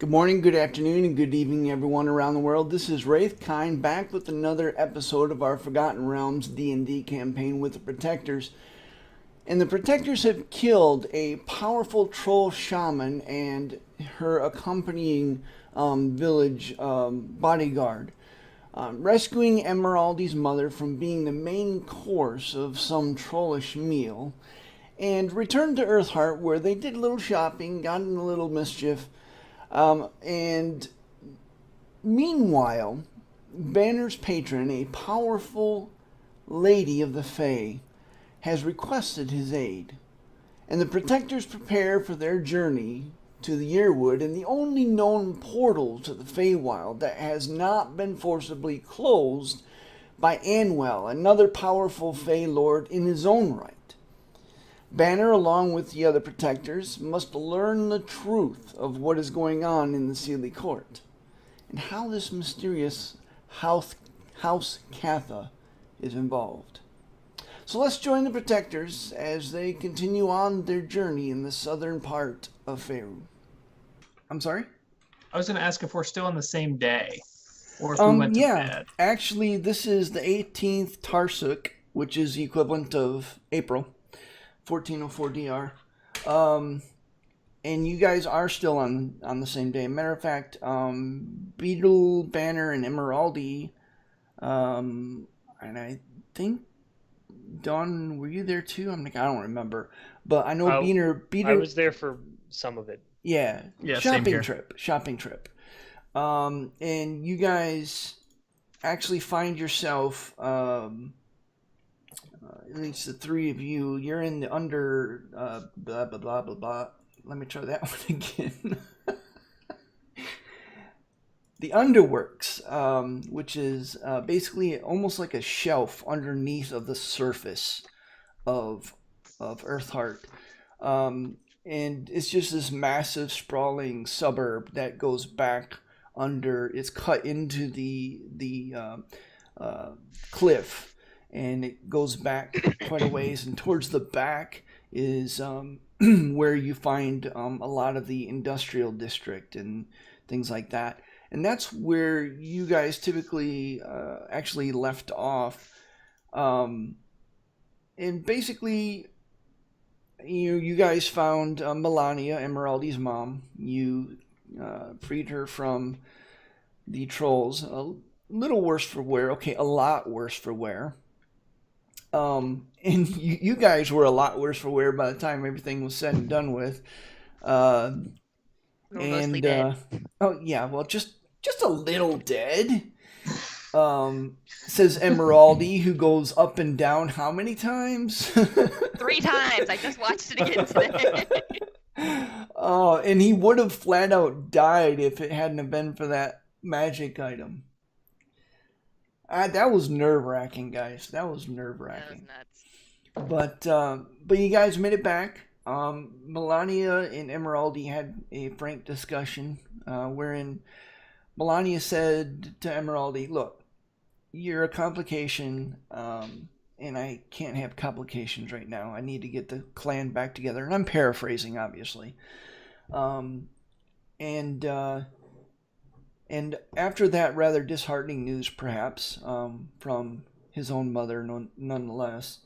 Good morning, good afternoon, and good evening, everyone around the world. This is Wraith Kind back with another episode of our Forgotten Realms D&D campaign with the Protectors. And the Protectors have killed a powerful troll shaman and her accompanying village bodyguard, rescuing Emeraldi's mother from being the main course of some trollish meal, and returned to Eartheart where they did a little shopping, got in a little mischief. And meanwhile, Banner's patron, a powerful lady of the Fey, has requested his aid. And the Protectors prepare for their journey to the Yuirwood and the only known portal to the Feywild that has not been forcibly closed by Anwell, another powerful Fey Lord in his own right. Banner, along with the other Protectors, must learn the truth of what is going on in the Seelie court, and how this mysterious House Catha is involved. So let's join the Protectors as they continue on their journey in the southern part of Faerû. I'm sorry? I was going to ask if we're still on the same day, or if we went to bed. Actually, this is the 18th Tarsuk, which is the equivalent of April. 1404 DR. And you guys are still on the same day. Matter of fact, Beetle, Banner, and Emeraldi, and I think, Dawn, were you there too? I don't remember. But I know Beater... I was there for some of it. Yeah, shopping trip. And you guys actually find yourself... at least the three of you, you're in the under blah blah blah blah blah. Let me try that one again. The underworks, which is basically almost like a shelf underneath of the surface of Eartheart, and it's just this massive sprawling suburb that goes back under. It's cut into the cliff. And it goes back quite a ways, and towards the back is where you find a lot of the industrial district and things like that. And that's where you guys typically actually left off. And basically, you guys found Melania, Emeraldi's mom. You freed her from the trolls. A little worse for wear. Okay, a lot worse for wear. And you guys were a lot worse for wear by the time everything was said and done with. Mostly dead. Oh yeah, well just a little dead. Says Emeraldi, who goes up and down how many times? 3 times. I just watched it again today. Oh, and he would have flat out died if it hadn't have been for that magic item. That was nerve-wracking, guys. That was nerve-wracking. That was nuts. But you guys made it back. Melania and Emeraldi had a frank discussion wherein Melania said to Emeraldi, look, you're a complication, and I can't have complications right now. I need to get the clan back together. And I'm paraphrasing, obviously. And after that rather disheartening news, perhaps, from his own mother, no less,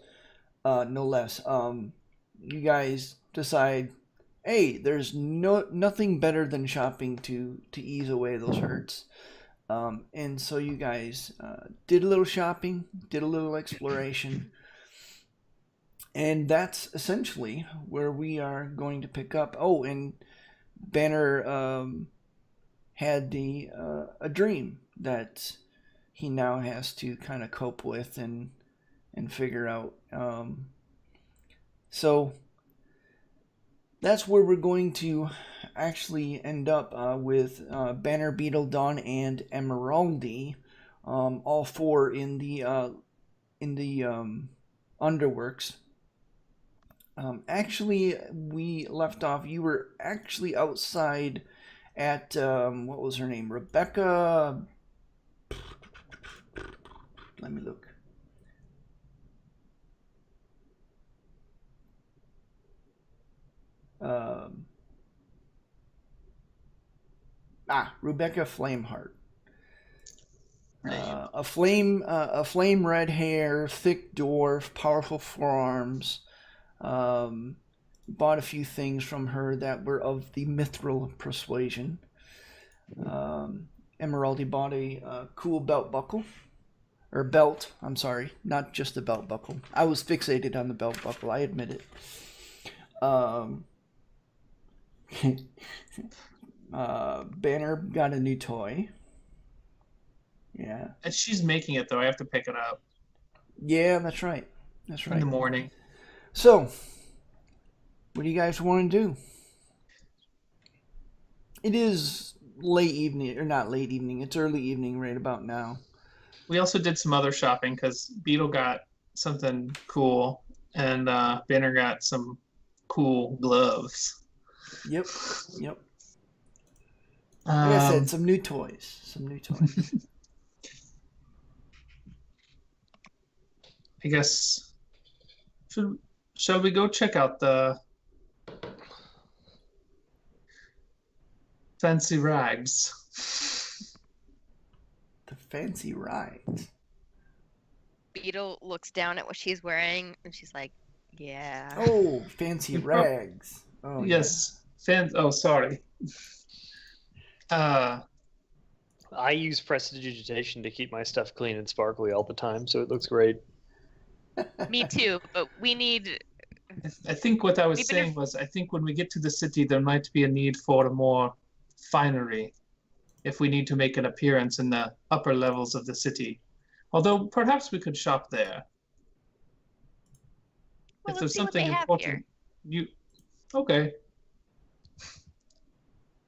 you guys decide, hey, there's nothing better than shopping to ease away those hurts. And so you guys did a little shopping, did a little exploration, and that's essentially where we are going to pick up. Oh, and Banner... had a dream that he now has to kind of cope with and figure out. So that's where we're going to actually end up with Banner, Beetle, Dawn, and Emeraldi, all 4 in the underworks. Actually, we left off. You were actually outside at what was her name? Rebecca. Let me look. Rebecca Flameheart. A flame red hair, thick dwarf, powerful forearms. Bought a few things from her that were of the mithril persuasion. Emeraldi bought a cool belt buckle. Or belt, I'm sorry. Not just a belt buckle. I was fixated on the belt buckle, I admit it. Banner got a new toy. Yeah. And she's making it, though. I have to pick it up. Yeah, that's right. In the morning. So, what do you guys want to do? It is late evening, or not late evening, it's early evening right about now. We also did some other shopping because Beetle got something cool and Banner got some cool gloves. Yep. Like I said, some new toys. I guess, shall we go check out the fancy rags? The fancy rags. Beetle looks down at what she's wearing and she's like, yeah. Oh, fancy rags. Oh, yes. Yeah. Oh, sorry. I use prestidigitation to keep my stuff clean and sparkly all the time, so it looks great. Me too, but we need... I think what I was saying was, I think when we get to the city, there might be a need for more finery if we need to make an appearance in the upper levels of the city. Although, perhaps we could shop there. Well, if let's there's see what something they have important, here. Okay.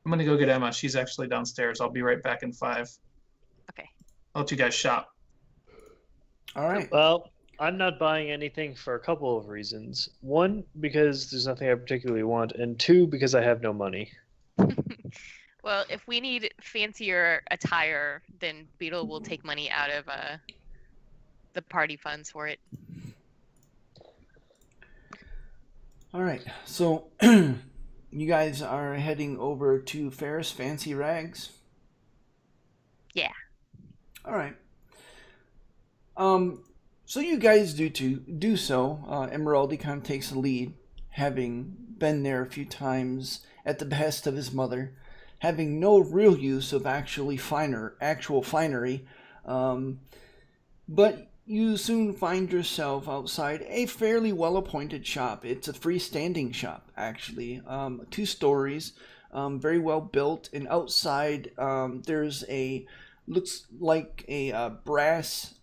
I'm gonna go get Emma. She's actually downstairs. I'll be right back in 5. Okay. I'll let you guys shop. All right. Well, I'm not buying anything for a couple of reasons. 1, because there's nothing I particularly want, and 2, because I have no money. Well, if we need fancier attire, then Beetle will take money out of the party funds for it. All right. So, you guys are heading over to Ferris Fancy Rags? Yeah. All right. So you guys do so. Emeraldi kind of takes the lead, having been there a few times at the behest of his mother, having no real use of actual finery, but you soon find yourself outside a fairly well-appointed shop. It's a freestanding shop, actually, 2 stories, very well built, and outside there's looks like a brass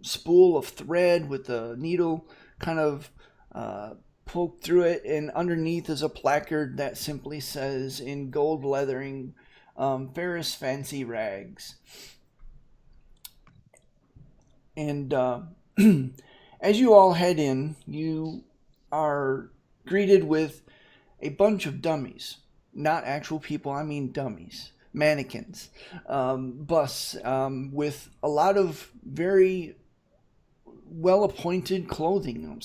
spool of thread with a needle kind of poked through it, and underneath is a placard that simply says in gold lettering, Ferris Fancy Rags. And as you all head in, you are greeted with a bunch of dummies. Not actual people, I mean dummies. Mannequins. Busts with a lot of very well-appointed clothing.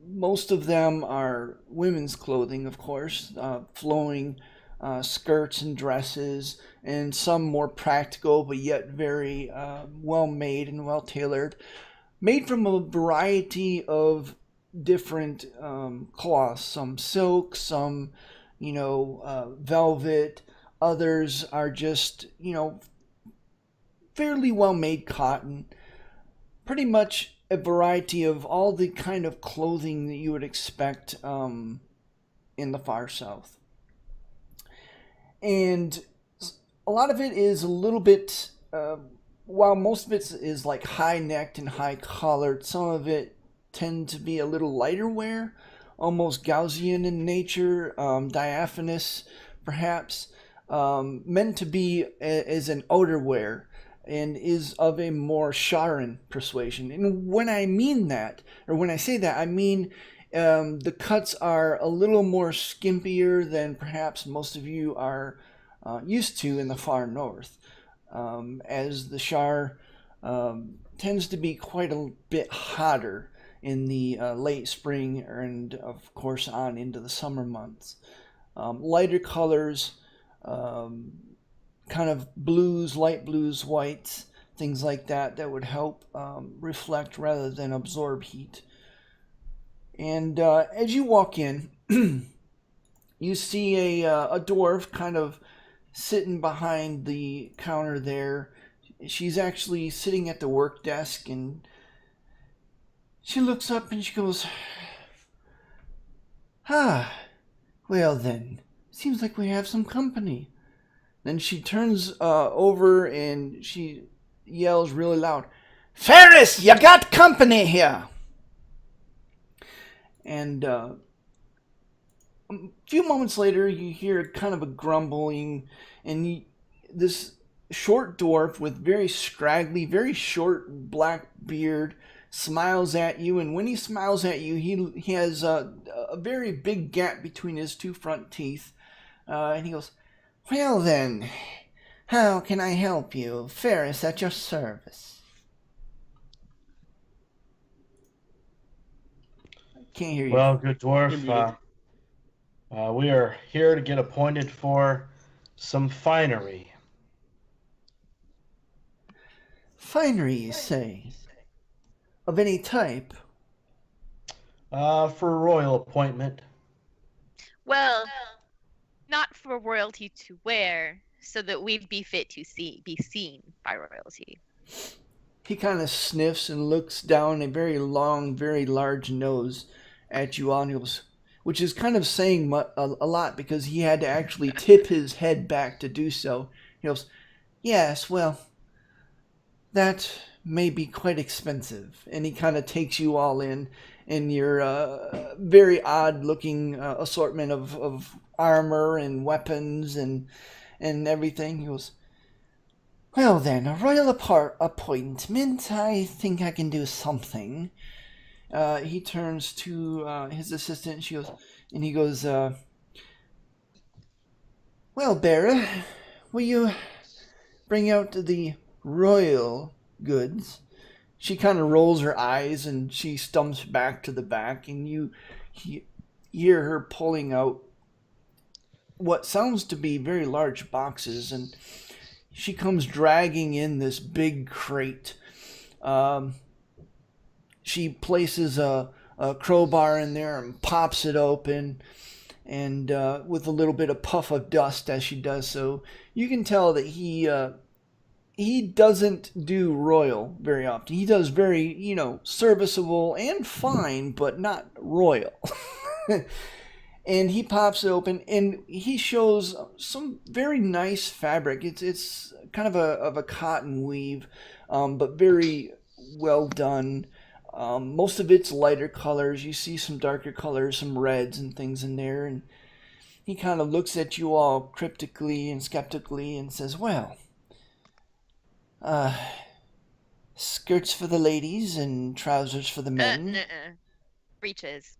Most of them are women's clothing, of course, flowing skirts and dresses, and some more practical but yet very well-made and well-tailored, made from a variety of different cloths. Some silk, some velvet. Others are just fairly well-made cotton. Pretty much a variety of all the kind of clothing that you would expect in the far south. And a lot of it is a little bit, while most of it is like high-necked and high-collared, some of it tend to be a little lighter wear, almost Gaussian in nature, diaphanous perhaps, meant to be as an outerwear, and is of a more Sharan persuasion. And when I mean that, or when I say that, I mean the cuts are a little more skimpier than perhaps most of you are used to in the far north, as the Shar tends to be quite a bit hotter in the late spring and, of course, on into the summer months. Lighter colors, kind of blues, light blues, whites, things like that would help reflect rather than absorb heat. And as you walk in, you see a dwarf kind of sitting behind the counter there. She's actually sitting at the work desk, and she looks up and she goes, "Ah, well then, seems like we have some company." Then she turns over and she yells really loud, "Ferris, you got company here!" And a few moments later, you hear kind of a grumbling, and this short dwarf with very scraggly, very short black beard smiles at you. And when he smiles at you, he has a very big gap between his two front teeth. And he goes, "Well then, how can I help you? Ferris at your service." Can't hear you. Well, good dwarf, we are here to get appointed for some finery. Finery, you say? Of any type? For a royal appointment. Well, not for royalty to wear, so that we'd be fit to be seen by royalty. He kind of sniffs and looks down a very long, very large nose at you all, and he goes, which is kind of saying a lot because he had to actually tip his head back to do so. He goes, "Yes, well, that may be quite expensive." And he kind of takes you all in your very odd-looking assortment of armor and weapons and everything. He goes, "Well then, a royal appointment, I think I can do something." He turns to his assistant, and he goes, "Well, Bearer, will you bring out the royal goods?" She kind of rolls her eyes and she stumps back to the back, and you hear her pulling out what sounds to be very large boxes, and she comes dragging in this big crate. She places a crowbar in there and pops it open, and with a little bit of puff of dust as she does so, you can tell that he doesn't do royal very often. He does very, serviceable and fine, but not royal. And he pops it open, and he shows some very nice fabric. It's kind of a cotton weave, but very well done. Most of it's lighter colors. You see some darker colors, some reds and things in there. And he kind of looks at you all cryptically and skeptically and says, "Well, skirts for the ladies and trousers for the men." Breeches.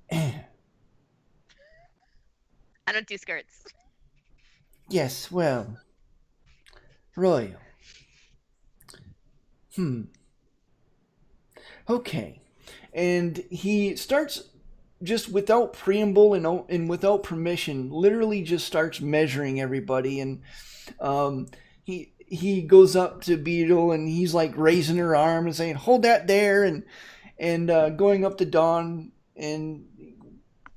I don't do skirts. "Yes, well, royal. Okay." And he starts, just without preamble and without permission, literally just starts measuring everybody. And he goes up to Beetle, and he's like raising her arm and saying, "Hold that there," and going up to Dawn, and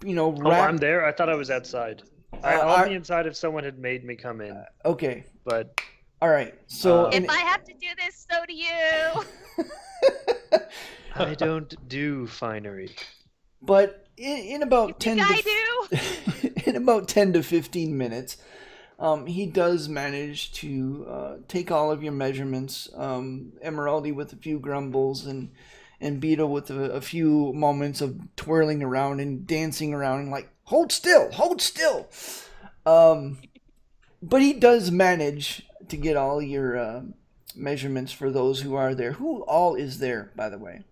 I'm there. I thought I was outside. I'll be inside if someone had made me come in. Okay. But all right. So if I have to do this, so do you. I don't do finery. But in about 10 to 15 minutes, he does manage to take all of your measurements. Emeraldi with a few grumbles, and Beetle with a few moments of twirling around and dancing around and like, hold still. But he does manage to get all your measurements for those who are there. Who all is there, by the way?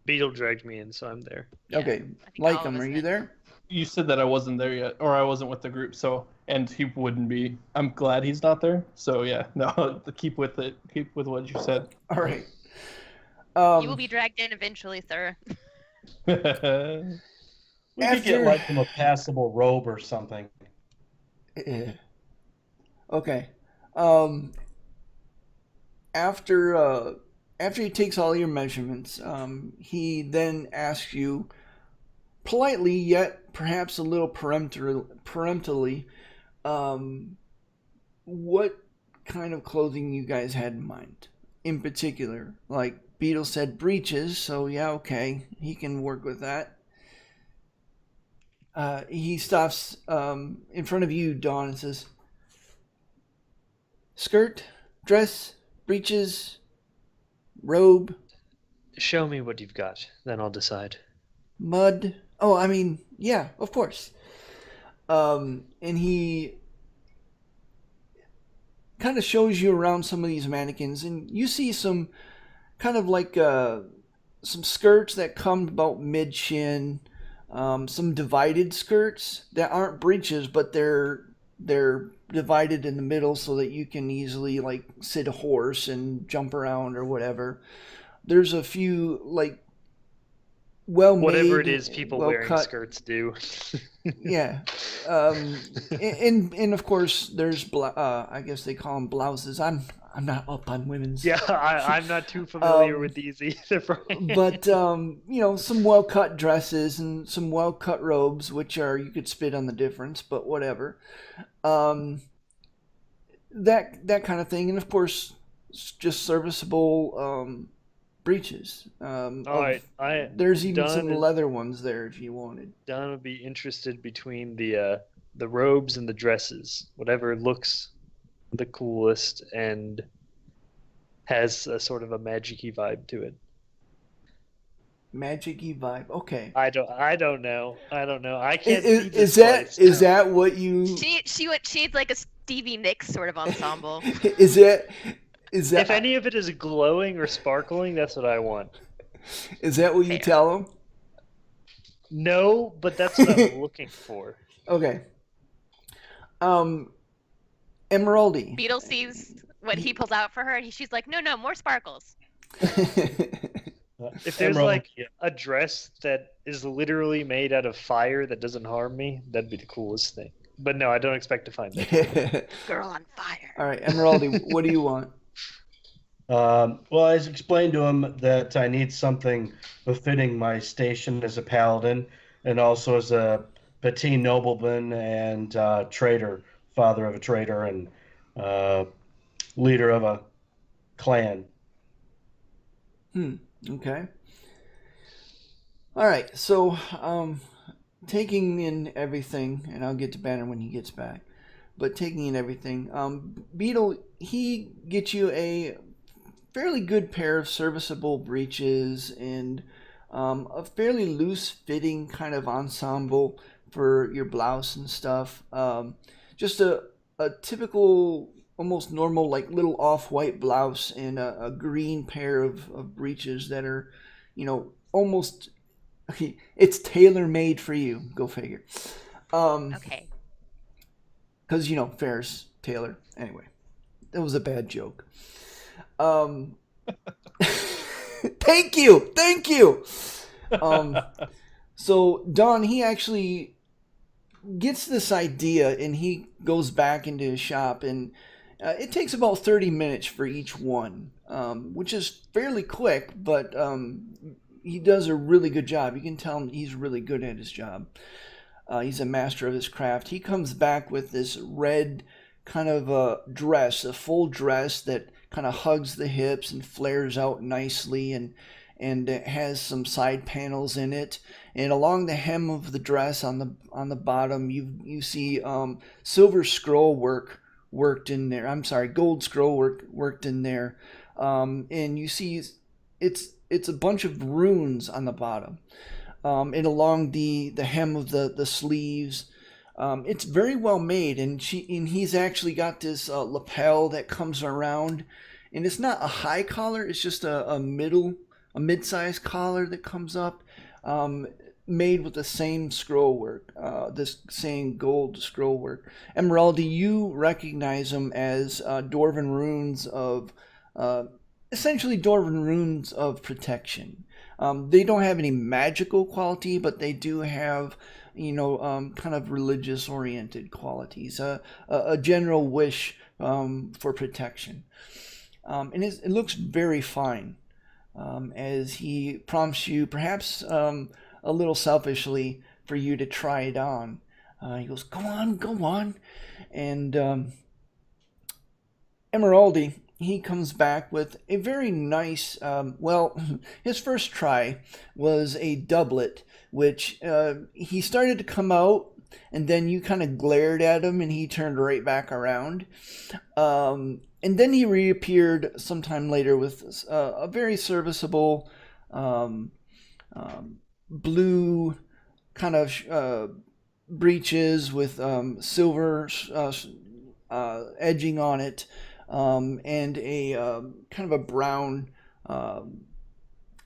Beetle dragged me in, so I'm there. Yeah, okay. Lycum, are you there? You said that I wasn't there yet, or I wasn't with the group, and he wouldn't be. I'm glad he's not there. So yeah, no, keep with it. Keep with what you said. All right. You will be dragged in eventually, sir. We could get like him a passable robe or something. Okay. After he takes all your measurements, he then asks you politely, yet perhaps a little peremptorily, what kind of clothing you guys had in mind. In particular, like Beetle said, breeches. So yeah, okay, he can work with that. He stops in front of you, Dawn, and says, skirt, dress, breeches, robe. Show me what you've got, then I'll decide. Mud. Oh, I mean, yeah, of course. And he kind of shows you around some of these mannequins, and you see some kind of like some skirts that come about mid-shin, some divided skirts that aren't breeches, but they're divided in the middle so that you can easily like sit a horse and jump around or whatever. There's a few like well-made, whatever it is people well-cut wearing skirts do. Yeah. And of course there's I guess they call them blouses. I'm not up on women's. Yeah, I'm not too familiar with these either, Brian. But some well-cut dresses and some well-cut robes, which are, you could spit on the difference, but whatever. That kind of thing, and of course just serviceable breeches. There's even some leather ones there if you wanted. Don would be interested between the robes and the dresses, whatever looks the coolest and has a sort of a magic-y vibe to it. Magic-y vibe. Okay. I don't know. I can't. Is that what you? She needs like a Stevie Nicks sort of ensemble. Is that? If any of it is glowing or sparkling, that's what I want. Is that what you tell them? No, but that's what I'm looking for. Okay. Emeraldi. Beetle sees what he pulls out for her, and she's like, "No, more sparkles." If there's like a dress that is literally made out of fire that doesn't harm me, that'd be the coolest thing. But no, I don't expect to find that. Girl on fire. All right, Emeraldi, what do you want? Well, I explained to him that I need something befitting my station as a paladin and also as a petit nobleman and trader, father of a trader and leader of a clan. Okay. All right, so taking in everything, and I'll get to Banner when he gets back, but taking in everything, Beetle, he gets you a fairly good pair of serviceable breeches and a fairly loose-fitting kind of ensemble for your blouse and stuff. Just a typical, almost normal, like little off-white blouse and a green pair of breeches that are, almost, it's tailor-made for you. Go figure. Okay. Because, Ferris Taylor. Anyway, that was a bad joke. Thank you. So Don, he actually gets this idea and he goes back into his shop, and it takes about 30 minutes for each one, which is fairly quick, but he does a really good job. You can tell he's really good at his job. He's a master of his craft. He comes back with this red kind of a full dress that kind of hugs the hips and flares out nicely, and it has some side panels in it. And along the hem of the dress on the bottom, you see silver scroll work worked in there. I'm sorry, gold scroll work worked in there. And you see it's a bunch of runes on the bottom. And along the hem of the sleeves. It's very well made, and he's actually got this lapel that comes around, and it's not a high collar, it's just a mid-sized collar that comes up, made with the same scroll work, this same gold scroll work. Emeraldi, you recognize them as essentially Dwarven runes of protection. They don't have any magical quality, but they do have, kind of religious-oriented qualities. A general wish for protection. And it looks very fine as he prompts you, perhaps a little selfishly, for you to try it on. He goes, go on. And Emeraldi, he comes back with a very nice, his first try was a doublet, which he started to come out, and then you kind of glared at him, and he turned right back around. And then he reappeared sometime later with a very serviceable blue kind of breeches with silver edging on it, and a kind of a brown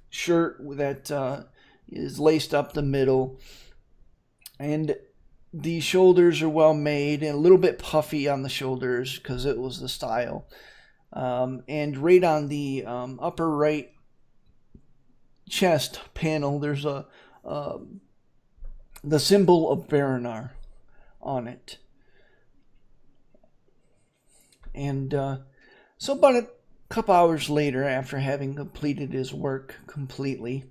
shirt that is laced up the middle. And the shoulders are well made and a little bit puffy on the shoulders because it was the style. And right on the upper right chest panel, there's the symbol of Baranar on it. And so about a couple hours later, after having completed his work completely,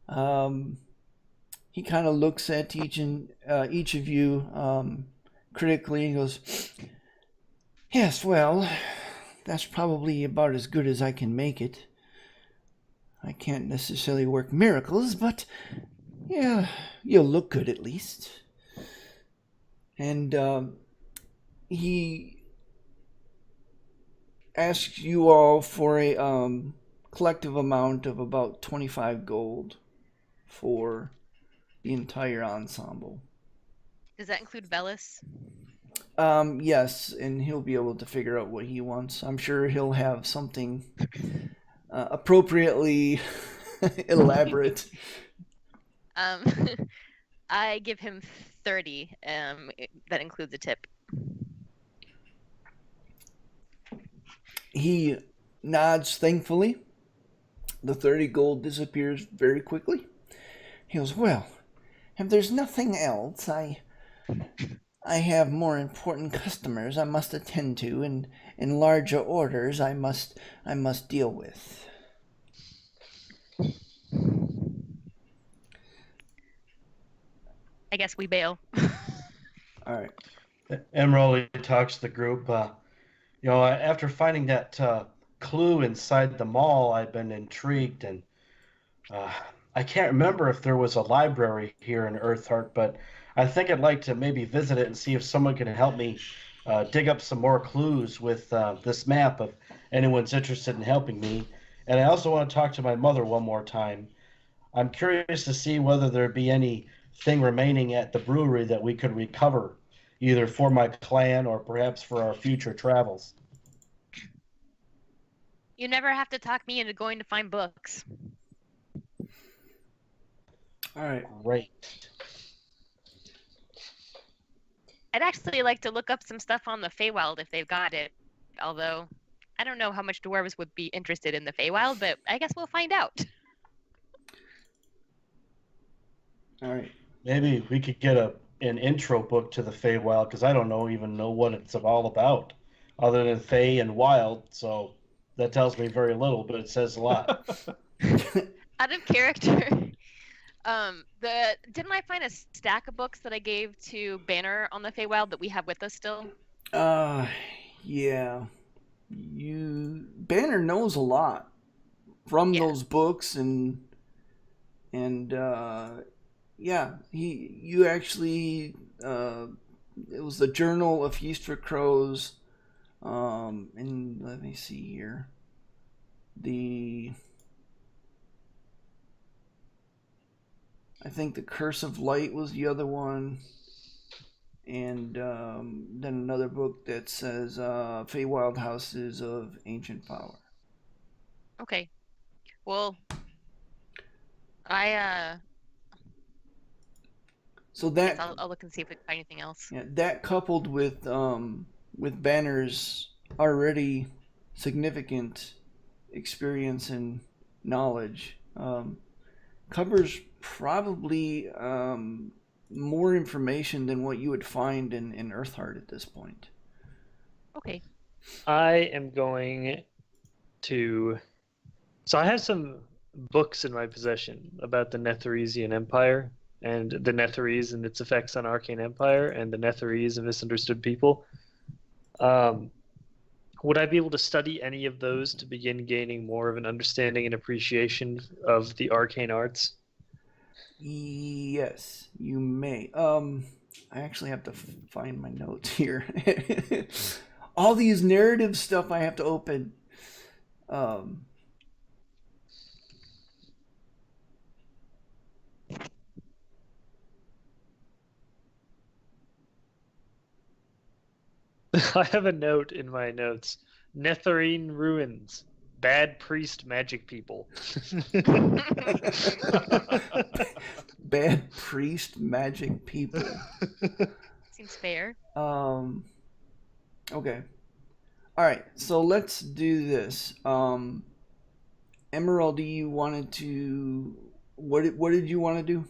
he kind of looks at each of you critically and goes, yes, well, that's probably about as good as I can make it. I can't necessarily work miracles, but yeah, you'll look good at least. And he asks you all for a collective amount of about 25 gold for the entire ensemble. Does that include Velis? Yes, and he'll be able to figure out what he wants. I'm sure he'll have something appropriately elaborate. I give him 30. That includes a tip. He nods thankfully. The 30 gold disappears very quickly. He goes, well, if there's nothing else, I have more important customers I must attend to, and in larger orders I must deal with. I guess we bail. All right. Emeraldi talks to the group. After finding that clue inside the mall, I've been intrigued, and I can't remember if there was a library here in Eartheart, but I think I'd like to maybe visit it and see if someone can help me dig up some more clues with this map if anyone's interested in helping me. And I also want to talk to my mother one more time. I'm curious to see whether there'd be anything remaining at the brewery that we could recover, either for my clan or perhaps for our future travels. You never have to talk me into going to find books. All right. Great. I'd actually like to look up some stuff on the Feywild if they've got it. Although, I don't know how much dwarves would be interested in the Feywild, but I guess we'll find out. All right. Maybe we could get an intro book to the Feywild, because I don't even know what it's all about, other than Fey and Wild. So that tells me very little, but it says a lot. Out of character, didn't I find a stack of books that I gave to Banner on the Feywild that we have with us still? Yeah. Banner knows a lot from those books, and you actually it was the Journal of Feast for Crows, and let me see here, I think the Curse of Light was the other one, and then another book that says Feywild Houses of Ancient Power. Okay, well, So that I'll look and see if we can find anything else. Yeah, that coupled with Banner's already significant experience and knowledge, covers probably more information than what you would find in Eartheart at this point. Okay. I am going to. So I have some books in my possession about the Netheresian Empire and the Netherese and its effects on Arcane Empire and the Netherese and misunderstood people. Would I be able to study any of those to begin gaining more of an understanding and appreciation of the arcane arts? Yes, you may. I actually have to find my notes here. All these narrative stuff I have to open. I have a note in my notes. Netherine ruins. Bad priest magic people. Bad priest magic people. Seems fair. Okay. All right. So let's do this. Emeraldi, you wanted to. What did you want to do?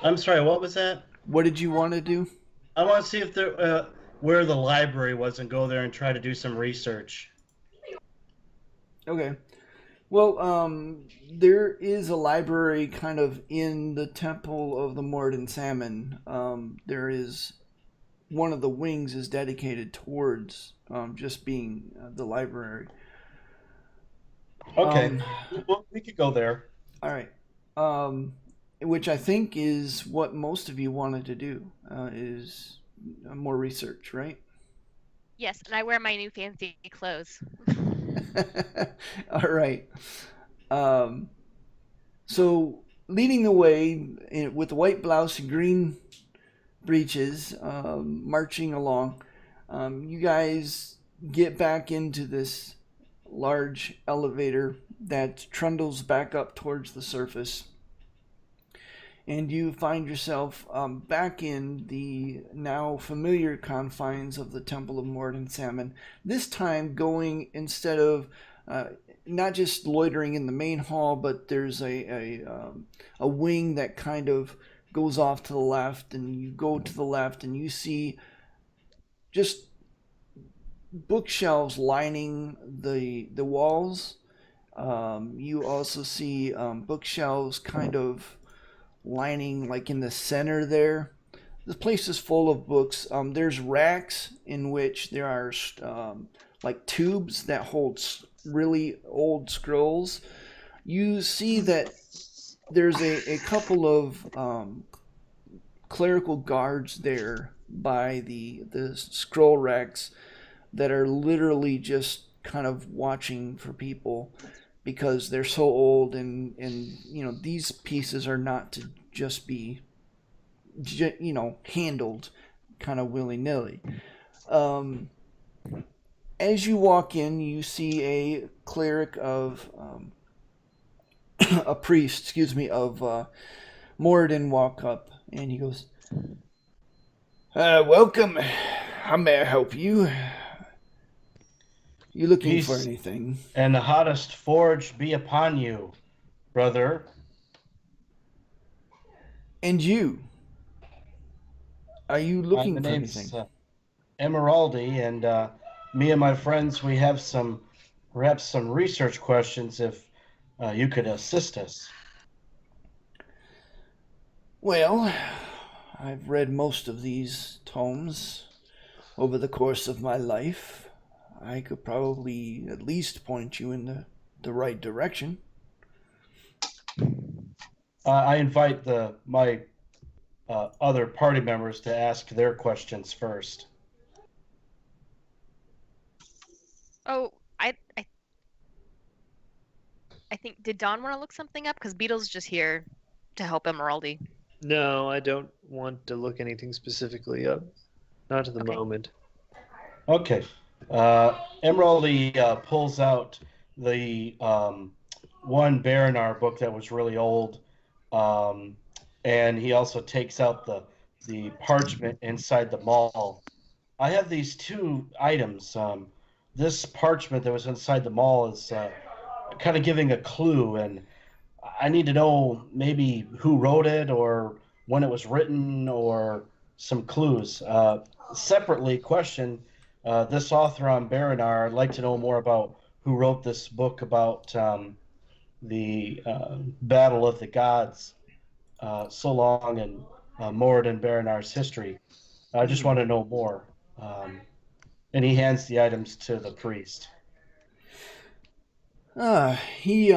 I'm sorry, what was that? What did you want to do? I want to see if there, where the library was and go there and try to do some research. Okay. Well, there is a library kind of in the Temple of the Morden Salmon. There is one of the wings is dedicated towards just being the library. Okay. Well, we could go there. All right. Which I think is what most of you wanted to do, is more research, right? Yes, and I wear my new fancy clothes. All right. So leading the way with the white blouse and green breeches, marching along, you guys get back into this large elevator that trundles back up towards the surface. And you find yourself back in the now familiar confines of the Temple of Morden Salmon. This time going, instead of not just loitering in the main hall, but there's a wing that kind of goes off to the left, and you go to the left and you see just bookshelves lining the walls. You also see bookshelves kind of lining like in the center there. The place is full of books. There's racks in which there are like tubes that hold really old scrolls. You see that there's a couple of clerical guards there by the scroll racks that are literally just kind of watching for people, because they're so old, and you know, these pieces are not to just be handled kind of willy-nilly. As you walk in, you see a cleric of a priest, of Moradin walk up, and he goes, welcome. How may I help you? You looking Peace for anything? And the hottest forge be upon you, brother. And you? Are you looking My for name's anything? Emeraldi, and me and my friends, we have perhaps some research questions if you could assist us. Well, I've read most of these tomes over the course of my life. I could probably at least point you in the right direction. I invite my other party members to ask their questions first. Oh, I think, did Don want to look something up? Because Beetle's just here to help Emeraldi. No, I don't want to look anything specifically up. Not at the moment. Okay. Emeraldi pulls out the one Baranar book that was really old, and he also takes out the parchment inside the maul. I have these two items. this parchment that was inside the mall is kind of giving a clue, and I need to know maybe who wrote it or when it was written or some clues. Separately, question this author on Baranar. I'd like to know more about who wrote this book about the Battle of the Gods so long in Moradin Baranar's history. I just want to know more. And he hands the items to the priest. He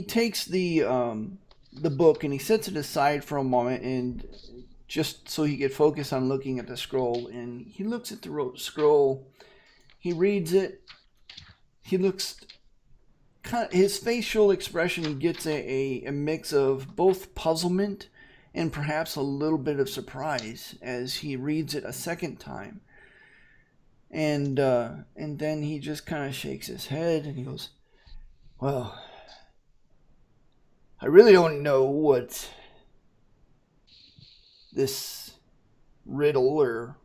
takes the book and he sets it aside for a moment, and just so he could focus on looking at the scroll. And he looks at the scroll. He reads it. He looks. His facial expression gets a mix of both puzzlement and perhaps a little bit of surprise as he reads it a second time. And then he just kind of shakes his head and he goes, "Well, I really don't know what this riddle or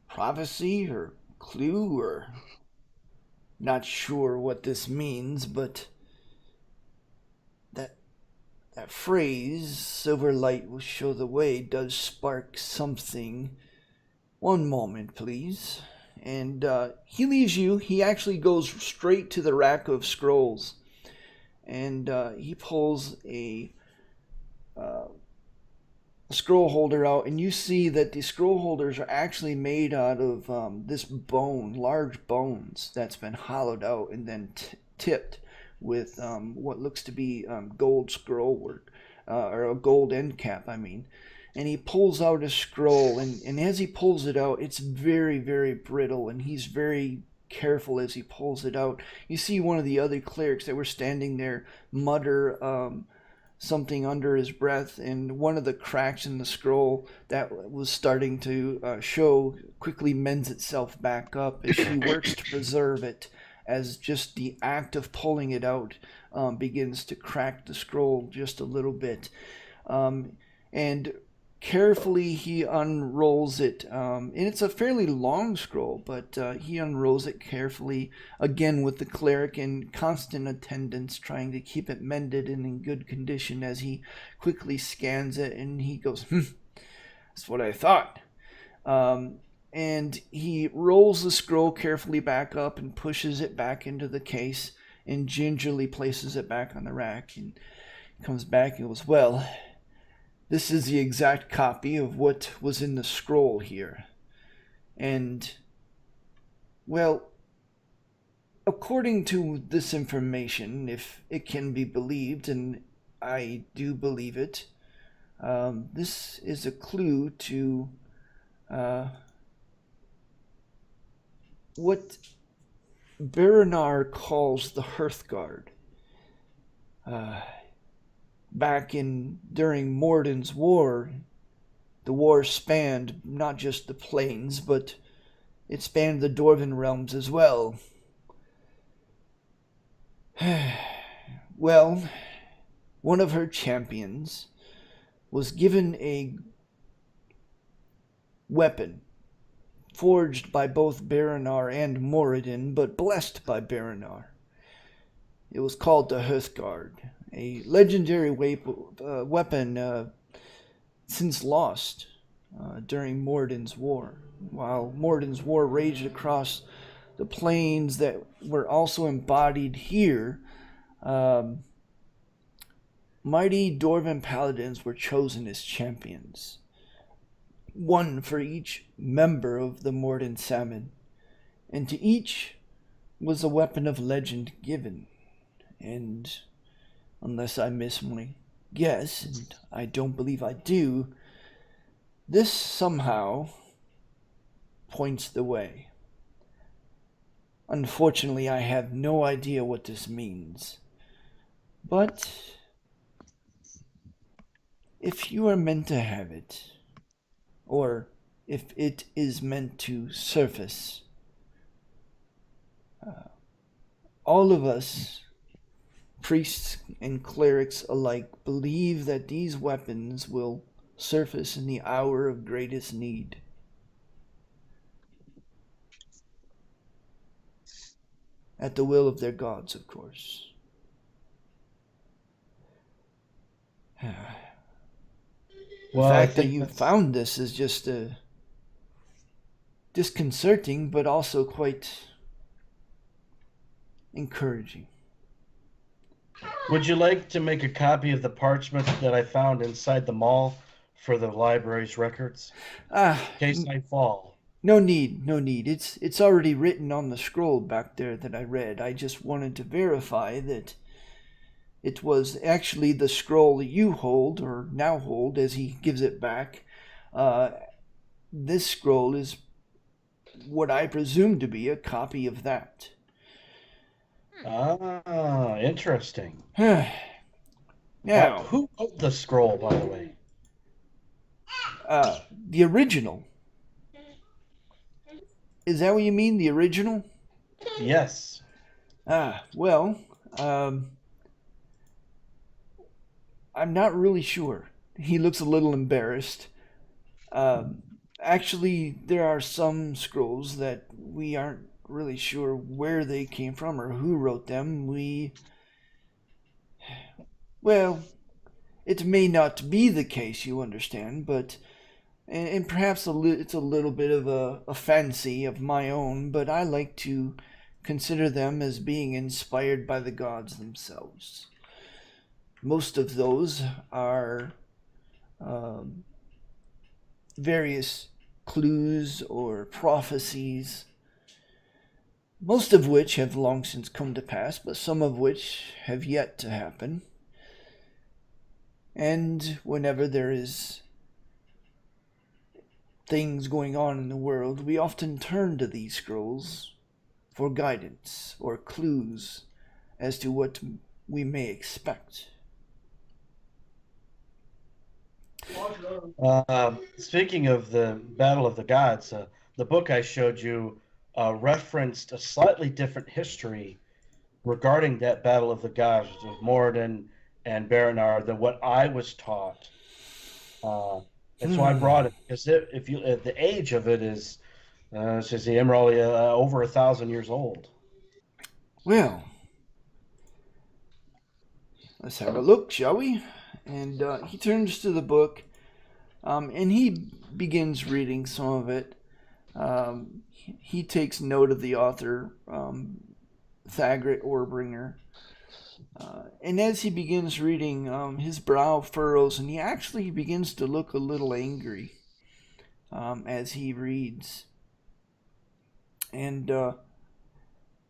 prophecy or clue or not sure what this means, but that phrase, silver light will show the way, does spark something. One moment, please." And he leaves you. He actually goes straight to the rack of scrolls, and he pulls a scroll holder out, and you see that the scroll holders are actually made out of this bone, large bones that's been hollowed out and then tipped with what looks to be gold scroll work, or a gold end cap, I mean. And he pulls out a scroll, and as he pulls it out, it's very, very brittle, and he's very careful as he pulls it out. You see one of the other clerics that were standing there mutter something under his breath, and one of the cracks in the scroll that was starting to show quickly mends itself back up as she works to preserve it, as just the act of pulling it out begins to crack the scroll just a little bit. And carefully he unrolls it, and it's a fairly long scroll, but he unrolls it carefully, again with the cleric in constant attendance, trying to keep it mended and in good condition as he quickly scans it, and he goes, "That's what I thought." And he rolls the scroll carefully back up and pushes it back into the case and gingerly places it back on the rack, and comes back and goes, "Well, this is the exact copy of what was in the scroll here. And, well, according to this information, if it can be believed, and I do believe it, this is a clue to what Baranar calls the Hearthguard. Back during Morden's War, the war spanned not just the plains, but it spanned the Dwarven realms as well. Well, one of her champions was given a weapon forged by both Baranar and Moradin, but blessed by Baranar. It was called the Hearthguard, a legendary weapon since lost during Morden's War. While Morden's War raged across the plains that were also embodied here, mighty Dwarven paladins were chosen as champions, one for each member of the Morden Salmon, and to each was a weapon of legend given. And unless I miss my guess, and I don't believe I do, this somehow points the way. Unfortunately, I have no idea what this means. But if you are meant to have it, or if it is meant to surface, all of us, priests and clerics alike, believe that these weapons will surface in the hour of greatest need. at the will of their gods, of course. The Well, I fact that think you that's... found this is just disconcerting, but also quite encouraging. Would you like to make a copy of the parchment that I found inside the mall for the library's records? Ah, In case I fall. no need, no need. It's already written on the scroll back there that I read. I just wanted to verify that it was actually the scroll that you hold, or now hold, as he gives it back. This scroll is what I presume to be a copy of that. Ah, interesting. Now, Who wrote the scroll, by the way? the original. Is that what you mean, the original? Yes. Well, I'm not really sure. He looks a little embarrassed. Actually, there are some scrolls that we aren't really sure where they came from or who wrote them. Well, it may not be the case, you understand, but and perhaps it's a little bit of a fancy of my own, but I like to consider them as being inspired by the gods themselves. Most of those are various clues or prophecies, most of which have long since come to pass, but some of which have yet to happen. And whenever there is things going on in the world, we often turn to these scrolls for guidance or clues as to what we may expect. Speaking of the Battle of the Gods, the book I showed you referenced a slightly different history regarding that Battle of the Gods of Moradin and Baranar than what I was taught. And so I brought it because if you the age of it is, says the Emeraldi, over 1,000 years old. Well, let's have a look, shall we? And he turns to the book, and he begins reading some of it. He takes note of the author, Thagrit Orbringer. And as he begins reading, his brow furrows, and he actually begins to look a little angry as he reads. And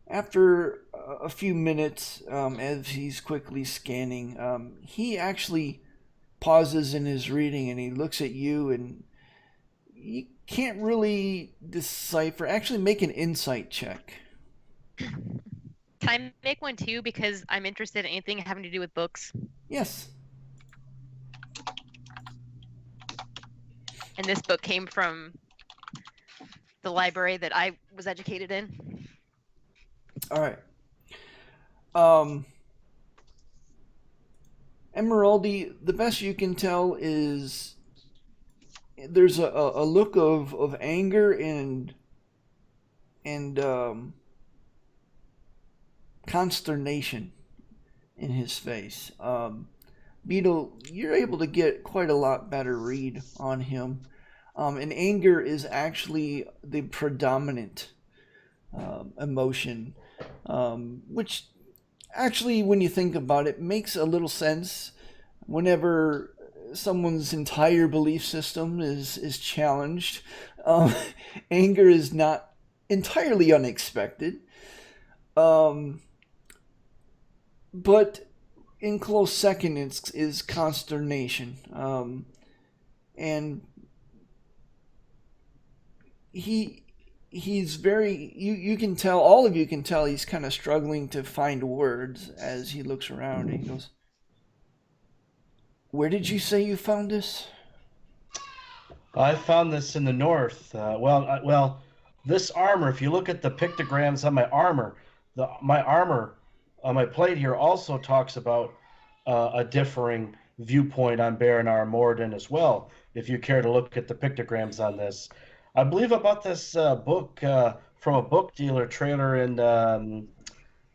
after a few minutes, as he's quickly scanning, he actually pauses in his reading and he looks at you, and you can't really decipher. Actually, make an insight check. Can I make one too? Because I'm interested in anything having to do with books. Yes. And this book came from the library that I was educated in. All right. Emeraldi, the best you can tell is there's a look of anger and consternation in his face. Beetle, you're able to get quite a lot better read on him. And anger is actually the predominant emotion, which actually, when you think about it, makes a little sense whenever someone's entire belief system is challenged. Anger is not entirely unexpected. But in close second is consternation. And he's very, you can tell, all of you can tell he's kind of struggling to find words as he looks around, and he goes, "Where did you say you found this?" I found this in the north. Well, this armor. If you look at the pictograms on my armor, my armor on my plate here also talks about a differing viewpoint on Baranar Morden as well. If you care to look at the pictograms on this, I believe I bought this book from a book dealer trailer in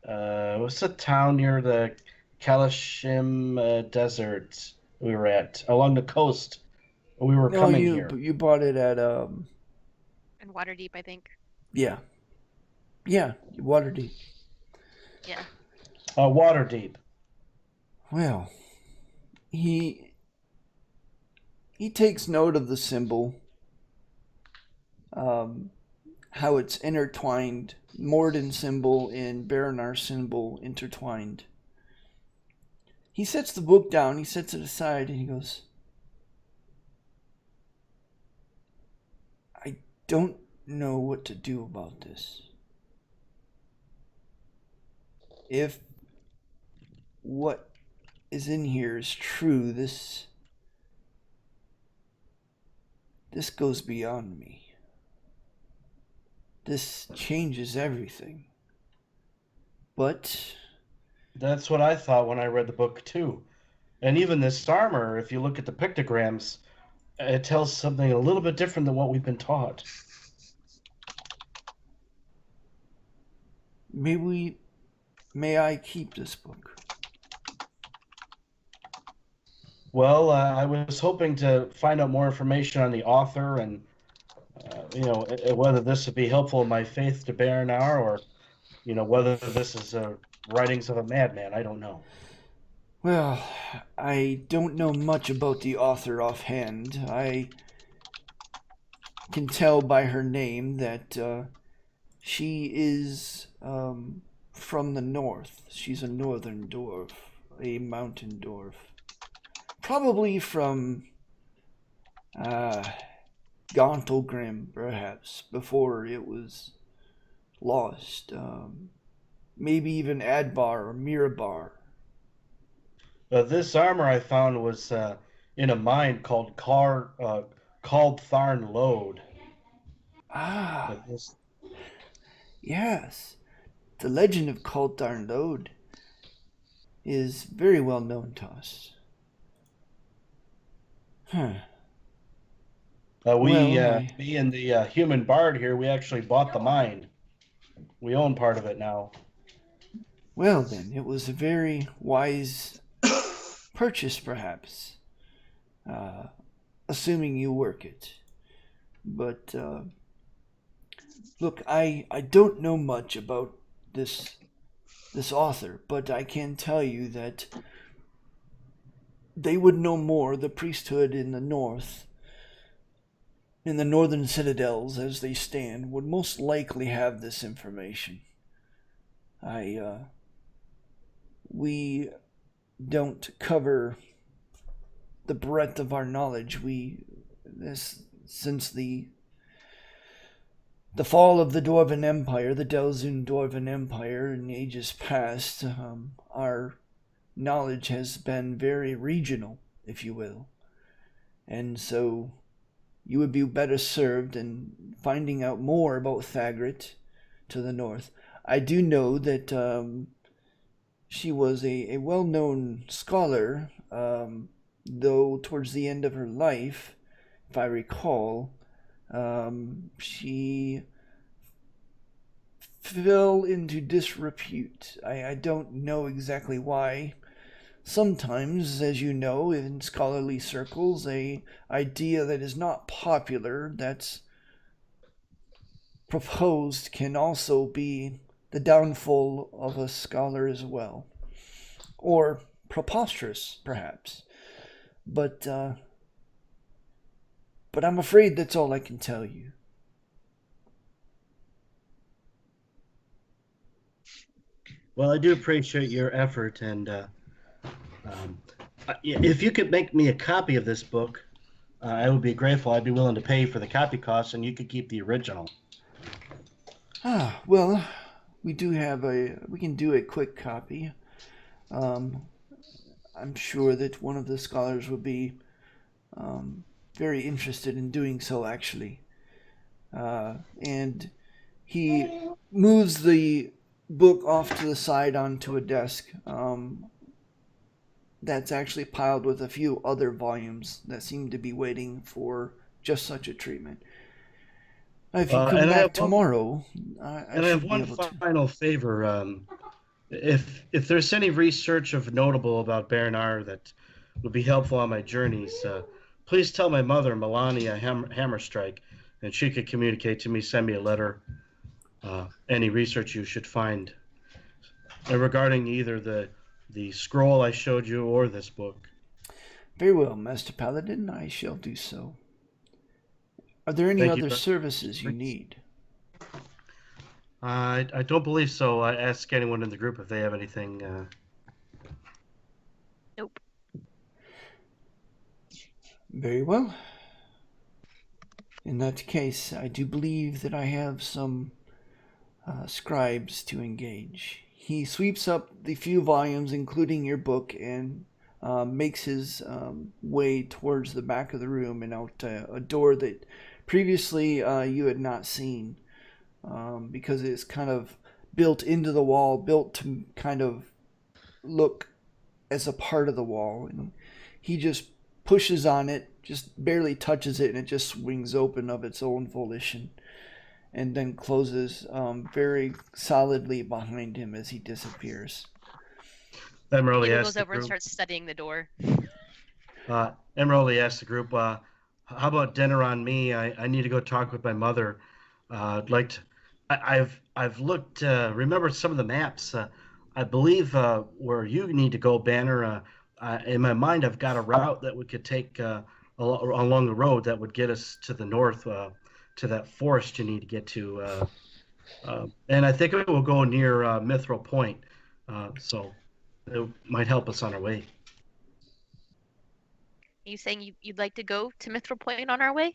what's the town near the Kalashim Desert we were at along the coast? We were No, coming here. you bought it at And Waterdeep, I think. yeah, Waterdeep. Yeah. Waterdeep. Well, he takes note of the symbol, how it's intertwined, Morden symbol and Baranar symbol intertwined. He sets the book down, he sets it aside, and he goes, I don't know what to do about this. If what is in here is true, this goes beyond me. This changes everything. But That's what I thought when I read the book too. And even this armor, if you look at the pictograms, it tells something a little bit different than what we've been taught. may I keep this book? Well, I was hoping to find out more information on the author and, whether this would be helpful in my faith to Baranar or, whether this is writings of a madman. I don't know. Well, I don't know much about the author offhand. I can tell by her name that she is from the north. She's a northern dwarf, a mountain dwarf. Probably from Gauntlgrim, perhaps, before it was lost. Maybe even Adbar or Mirabar. This armor I found was in a mine called Tharn Lode. Ah, This, yes. The legend of Tharn Lode is very well known to us. Huh. me and the human bard here, we actually bought the mine. We own part of it now. Well then, it was a very wise purchase, perhaps. Assuming you work it. But, look, I don't know much about this author, but I can tell you that they would know more. The priesthood in the north, in the northern citadels as they stand, would most likely have this information. We don't cover the breadth of our knowledge. Since the fall of the Dwarven Empire, the Delzun Dwarven Empire in ages past, our knowledge has been very regional, if you will. And so you would be better served in finding out more about Thagrit to the north. I do know that she was a well-known scholar, though towards the end of her life, if I recall, she fell into disrepute. I don't know exactly why. Sometimes, as you know, in scholarly circles, a idea that is not popular, that's proposed, can also be the downfall of a scholar as well. Or preposterous, perhaps. But I'm afraid that's all I can tell you. Well, I do appreciate your effort, and if you could make me a copy of this book, I would be grateful. I'd be willing to pay for the copy costs, and you could keep the original. Well, we can do a quick copy. I'm sure that one of the scholars would be very interested in doing so, actually. And he moves the book off to the side onto a desk that's actually piled with a few other volumes that seem to be waiting for just such a treatment. If you come back tomorrow, I have one final favor. if there's any research of notable about Bernard that would be helpful on my journeys, please tell my mother, Melania Hammerstrike, and she could communicate to me, send me a letter, any research you should find. And regarding either the scroll I showed you or this book. Very well, Master Paladin, I shall do so. Are there any other services you need? I don't believe so. I ask anyone in the group if they have anything. Nope. Very well. In that case, I do believe that I have some scribes to engage. He sweeps up the few volumes, including your book, and makes his way towards the back of the room and out a door that previously you had not seen, because it's kind of built into the wall, built to kind of look as a part of the wall. And he just pushes on it, just barely touches it, and it just swings open of its own volition, and then closes very solidly behind him as he disappears. Emeraldi Beetle asks goes the over and group. starts studying the door. Emeraldi asks the group, "How about dinner on me? I need to go talk with my mother. I'd like to. I've looked. Remember some of the maps. I believe where you need to go, Banner. In my mind, I've got a route that we could take along the road that would get us to the north, to that forest you need to get to. And I think it will go near Mithril Point, so it might help us on our way." Are you saying you'd like to go to Mithril Point on our way?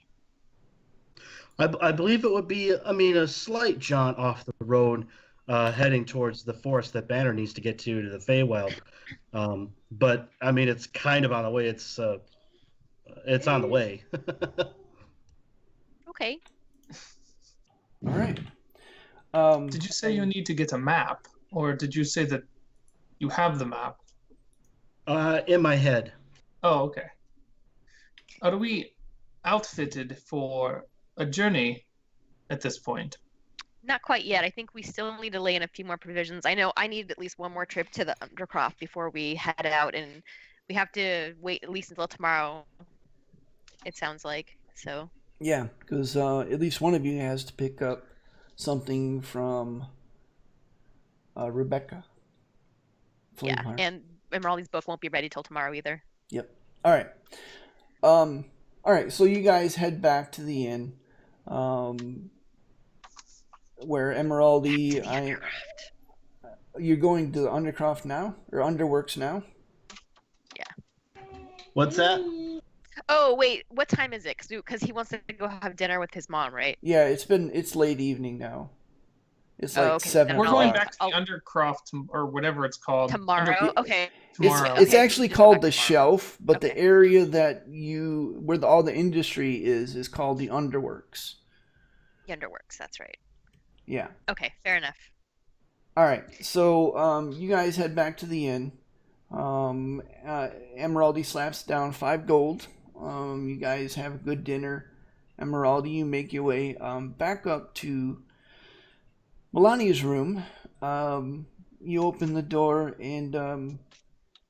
I believe it would be, a slight jaunt off the road, heading towards the forest that Banner needs to get to the Feywild. But it's kind of on the way. It's on the way. Okay. All right. Did you say you need to get a map, or did you say that you have the map? In my head. Oh, okay. Are we outfitted for a journey at this point? Not quite yet. I think we still need to lay in a few more provisions. I know I need at least one more trip to the Undercroft before we head out, and we have to wait at least until tomorrow, it sounds like. So. Yeah, because at least one of you has to pick up something from Rebecca. Yeah, and Emeraldi's book won't be ready till tomorrow either. Yep. All right. All right. So you guys head back to the inn, where Emeraldi. You're going to the Undercroft now, or Underworks now? Yeah. What's that? Oh wait, what time is it? Because he wants to go have dinner with his mom, right? Yeah, it's late evening now. It's like okay. 7 We're o'clock. going back to the Undercroft, or whatever it's called. Tomorrow? Okay. Tomorrow. It's actually called the tomorrow. Shelf, but Okay. the area that where all the industry is called the Underworks. The Underworks, that's right. Yeah. Okay, fair enough. All right. So you guys head back to the inn. Emeraldi slaps down 5 gold. You guys have a good dinner. Emeraldi, you make your way back up to Melania's room. You open the door, and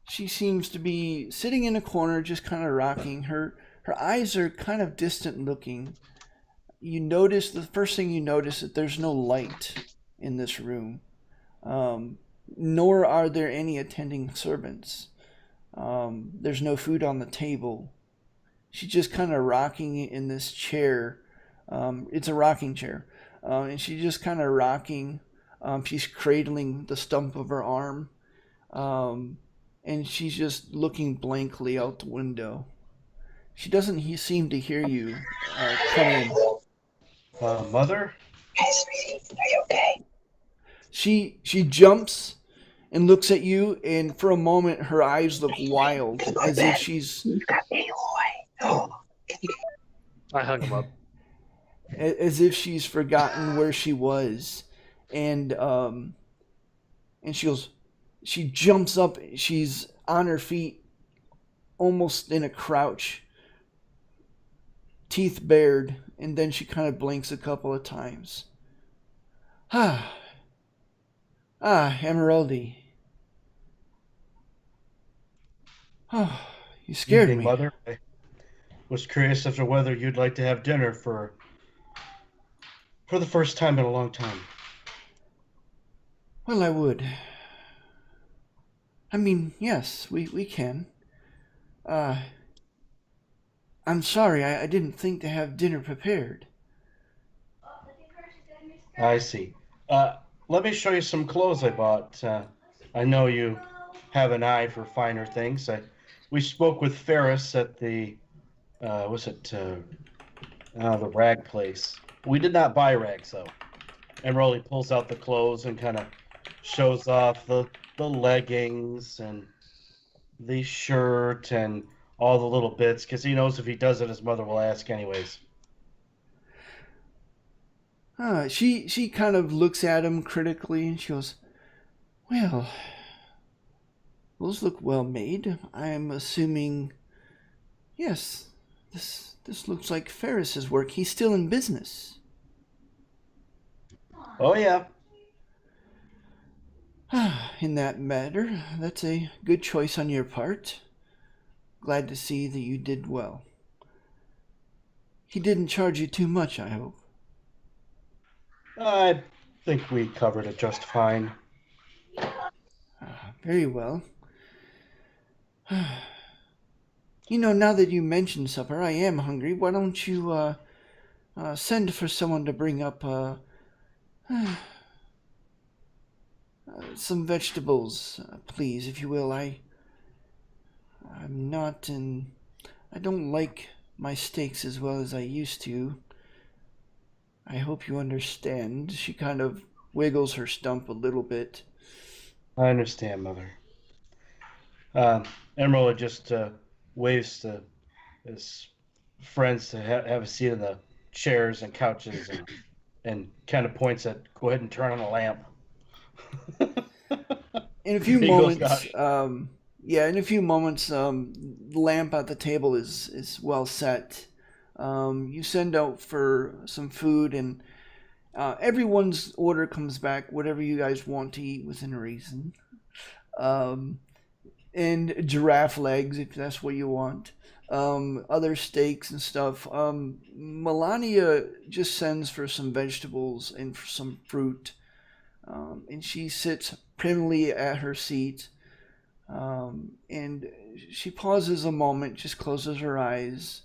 she seems to be sitting in a corner, just kind of rocking. Her eyes are kind of distant looking. The first thing you notice that there's no light in this room, nor are there any attending servants. There's no food on the table. She's just kind of rocking in this chair. It's a rocking chair. And she's just kind of rocking. She's cradling the stump of her arm. And she's just looking blankly out the window. She doesn't seem to hear you come in. Mother? Hey, sweetie, are you okay? She jumps and looks at you, and for a moment her eyes look wild, as if she's... You've got Aloy. Oh, I hung him up. As if she's forgotten where she was. And she jumps up, she's on her feet, almost in a crouch, teeth bared, and then she kind of blinks a couple of times. Ah, Emeraldi. Oh, you scared Evening, me. Mother. I was curious as to whether you'd like to have dinner for the first time in a long time. Well, I would. I mean, yes, we can. Uh, I'm sorry, I didn't think to have dinner prepared. I see. Let me show you some clothes I bought. I know you have an eye for finer things. We spoke with Ferris at the, the rag place. We did not buy rags, though. Emeraldi pulls out the clothes and kind of shows off the leggings and the shirt and all the little bits, because he knows if he does it, his mother will ask anyways. She kind of looks at him critically and she goes, well, those look well made. I'm assuming, yes, this looks like Ferris's work. He's still in business. Oh, yeah. In that matter, that's a good choice on your part. Glad to see that you did well. He didn't charge you too much, I hope. I think we covered it just fine. Very well. You know, now that you mentioned supper, I am hungry. Why don't you send for someone to bring up some vegetables, please, if you will. I don't like my steaks as well as I used to. I hope you understand. She kind of wiggles her stump a little bit. I understand, Mother. Emerald just waves to his friends to have a seat in the chairs and couches and kind of points at, go ahead and turn on a lamp. In a few He goes, moments, "Gosh." in a few moments, the lamp at the table is well set. You send out for some food, and everyone's order comes back, whatever you guys want to eat within reason. And giraffe legs, if that's what you want. Other steaks and stuff. Melania just sends for some vegetables and for some fruit. And she sits primly at her seat. And she pauses a moment, just closes her eyes.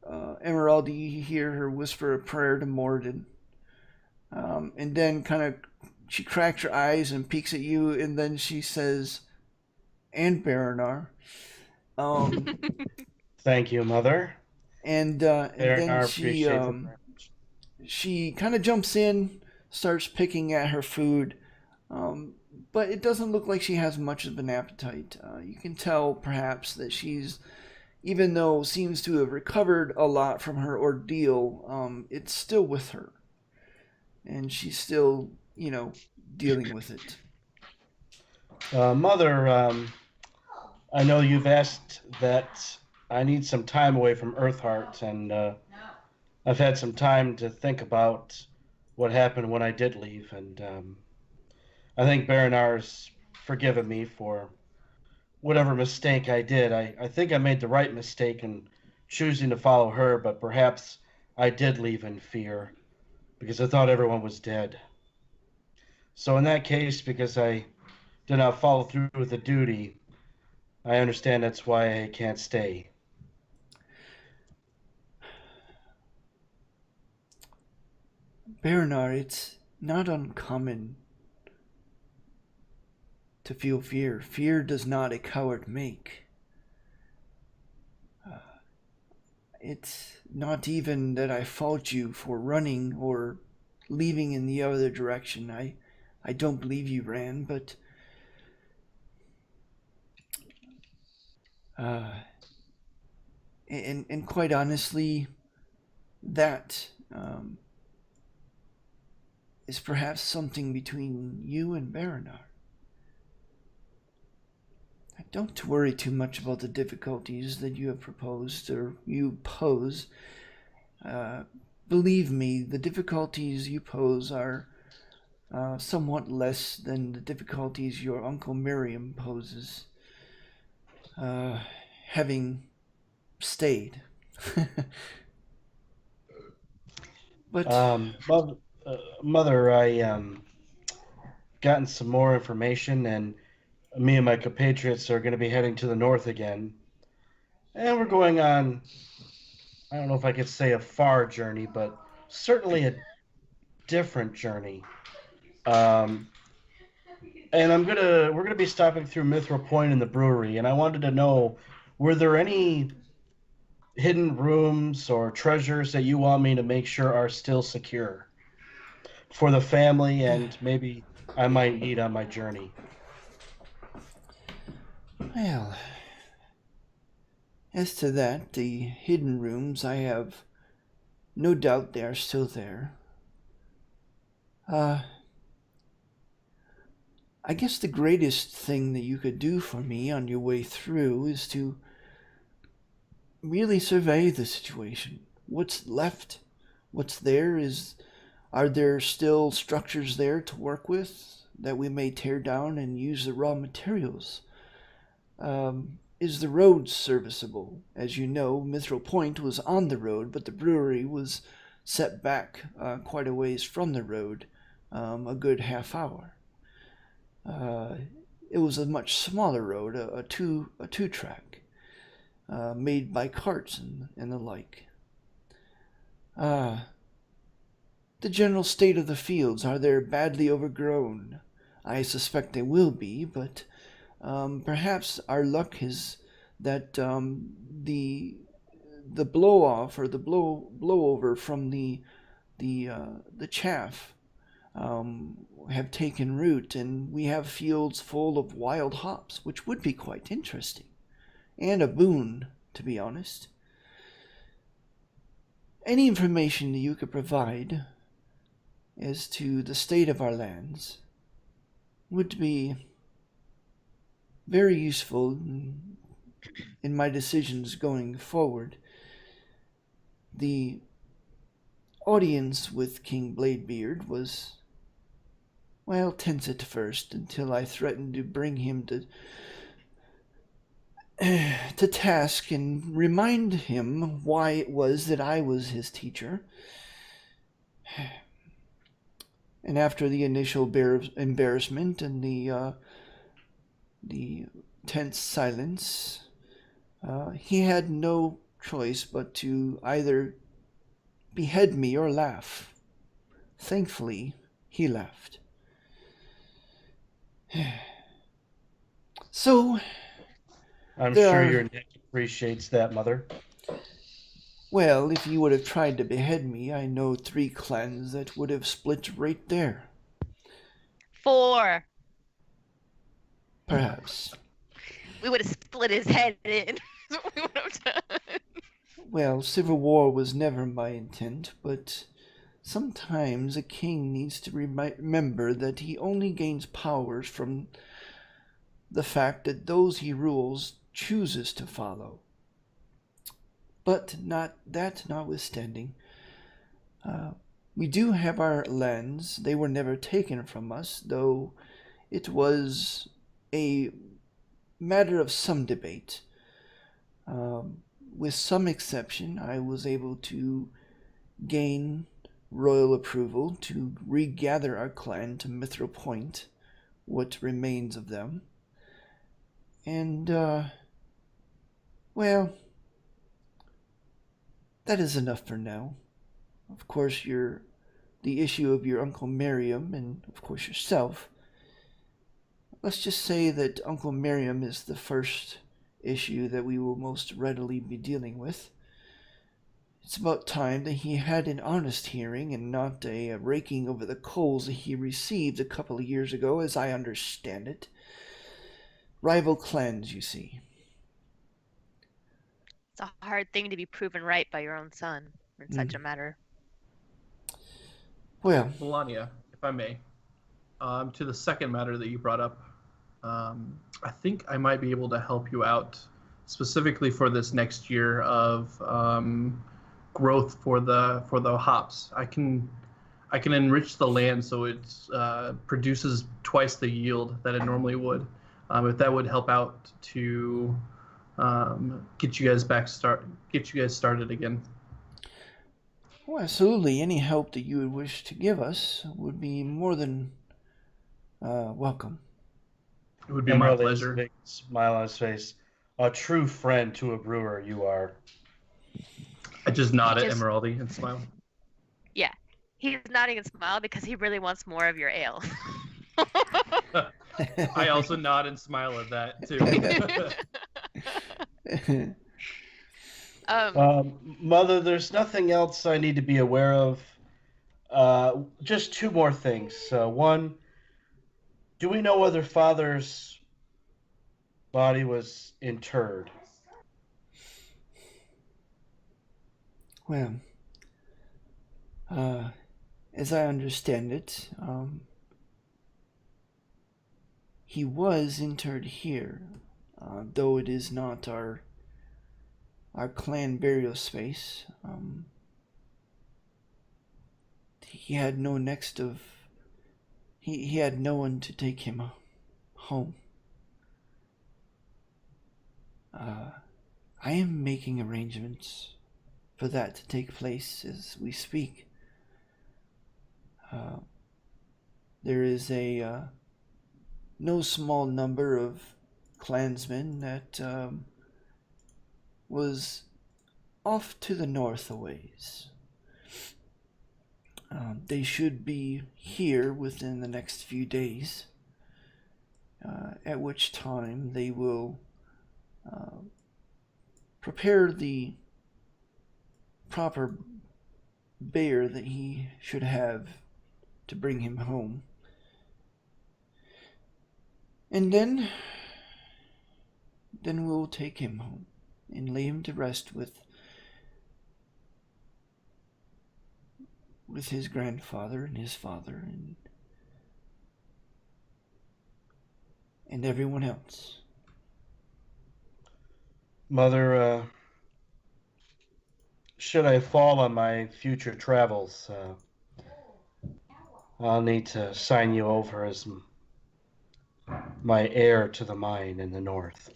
Emeraldi, you hear her whisper a prayer to Morden. And then she cracks her eyes and peeks at you, and then she says, and Baranar. Thank you, Mother. And then appreciates it very much. she kind of jumps in, starts picking at her food, but it doesn't look like she has much of an appetite. You can tell perhaps that she's, even though seems to have recovered a lot from her ordeal, it's still with her, and she's still, dealing with it. Mother, I know you've asked that I need some time away from Eartheart, and I've had some time to think about what happened when I did leave, and I think Baranar's forgiven me for whatever mistake I did. I think I made the right mistake in choosing to follow her, but perhaps I did leave in fear, because I thought everyone was dead. So in that case, because I did not follow through with the duty, I understand that's why I can't stay. Baranar, it's not uncommon to feel fear. Fear does not a coward make. It's not even that I fault you for running or leaving in the other direction. I don't believe you ran, but and quite honestly, that is perhaps something between you and Baranar. Don't worry too much about the difficulties that you have proposed or you pose. Believe me, the difficulties you pose are somewhat less than the difficulties your Uncle Miriam poses, having stayed. But Mother, I gotten some more information, and me and my compatriots are going to be heading to the north again. And we're going on, I don't know if I could say a far journey, but certainly a different journey. And we're gonna be stopping through Mithril Point in the brewery, and I wanted to know, were there any hidden rooms or treasures that you want me to make sure are still secure for the family, and maybe I might need on my journey? well, as to that, the hidden rooms, I have no doubt they are still there. I guess the greatest thing that you could do for me on your way through is to really survey the situation. What's left? What's there? Are there still structures there to work with that we may tear down and use the raw materials? Is the road serviceable? As you know, Mithril Point was on the road, but the brewery was set back quite a ways from the road, a good half hour. It was a much smaller road, a two-track, made by carts and the like. The general state of the fields, are they badly overgrown? I suspect they will be, but perhaps our luck is that the blow off or the blowover from the chaff have taken root, and we have fields full of wild hops, which would be quite interesting and a boon, to be honest. Any information that you could provide as to the state of our lands would be very useful in my decisions going forward. The audience with King Bladebeard was, well, tense at first, until I threatened to bring him to task and remind him why it was that I was his teacher. And after the initial embarrassment and the tense silence, he had no choice but to either behead me or laugh. Thankfully, he laughed. So, I'm sure your neck appreciates that, Mother. Well, if you would have tried to behead me, I know 3 clans that would have split right there. 4. Perhaps. We would have split his head in. That's what we would have done. Well, civil war was never my intent, but sometimes a king needs to remember that he only gains powers from the fact that those he rules chooses to follow. But notwithstanding, we do have our lands. They were never taken from us, though it was a matter of some debate. With some exception, I was able to gain royal approval to regather our clan to Mithril Point, what remains of them. And, well, that is enough for now. Of course, the issue of your Uncle Miriam, and of course yourself. Let's just say that Uncle Miriam is the first issue that we will most readily be dealing with. It's about time that he had an honest hearing and not a raking over the coals that he received a couple of years ago, as I understand it. Rival clans, you see. It's a hard thing to be proven right by your own son in such a matter. Well, Melania, if I may, to the second matter that you brought up, I think I might be able to help you out specifically for this next year of growth for the hops. I I can enrich the land so it produces twice the yield that it normally would. If that would help out to get you guys started again. Well, absolutely. Any help that you would wish to give us would be more than welcome. It would be my Emeraldi has a pleasure. big smile on his face. A true friend to a brewer, you are. I just nod at Just- Emeraldi and smile. Yeah, he's nodding and smile because he really wants more of your ale. I also nod and smile at that too. Mother, there's nothing else I need to be aware of. Just two more things. One, do we know whether Father's body was interred? Well, as I understand it, he was interred here, though it is not our clan burial space. He had no next of. He had no one to take him home. I am making arrangements for that to take place as we speak. There is a no small number of clansmen that was off to the north a ways. They should be here within the next few days, at which time they will prepare the proper bear that he should have to bring him home. And then we'll take him home and lay him to rest with his grandfather and his father and everyone else. Mother, should I fall on my future travels, I'll need to sign you over as my heir to the mine in the north.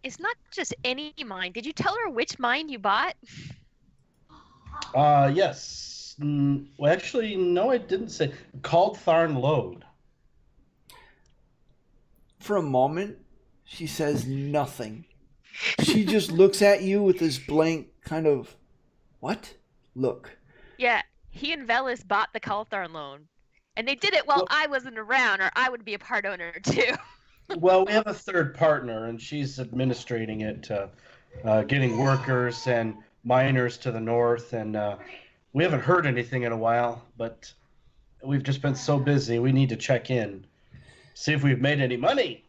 It's not just any mine. Did you tell her which mine you bought? Yes. Well, actually, no, I didn't say. Called Tharn Lode. For a moment, she says nothing. She just looks at you with this blank kind of, what? Look. Yeah, he and Velis bought the Kalthar loan. And they did it while I wasn't around, or I would be a part owner too. Well, we have a third partner, and she's administrating it, getting workers and miners to the north, and we haven't heard anything in a while, but we've just been so busy, we need to check in, see if we've made any money.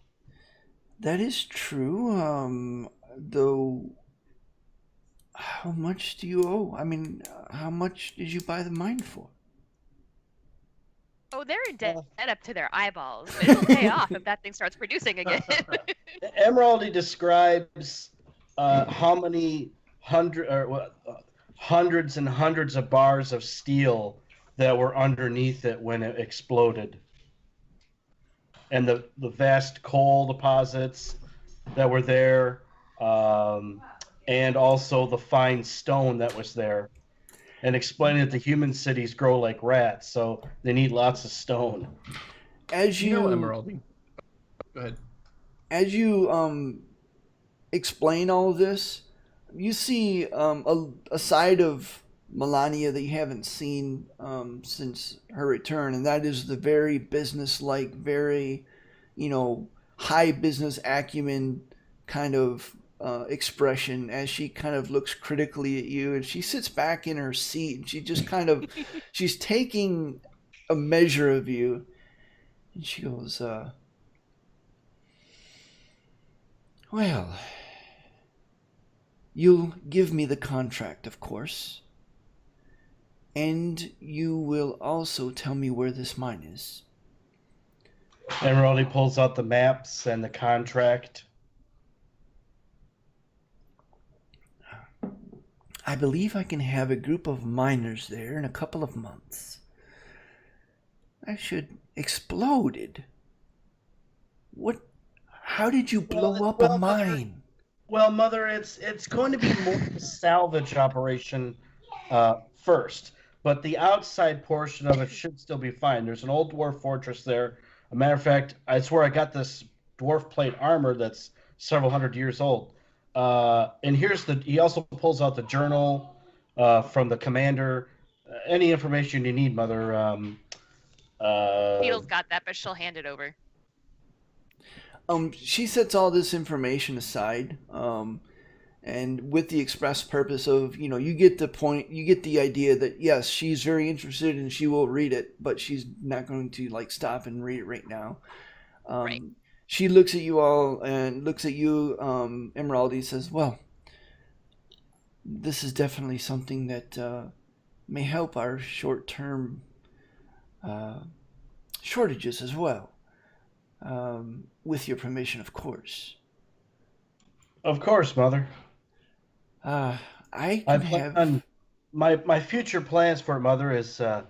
That is true, though, how much do you owe? I mean, how much did you buy the mine for? Oh, they're in debt up to their eyeballs. But it'll pay off if that thing starts producing again. Emeraldi describes how many hundreds and hundreds of bars of steel that were underneath it when it exploded. And the vast coal deposits that were there, and also the fine stone that was there. And explaining that the human cities grow like rats, so they need lots of stone. As you know, Emeraldi. Go ahead. As you explain all of this, you see a side of Melania that you haven't seen since her return, and that is the very business-like, very, high business acumen kind of expression as she kind of looks critically at you, and she sits back in her seat and she just kind of she's taking a measure of you, and she goes, well, you'll give me the contract, of course, and you will also tell me where this mine is. Emeraldi pulls out the maps and the contract. I believe I can have a group of miners there in a couple of months. That should exploded. What? How did you blow up a mine? Well, Mother, it's going to be more of a salvage operation first, but the outside portion of it should still be fine. There's an old dwarf fortress there. A matter of fact, I swear I got this dwarf plate armor that's several hundred years old. And he also pulls out the journal from the commander. Any information you need, Mother. Beetle's got that, but she'll hand it over. She sets all this information aside, and with the express purpose of, you get the point, you get the idea that yes, she's very interested and she will read it, but she's not going to stop and read it right now. Right. She looks at you all and looks at you, Emeraldi, says, well, this is definitely something that may help our short-term shortages as well. With your permission, of course. Of course, Mother. My future plans for it, Mother, is for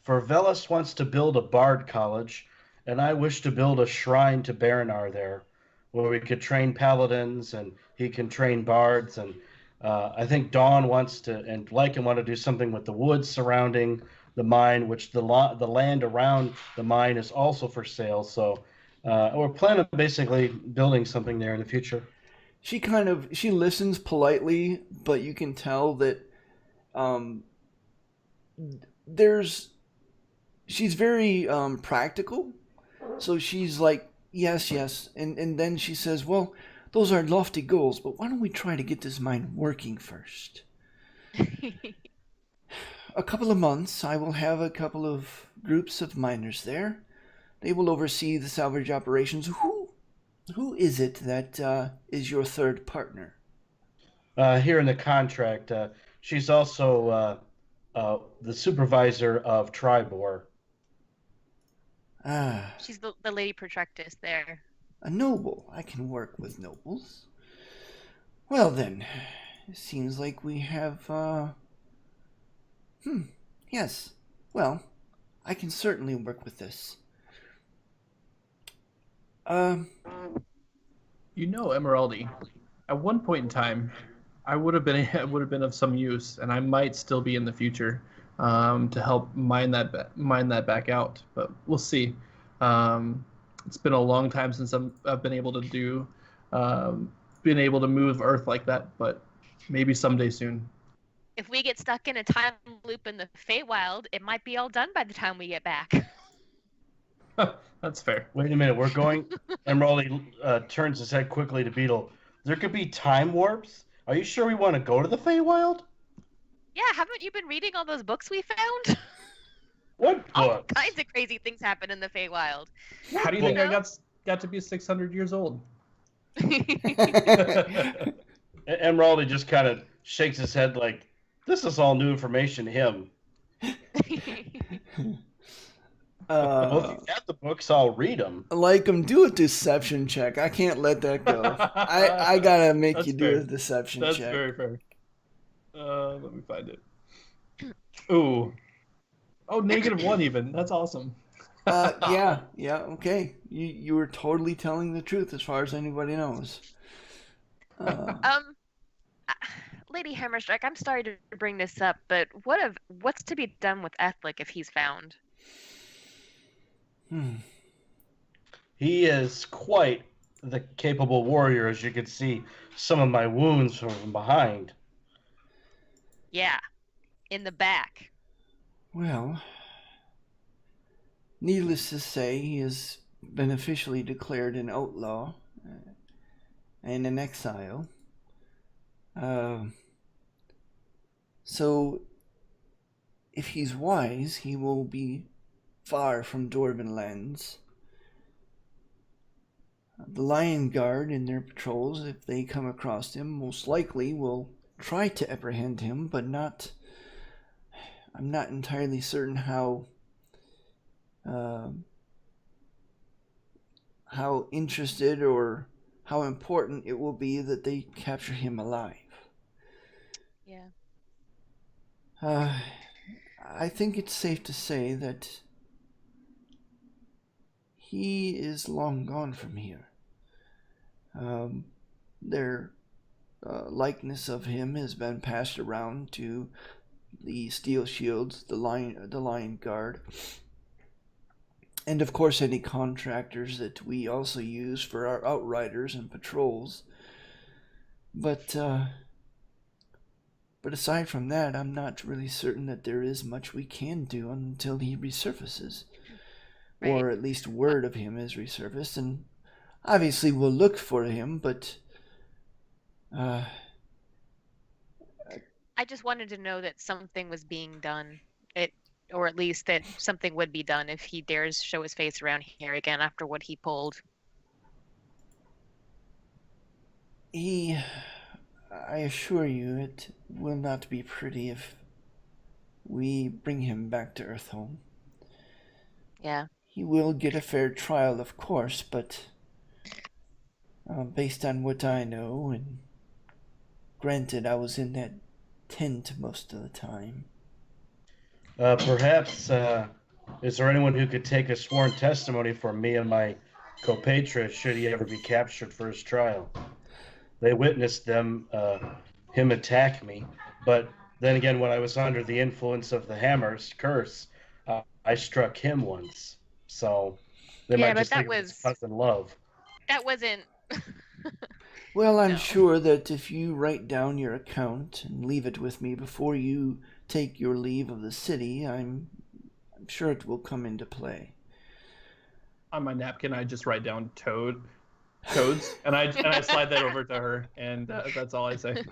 Velis wants to build a bard college, and I wish to build a shrine to Baranar there, where we could train paladins and he can train bards. And I think Dawn wants to, and Lycan want to do something with the woods surrounding the mine, which the land around the mine is also for sale. So we're planning on basically building something there in the future. She listens politely, but you can tell that she's very practical. So she's like, yes. And then she says, well, those are lofty goals, but why don't we try to get this mine working first? A couple of months, I will have a couple of groups of miners there. They will oversee the salvage operations. Who is it that is your third partner? Here in the contract, she's also the supervisor of Tribor. She's the lady protractus there. A noble. I can work with nobles. Well then, it seems like we have, yes. Well, I can certainly work with this. Emeraldi, at one point in time, I would have been of some use, and I might still be in the future to help mine that back out. But we'll see. It's been a long time since I've been able to move Earth like that. But maybe someday soon. If we get stuck in a time loop in the Feywild, it might be all done by the time we get back. That's fair. Wait a minute, we're going. Emeraldi turns his head quickly to Beetle. There could be time warps? Are you sure we want to go to the Feywild? Yeah, haven't you been reading all those books we found? What books? All kinds of crazy things happen in the Feywild. How do you think I got to be 600 years old? Emeraldi just kind of shakes his head like, this is all new information to him. Well, if you've got the books, I'll read them. Do a deception check. I can't let that go. I gotta make you do a deception check. That's very fair. Let me find it. Ooh. Oh, -1 even. That's awesome. Yeah, okay. You were totally telling the truth as far as anybody knows. Lady Hammerstrike, I'm sorry to bring this up, but what's to be done with Ethlic if he's found? He is quite the capable warrior, as you can see some of my wounds from behind. Yeah, in the back. Well, needless to say, he has been officially declared an outlaw and an exile. So, if he's wise, he will be far from Dwarven lands. The Lion Guard in their patrols, if they come across him, most likely will try to apprehend him, but I'm not entirely certain how interested or how important it will be that they capture him alive. Yeah. I think it's safe to say that he is long gone from here. Their likeness of him has been passed around to the Steel Shields, the Lion Guard, and of course any contractors that we also use for our outriders and patrols. But aside from that, I'm not really certain that there is much we can do until he resurfaces. Right. Or at least word of him is resurfaced, and obviously we'll look for him, but I just wanted to know that something was being done. Or at least that something would be done if he dares show his face around here again after what he pulled. I assure you, it will not be pretty if we bring him back to Earthhome. Yeah. He will get a fair trial, of course, but based on what I know, and granted I was in that tent most of the time. Perhaps, is there anyone who could take a sworn testimony for me and my compatriot should he ever be captured for his trial? They witnessed him attack me, but then again, when I was under the influence of the hammer's curse, I struck him once. So they Yeah, might but just that think it was cousin love. That wasn't. Well, I'm No. sure that if you write down your account and leave it with me before you take your leave of the city, I'm sure it will come into play. On my napkin, I just write down toads, and I slide that over to her, and that's all I say.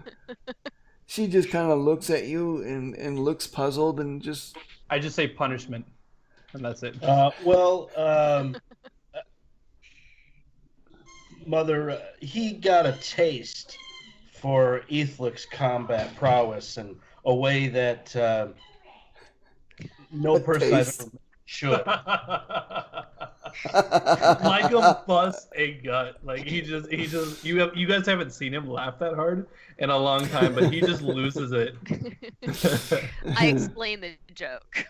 She just kind of looks at you and looks puzzled and just... I just say punishment, and that's it. Mother, he got a taste for Aethlic's combat prowess in a way that no person I've ever met should. Like a bust a gut. Like he just you guys haven't seen him laugh that hard in a long time, but he just loses it. I explained the joke.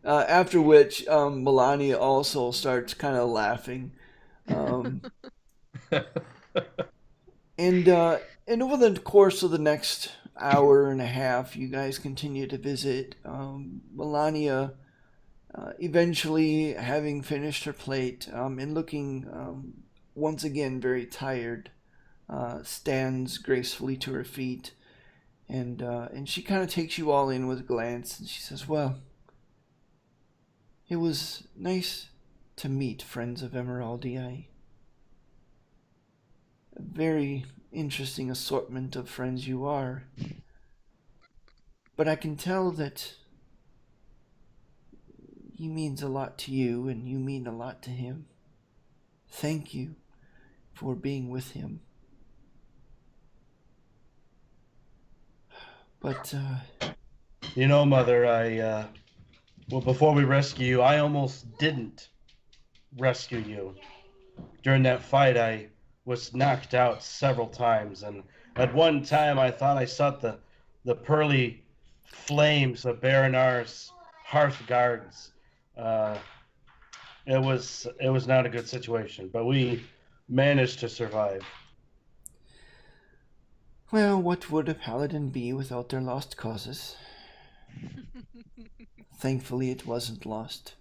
After which, Melania also starts kind of laughing. And over the course of the next hour and a half, you guys continue to visit. Melania, eventually having finished her plate and looking once again very tired, stands gracefully to her feet, and she kind of takes you all in with a glance, and she says, "Well, it was nice to meet friends of Emeraldi. A very interesting assortment of friends you are. But I can tell that he means a lot to you, and you mean a lot to him. Thank you for being with him. But, You know, Mother, before we rescue you, I almost didn't rescue you. During that fight, I was knocked out several times, and at one time I thought I saw the pearly flames of Baronar's hearth guards. It was not a good situation, but we managed to survive. well, what would a paladin be without their lost causes? Thankfully, it wasn't lost.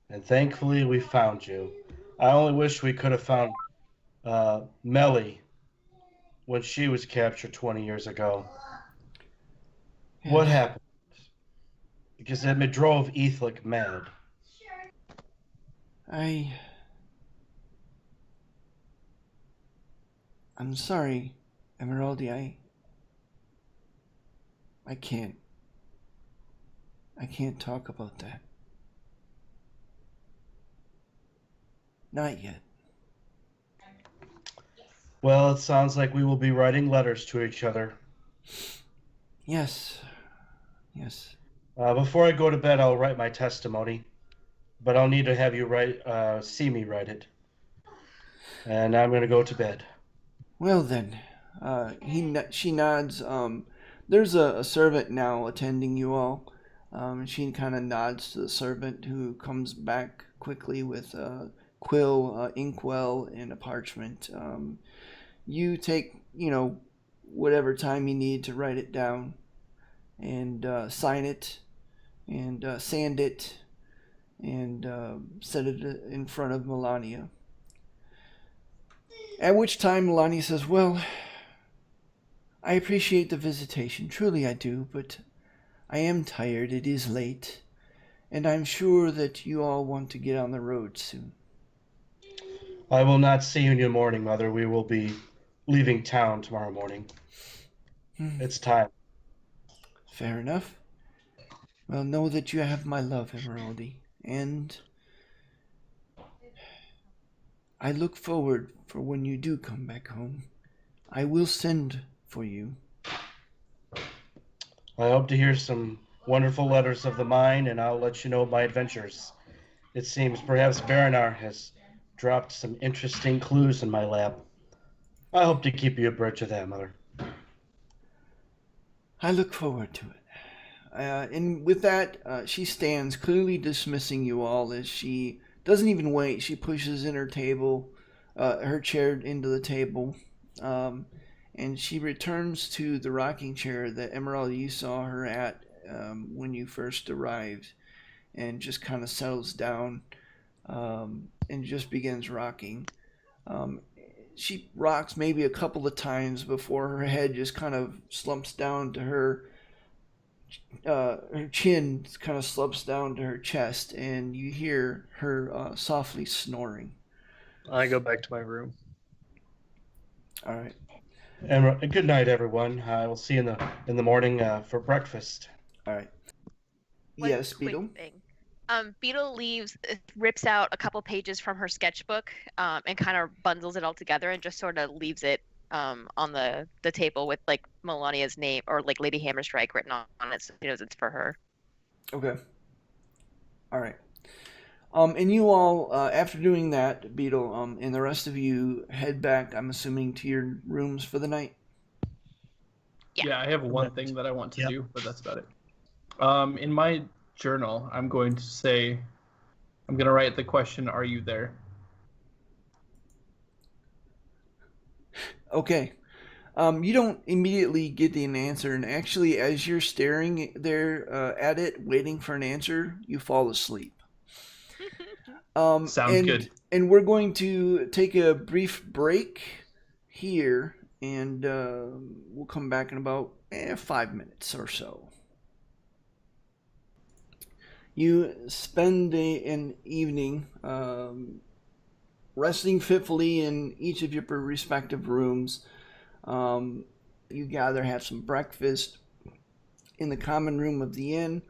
And thankfully, we found you. I only wish we could have found Melly when she was captured 20 years ago. Yeah. What happened? Because it drove Aethlic mad. I'm sorry, Emeraldi. I can't talk about that. Not yet. Well, it sounds like we will be writing letters to each other. Yes. Before I go to bed, I'll write my testimony, but I'll need to have you see me write it. And I'm going to go to bed. Well then, She nods. There's a servant now attending you all. And she kind of nods to the servant, who comes back quickly with a quill, inkwell, and a parchment. You take, whatever time you need to write it down, and sign it, and sand it, and set it in front of Melania. At which time Melania says, "Well, I appreciate the visitation, truly I do, but I am tired, it is late, and I'm sure that you all want to get on the road soon." I will not see you in the morning, Mother. We will be leaving town tomorrow morning. It's time. Fair enough. Well, know that you have my love, Emeraldi, and I look forward for when you do come back home. I will send for you. I hope to hear some wonderful letters of the mine, and I'll let you know my adventures. It seems perhaps Baranar has dropped some interesting clues in my lap. I hope to keep you abreast of that, Mother. I look forward to it. And with that, she stands, clearly dismissing you all, as she doesn't even wait. She pushes in her chair into the table, and she returns to the rocking chair that Emeraldi, you saw her at when you first arrived, and just kind of settles down and just begins rocking. She rocks maybe a couple of times before her head just kind of slumps down to her chin kind of slumps down to her chest, and you hear her softly snoring. I go back to my room. All right. And good night, everyone. I will see you in the morning for breakfast. All right. One Yes, quick Beetle. thing. Beetle rips out a couple pages from her sketchbook, and kind of bundles it all together and just sort of leaves it on the table with like Melania's name, or like Lady Hammerstrike written on it, so she knows it's for her. Okay. All right. And you all, after doing that, Beetle, and the rest of you head back, I'm assuming, to your rooms for the night? Yeah, I have one thing that I want to Yep. do, but that's about it. In my journal, I'm going to write the question, "Are you there?" Okay. You don't immediately get an answer, and actually, as you're staring there at it, waiting for an answer, you fall asleep. Sounds good. And we're going to take a brief break here, and we'll come back in about 5 minutes or so. You spend an evening resting fitfully in each of your respective rooms. You gather, have some breakfast in the common room of the inn.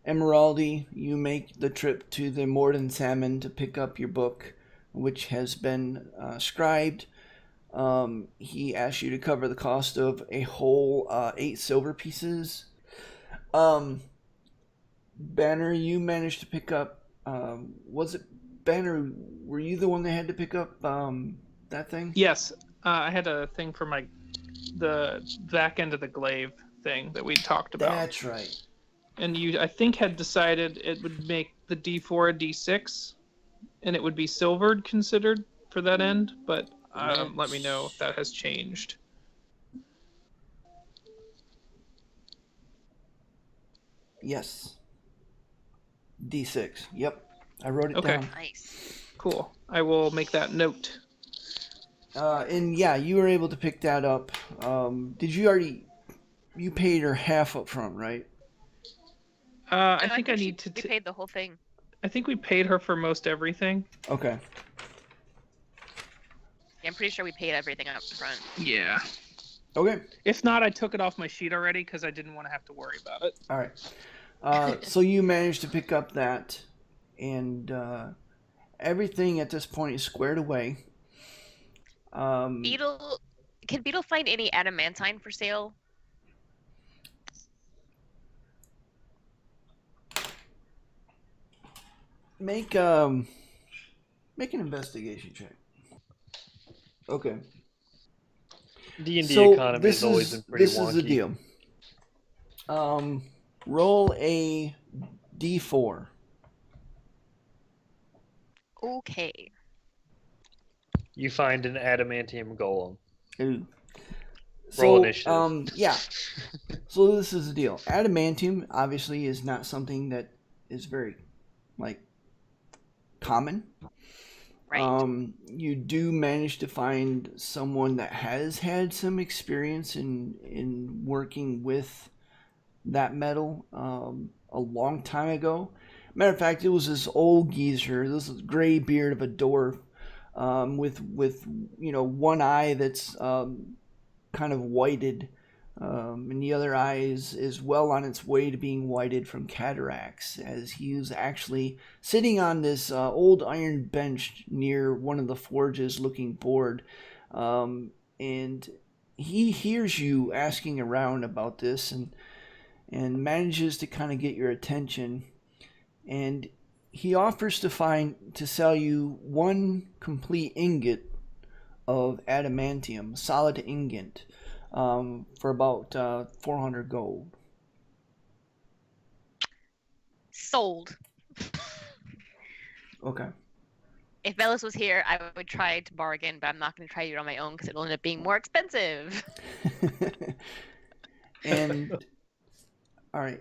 Emeraldi, you make the trip to the Morden Salmon to pick up your book, which has been scribed. He asks you to cover the cost of a whole 8 silver pieces. Banner, you managed to pick up. Was it Banner? Were you the one that had to pick up that thing? Yes, I had a thing for the back end of the glaive thing that we talked about. That's right. And you, I think, had decided it would make the D4 a D6, and it would be silvered considered for that end, but let me know if that has changed. Yes. D6. Yep. I wrote it Okay. down. Nice. Cool. I will make that note. And yeah, you were able to pick that up. Did you already... You paid her half up front, right? I think I need to... We paid the whole thing. I think we paid her for most everything. Okay. Yeah, I'm pretty sure we paid everything up front. Yeah. Okay. If not, I took it off my sheet already because I didn't want to have to worry about it. All right. So you managed to pick up that, and everything at this point is squared away. Beetle, can Beetle find any adamantine for sale? Make Make an investigation check. Okay. D&D economy has always been pretty this wonky. is the deal. Roll a d4. Okay. You find an adamantium golem. Ooh. Roll So, initiative. yeah. So this is the deal. Adamantium obviously is not something that is very, common. Right. You do manage to find someone that has had some experience in working with that metal a long time ago. Matter of fact, it was this old geezer, this gray beard of a dwarf, with one eye that's kind of whited, and the other eye is well on its way to being whited from cataracts, as he was actually sitting on this old iron bench near one of the forges looking bored, and he hears you asking around about this and manages to kind of get your attention, and he offers to sell you one complete ingot of adamantium, solid ingot, for about 400 gold. Sold. Okay. If Bellis was here, I would try to bargain, but I'm not going to try to do it on my own because it'll end up being more expensive. And all right.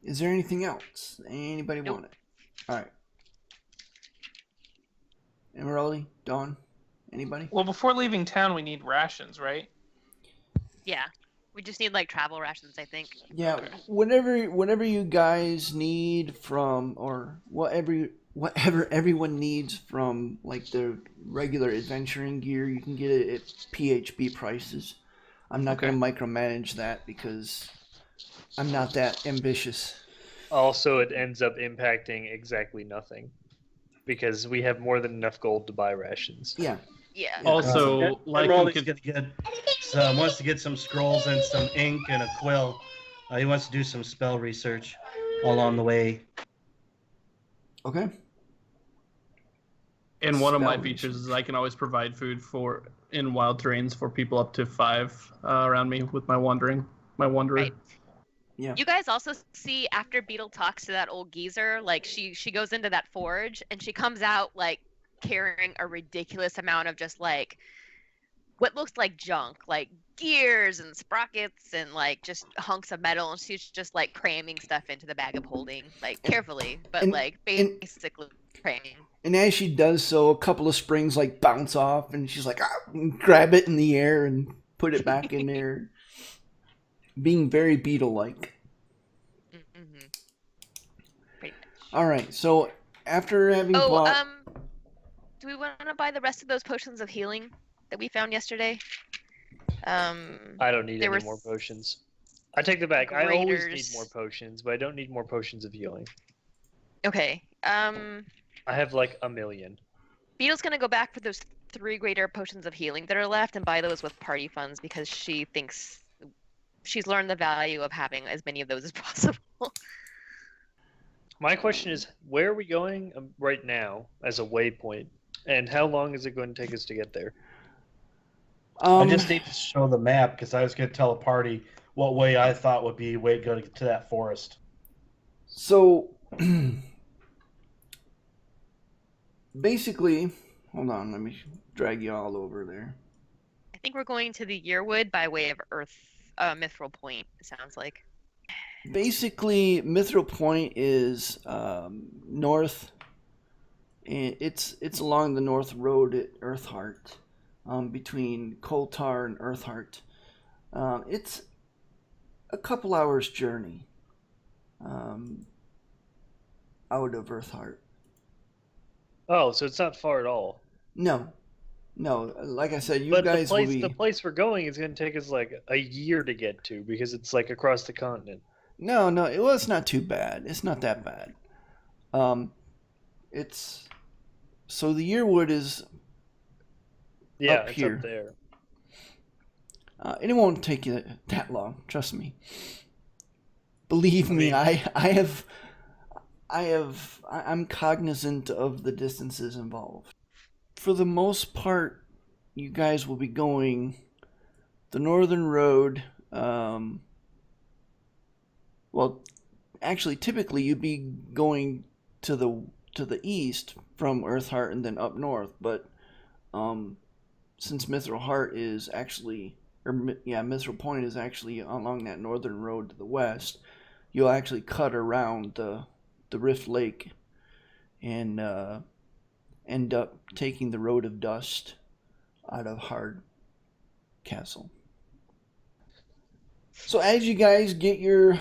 Is there anything else? Anybody Nope. want it? All right. Emeraldi, Dawn, anybody? Well, before leaving town, we need rations, right? Yeah. We just need travel rations, I think. Yeah, whatever you guys need from, or whatever everyone needs from the regular adventuring gear, you can get it at PHB prices. I'm not going to micromanage that because I'm not that ambitious. Also, it ends up impacting exactly nothing because we have more than enough gold to buy rations. Yeah. Yeah. Also, Emeraldi's wants to get some scrolls and some ink and a quill. He wants to do some spell research along the way. Okay. And one of my Spell features research. is I can always provide food in wild terrains for people up to 5 around me with my wanderer. Right. Yeah. You guys also see after Beetle talks to that old geezer, she goes into that forge and she comes out carrying a ridiculous amount of just what looks like junk, gears and sprockets and just hunks of metal, and she's just cramming stuff into the bag of holding, carefully, but basically cramming. And as she does so, a couple of springs bounce off, and she's grab it in the air and put it back in there, being very Beetle-like. Mm-hmm. Pretty much. All right, so after having bought... do we want to buy the rest of those potions of healing that we found yesterday? I don't need any more potions. I take that back. I always need more potions, but I don't need more potions of healing. Okay. I have 1 million. Beetle's gonna go back for those 3 greater potions of healing that are left and buy those with party funds because she thinks she's learned the value of having as many of those as possible. My question is, where are we going right now as a waypoint, and how long is it going to take us to get there? I just need to show the map because I was going to tell a party what way I thought would be a way to go to that forest. So, basically, hold on, let me drag you all over there. I think we're going to the Yuirwood by way of Mithril Point, it sounds like. Basically, Mithril Point is north. It's along the north road at Eartheart, between Coltar and Eartheart. It's a couple hours journey out of Eartheart. Oh, so it's not far at all. No. Like I said, but guys will be... the place we're going is going to take us a year to get to because it's across the continent. No, it's not too bad. It's not that bad. It's... So the Yuirwood is up here. Up there. It won't take you that long, trust me. Believe me, I I'm cognizant of the distances involved. For the most part, you guys will be going the northern road. Well, actually, typically you'd be going to the east from Eartheart and then up north. But since Mithril Heart is actually, Mithril Point is actually along that northern road to the west, you'll actually cut around the Rift Lake and end up taking the Road of Dust out of Hard Castle. So as you guys get your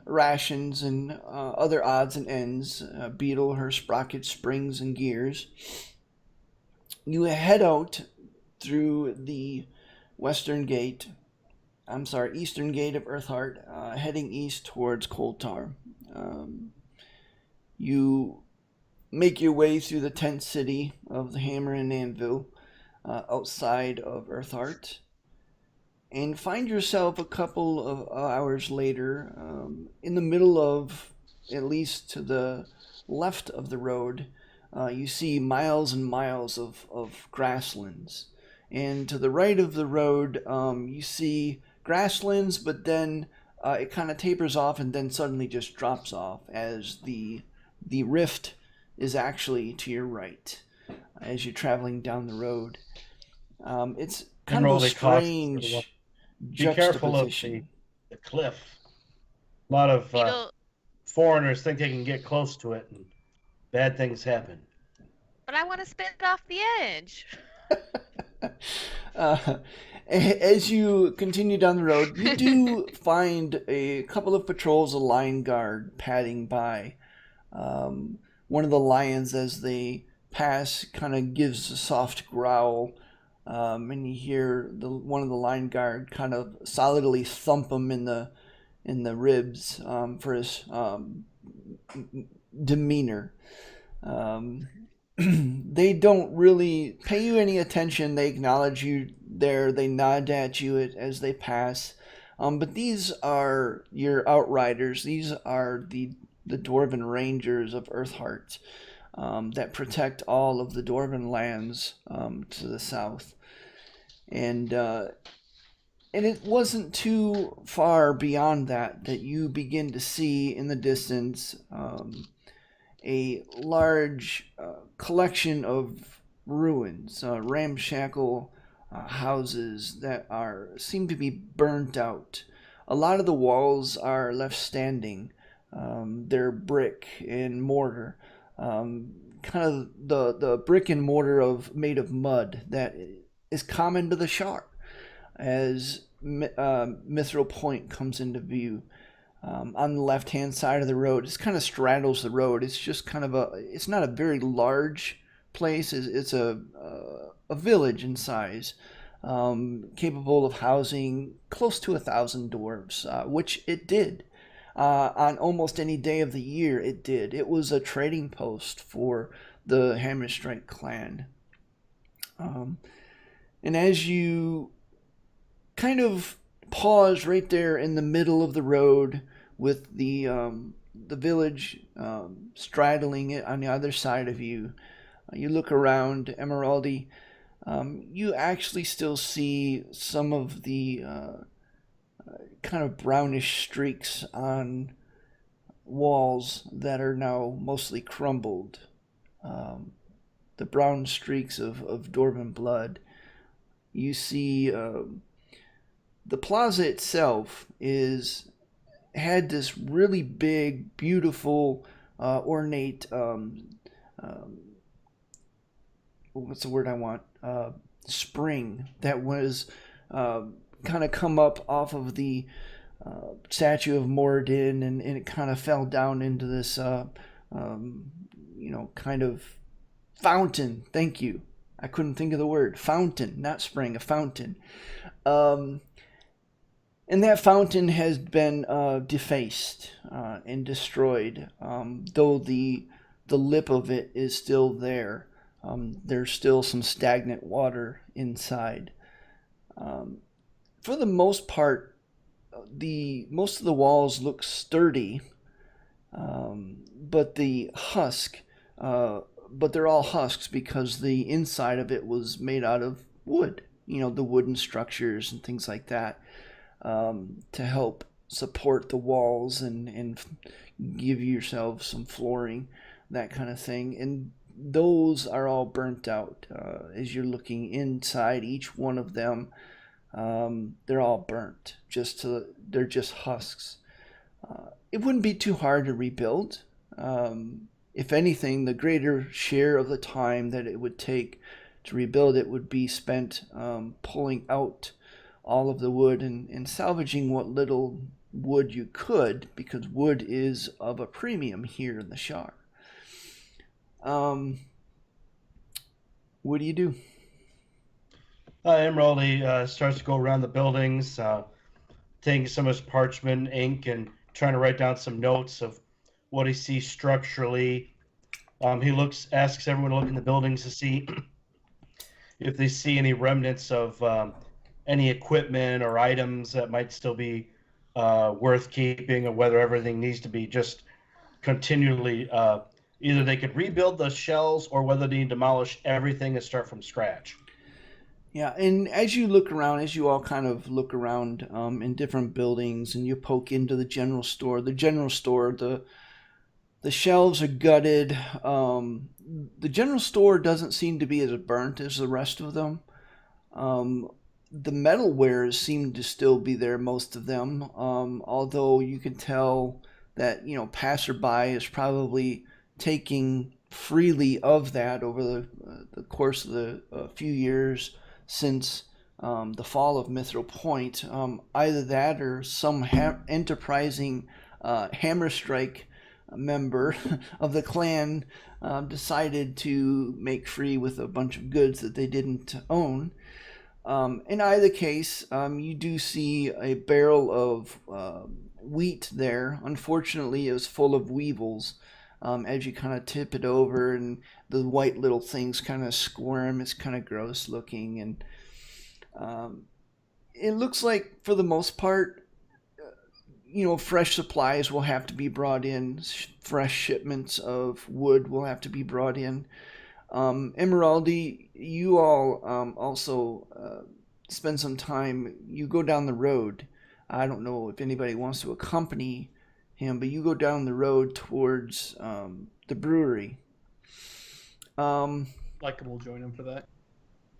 rations and other odds and ends, Beetle, her sprocket, springs, and gears, you head out through the eastern gate of Eartheart, heading east towards Coldtar. You make your way through the tent city of the Hammer and Anvil, outside of Eartheart, and find yourself a couple of hours later in the middle of, at least to the left of the road, you see miles and miles of grasslands. And to the right of the road, you see grasslands, but then it kind of tapers off and then suddenly just drops off as the rift is actually to your right as you're traveling down the road. It's kind of a strange Be careful of the cliff. A lot of foreigners think they can get close to it, and bad things happen. But I want to spit it off the edge. As you continue down the road, you do find a couple of patrols of line guard padding by. One of the lions, as they pass, kind of gives a soft growl, and you hear one of the line guard kind of solidly thump him in the ribs for his demeanor. They don't really pay you any attention. They acknowledge you there. They nod at you as they pass. But these are your outriders. These are the Dwarven Rangers of Eartheart that protect all of the Dwarven lands to the south. And it wasn't too far beyond that you begin to see in the distance a large collection of ruins, ramshackle houses that seem to be burnt out. A lot of the walls are left standing. They're brick and mortar, kind of the brick and mortar made of mud that is common to the Shar as Mithril Point comes into view. On the left-hand side of the road, it kind of straddles the road. It's just kind of it's not a very large place. It's a village in size, capable of housing close to 1,000 dwarves, which it did. On almost any day of the year, it did. It was a trading post for the Hammerstrike clan. And as you kind of pause right there in the middle of the road with the village straddling it on the other side of you, you look around Emeraldi. You actually still see some of the kind of brownish streaks on walls that are now mostly crumbled. The brown streaks of Dwarven blood. You see the plaza itself had this really big, beautiful, ornate, what's the word I want? Spring that was kind of come up off of the statue of Moradin, and it kind of fell down into this, kind of fountain. Thank you. I couldn't think of the word. Fountain, not spring, a fountain. And that fountain has been defaced and destroyed, though the lip of it is still there. There's still some stagnant water inside. For the most part, most of the walls look sturdy. but the husk, but they're all husks because the inside of it was made out of wood. The wooden structures and things like that, to help support the walls and give yourself some flooring, that kind of thing. And those are all burnt out. As you're looking inside each one of them, they're all burnt. They're just husks. It wouldn't be too hard to rebuild. If anything, the greater share of the time that it would take to rebuild it would be spent pulling out all of the wood and salvaging what little wood you could, because wood is of a premium here in the Shire. What do you do? Emeraldi starts to go around the buildings, taking some of his parchment, ink, and trying to write down some notes of what he sees structurally. He asks everyone to look in the buildings to see if they see any remnants of any equipment or items that might still be worth keeping, or whether everything needs to be just continually, either they could rebuild the shells or whether they need to demolish everything and start from scratch. Yeah, and as you all kind of look around in different buildings, and you poke into the general store, the shelves are gutted. The general store doesn't seem to be as burnt as the rest of them. The metalwares seem to still be there, most of them, although you can tell that passerby is probably taking freely of that over the course of the few years since the fall of Mithril Point. Either that or some enterprising Hammerstrike member of the clan decided to make free with a bunch of goods that they didn't own. In either case, you do see a barrel of wheat there. Unfortunately, it was full of weevils. As you kind of tip it over, and the white little things kind of squirm. It's kind of gross looking, and it looks like, for the most part, fresh supplies will have to be brought in. Fresh shipments of wood will have to be brought in. Emeraldi, you all also spend some time. You go down the road. I don't know if anybody wants to accompany him, but you go down the road towards the brewery. Leica will join him for that.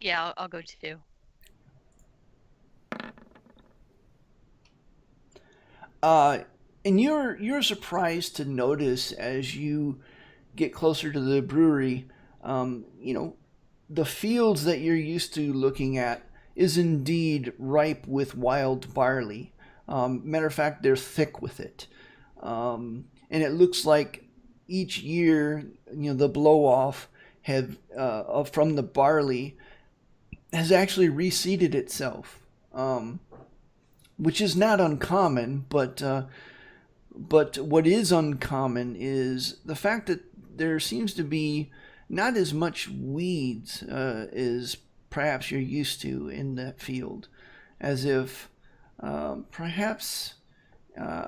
Yeah, I'll go too. And you're surprised to notice, as you get closer to the brewery, the fields that you're used to looking at is indeed ripe with wild barley. Matter of fact, they're thick with it. And it looks like each year, the blow-off from the barley has actually reseeded itself, which is not uncommon. But what is uncommon is the fact that there seems to be not as much weeds as perhaps you're used to in that field, as if perhaps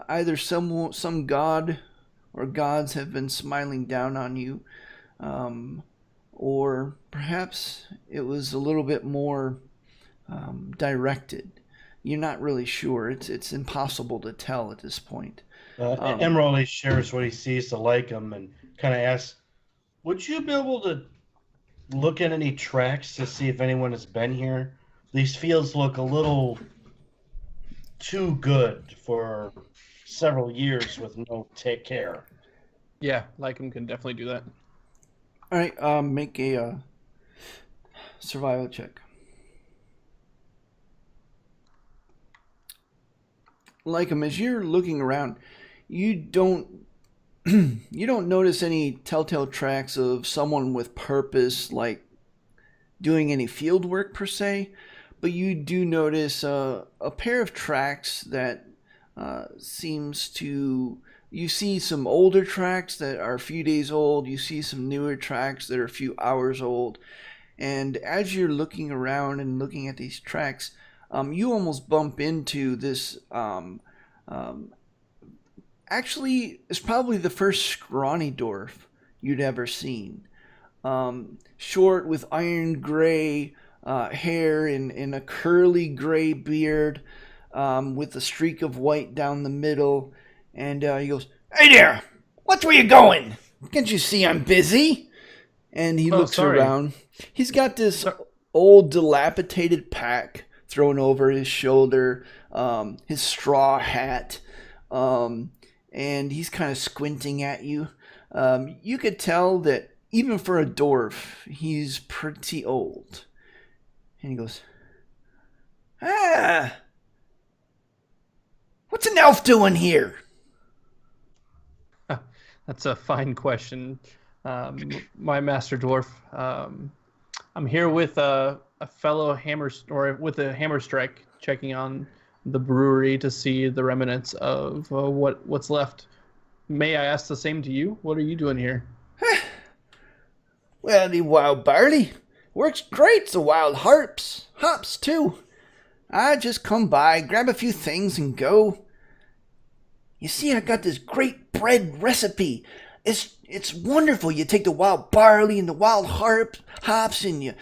either some god or gods have been smiling down on you, or perhaps it was a little bit more directed. You're not really sure. It's impossible to tell at this point. Emeraldi shares what he sees to like him and kind of asks, would you be able to look at any tracks to see if anyone has been here? These fields look a little too good for several years with no take care. Yeah, Lycum can definitely do that. All right, make a survival check. Lycum, as you're looking around, you don't notice any telltale tracks of someone with purpose, like doing any field work per se, but you do notice a pair of tracks that seems to... You see some older tracks that are a few days old. You see some newer tracks that are a few hours old. And as you're looking around and looking at these tracks, you almost bump into this actually is probably the first scrawny dwarf you'd ever seen. Short with iron gray hair and a curly gray beard with a streak of white down the middle. And he goes, "Hey there! Watch where you're going! Can't you see I'm busy?" And he looks around. He's got this old dilapidated pack thrown over his shoulder, his straw hat, and he's kind of squinting at you. You could tell that even for a dwarf, he's pretty old. And he goes, what's an elf doing here? That's a fine question, my master dwarf. I'm here with a fellow with a hammer strike, checking on the brewery to see the remnants of what's left. May I ask the same to you? What are you doing here? Well, the wild barley works great. The wild hops too. I just come by, grab a few things, and go. You see, I got this great bread recipe. It's wonderful. You take the wild barley and the wild hops, and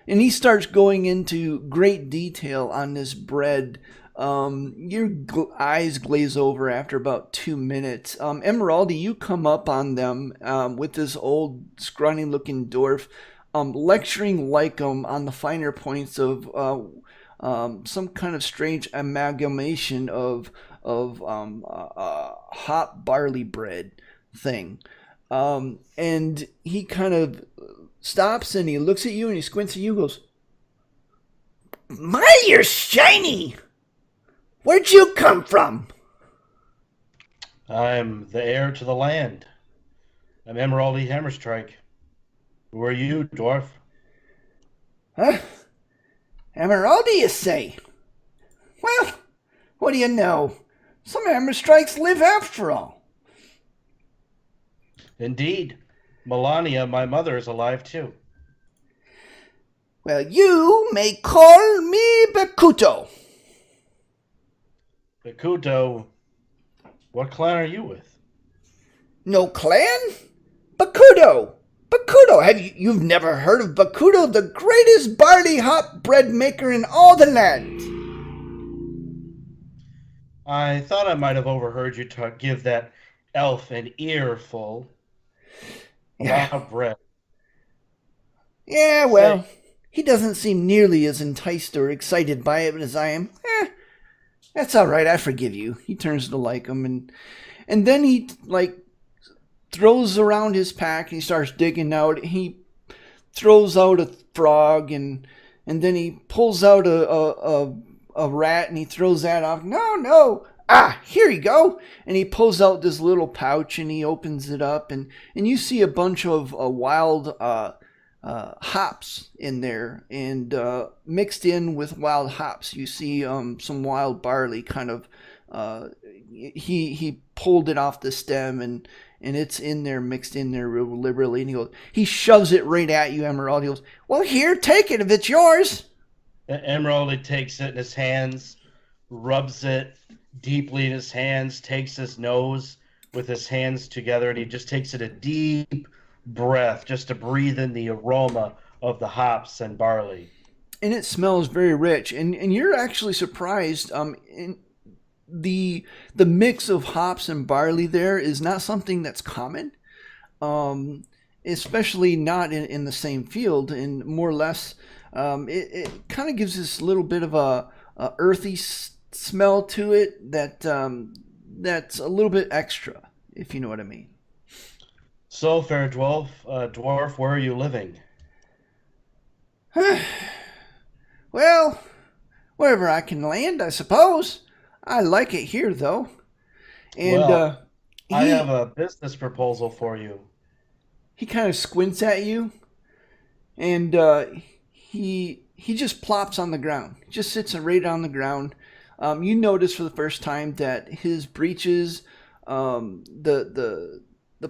he starts going into great detail on this bread. Your eyes glaze over after about 2 minutes. Emeraldi, you come up on them with this old scrawny-looking dwarf, lecturing Lycum on the finer points of some kind of strange amalgamation of hop barley bread thing. And he kind of stops and he looks at you and he squints at you and goes, "My, you're shiny! Where'd you come from?" I'm the heir to the land. I'm Emeraldi Hammerstrike. Who are you, dwarf? Huh? Emeraldi, you say? Well, what do you know? Some Hammerstrikes live after all. Indeed. Melania, my mother, is alive too. Well, you may call me Bakuto. Bakuto, what clan are you with? No clan? Bakuto! Bakuto! You've never heard of Bakuto, the greatest barley hop bread maker in all the land? I thought I might have overheard you give that elf an earful about bread. Yeah, well, he doesn't seem nearly as enticed or excited by it as I am. That's all right. I forgive you. He turns to Lycum, and then he throws around his pack and he starts digging out. He throws out a frog and then he pulls out a rat and he throws that off. No. Here you go. And he pulls out this little pouch and he opens it up and you see a bunch of wild hops in there, and mixed in with wild hops you see some wild barley kind of he pulled it off the stem and it's in there, mixed in there real liberally, and he shoves it right at you, Emeraldi. He goes, "Well, here, take it if it's yours." Emeraldi takes it in his hands, rubs it deeply in his hands, takes his nose with his hands together, and he just takes it a deep breath just to breathe in the aroma of the hops and barley. And it smells very rich, and you're actually surprised. In the mix of hops and barley there is not something that's common, especially not in the same field, and more or less it kind of gives this little bit of a earthy smell to it that's a little bit extra, if you know what I mean. So, fair dwarf, where are you living? Well, wherever I can land, I suppose. I like it here, though. And I have a business proposal for you. He kind of squints at you, and he just plops on the ground. He just sits right on the ground. You notice for the first time that his breeches, the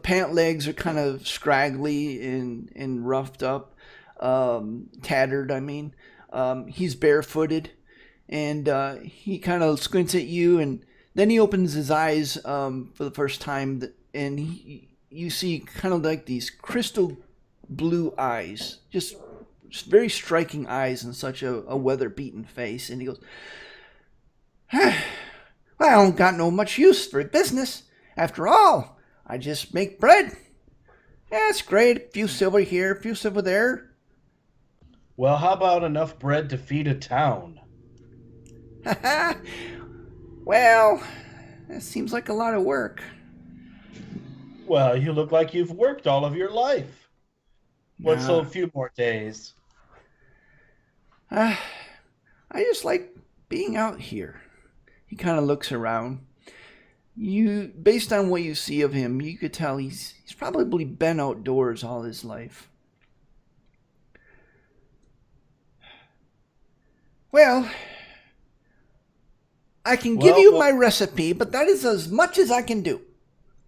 pant legs are kind of scraggly and roughed up, tattered, I mean. He's barefooted, and he kind of squints at you and Then he opens his eyes for the first time, and you see kind of like these crystal blue eyes, just very striking eyes and such a weather-beaten face. And he goes, well, I don't got no much use for business. After all, I just make bread. Yeah, it's great. A few silver here, a few silver there. Well, how about enough bread to feed a town? Well, that seems like a lot of work. Well, you look like you've worked all of your life. What's Nah. a few more days? I just like being out here. He kind of looks around. Based on what you see of him, you could tell he's probably been outdoors all his life. Well, I can give you my recipe, but that is as much as I can do.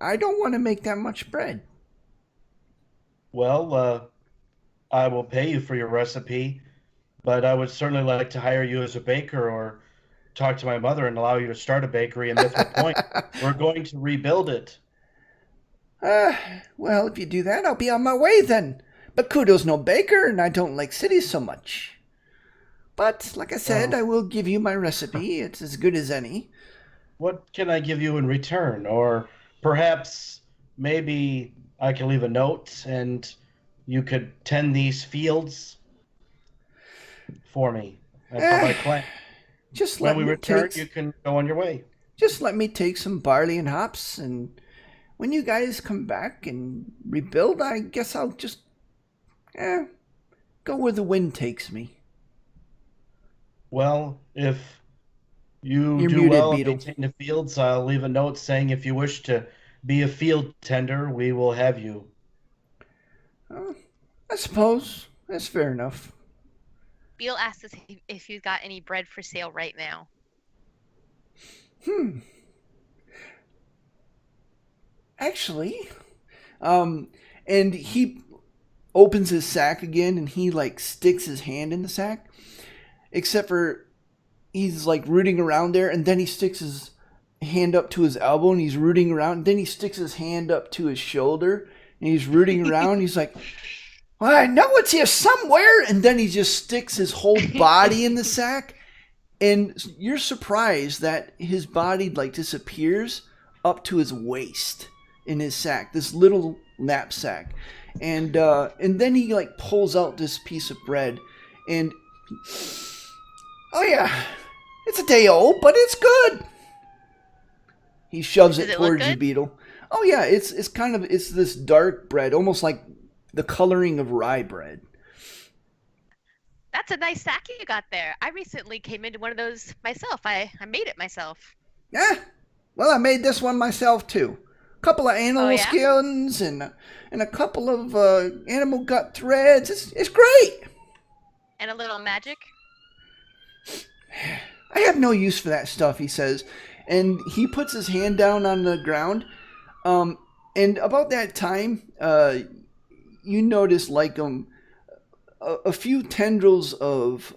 I don't want to make that much bread. Well, I will pay you for your recipe, but I would certainly like to hire you as a baker or talk to my mother and allow you to start a bakery in Mithra Point. We're going to rebuild it. Well, if you do that, I'll be on my way then. But Kudo's no baker, and I don't like cities so much. But, like I said, I will give you my recipe. It's as good as any. What can I give you in return? Or perhaps maybe I can leave a note and you could tend these fields for me and for my clan. Just When we return, you can go on your way. Just let me take some barley and hops, and when you guys come back and rebuild, I guess I'll just go where the wind takes me. Well, if you're do muted, well and Beetle. maintain the fields, I'll leave a note saying if you wish to be a field tender, we will have you. I suppose that's fair enough. Beetle asked us if you've got any bread for sale right now. Actually, and he opens his sack again, and he like sticks his hand in the sack, except for he's like rooting around there, and then he sticks his hand up to his elbow, and he's rooting around, and then he sticks his hand up to his shoulder, and he's rooting around. He's like, well, I know it's here somewhere, and then he just sticks his whole body in the sack, and you're surprised that his body like disappears up to his waist in his sack, this little knapsack, and then he like pulls out this piece of bread, and oh yeah, it's a day old, but it's good. He shoves it towards you, Beetle. Oh yeah, it's this dark bread, almost like the coloring of rye bread. That's a nice sack you got there. I recently came into one of those myself. I made it myself. Yeah, well, I made this one myself too. A couple of animal skins and a couple of animal gut threads. It's great. And a little magic. I have no use for that stuff, he says, and he puts his hand down on the ground. And about that time, you notice like a few tendrils of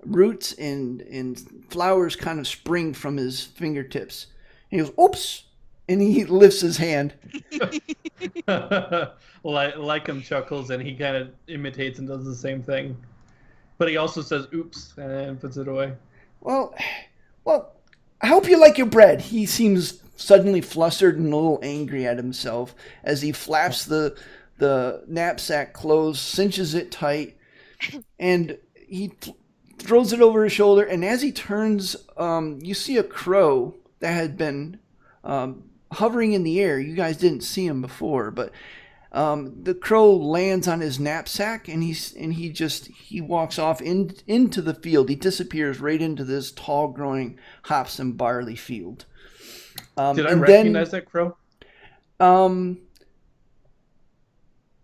roots and flowers kind of spring from his fingertips. And he goes, "Oops!" and he lifts his hand. Lycum chuckles and he kind of imitates and does the same thing. But he also says, "Oops," and puts it away. Well, I hope you like your bread. He seems suddenly flustered and a little angry at himself as he flaps the knapsack closed, cinches it tight, and he throws it over his shoulder. And as he turns, you see a crow that had been hovering in the air. You guys didn't see him before, but the crow lands on his knapsack, and he walks off into the field. He disappears right into this tall growing hops and barley field. Did I recognize that crow?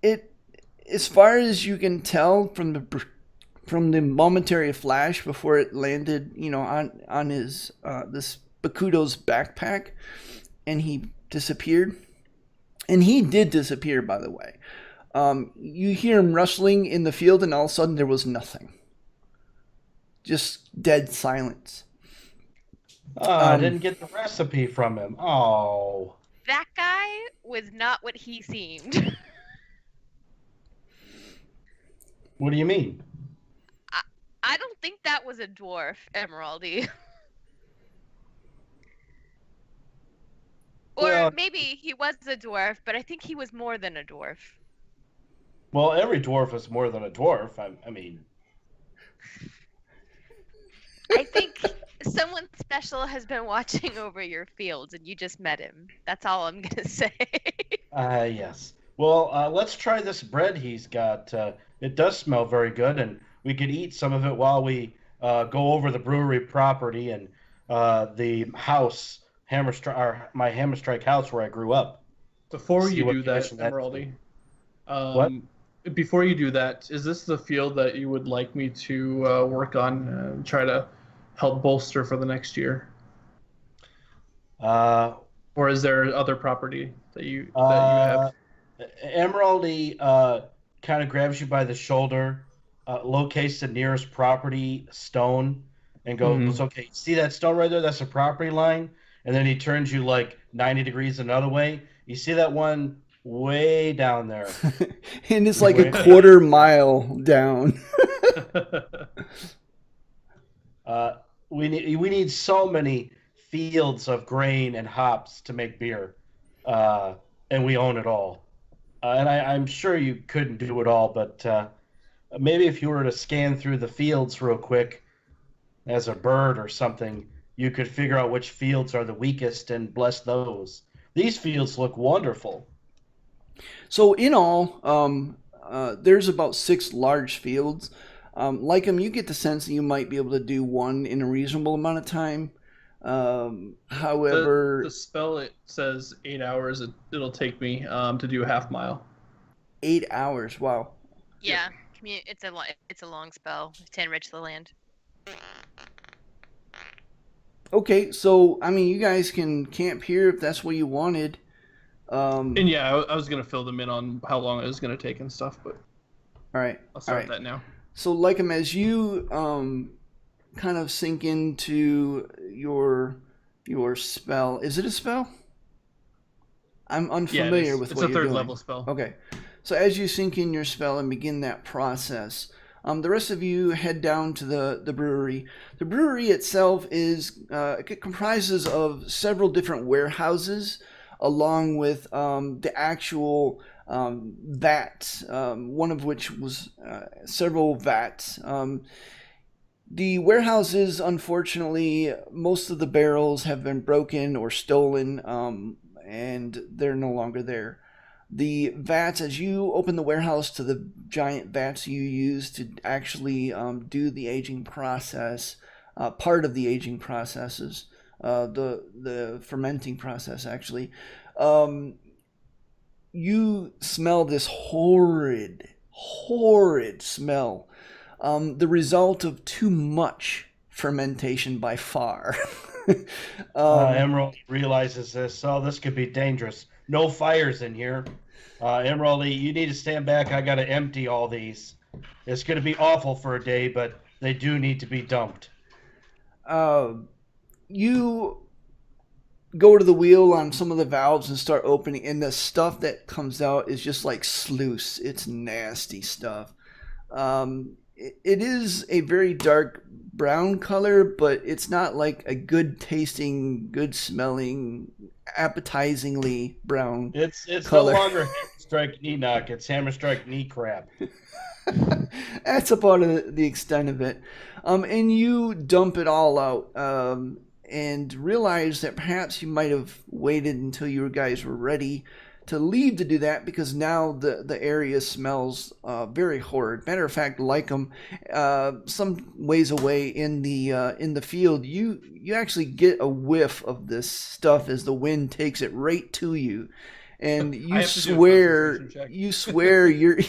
It, as far as you can tell from the momentary flash before it landed, on his this Bakudo's backpack, and he disappeared. And he did disappear, by the way. You hear him rustling in the field, and all of a sudden there was nothing. Just dead silence. I didn't get the recipe from him. Oh. That guy was not what he seemed. What do you mean? I don't think that was a dwarf, Emeraldi. Or Well- maybe he was a dwarf, but I think he was more than a dwarf. Well, every dwarf is more than a dwarf. I mean, I think someone special has been watching over your fields and you just met him. That's all I'm going to say. yes. Well, let's try this bread he's got. It does smell very good, and we could eat some of it while we go over the brewery property and the house, my Hammerstrike house where I grew up. Before See you what do that, condition that- Emeraldi, What? before you do that, is this the field that you would like me to work on and try to help bolster for the next year? Or is there other property that you have? Emeraldi kind of grabs you by the shoulder, locates the nearest property stone, and goes, "Okay, see that stone right there? That's a property line." And then he turns you like 90 degrees another way. You see that one way down there? And it's like a quarter mile down. We need so many fields of grain and hops to make beer, and we own it all. And I'm sure you couldn't do it all, but maybe if you were to scan through the fields real quick as a bird or something, you could figure out which fields are the weakest and bless those. These fields look wonderful. So in all, there's about 6 large fields. Like them, you get the sense that you might be able to do one in a reasonable amount of time. However, the spell, it says 8 hours. It'll take me to do a half mile. 8 hours. Wow. Yeah, it's a long spell to enrich the land. Okay, so I mean, you guys can camp here if that's what you wanted. And yeah, I was gonna fill them in on how long it was gonna take and stuff, but all right, I'll start that now. So, like as you kind of sink into your spell, is it a spell? I'm unfamiliar with it's what a you're third doing. level spell. Okay, so as you sink in your spell and begin that process, the rest of you head down to the brewery. The brewery itself it comprises of several different warehouses, along with the actual vat, one of which was several vats. The warehouses, unfortunately, most of the barrels have been broken or stolen, and they're no longer there. The vats, as you open the warehouse to the giant vats you use to actually do the aging process, part of the aging processes, the fermenting process actually, you smell this horrid smell, the result of too much fermentation by far. Emerald realizes this. Oh, this could be dangerous. No fires in here. Emeraldi, you need to stand back. I got to empty all these. It's going to be awful for a day, but they do need to be dumped. You go to the wheel on some of the valves and start opening, and the stuff that comes out is just like sluice. It's nasty stuff. It is a very dark brown color, but it's not like a good tasting, good smelling, appetizingly brown. It's color. no longer Hammerstrike knee knock. It's Hammerstrike knee crap. That's about the extent of it. And you dump it all out and realize that perhaps you might have waited until you guys were ready to leave to do that, because now the area smells very horrid. Matter of fact, like them, some ways away in the field, you actually get a whiff of this stuff as the wind takes it right to you. And you swear your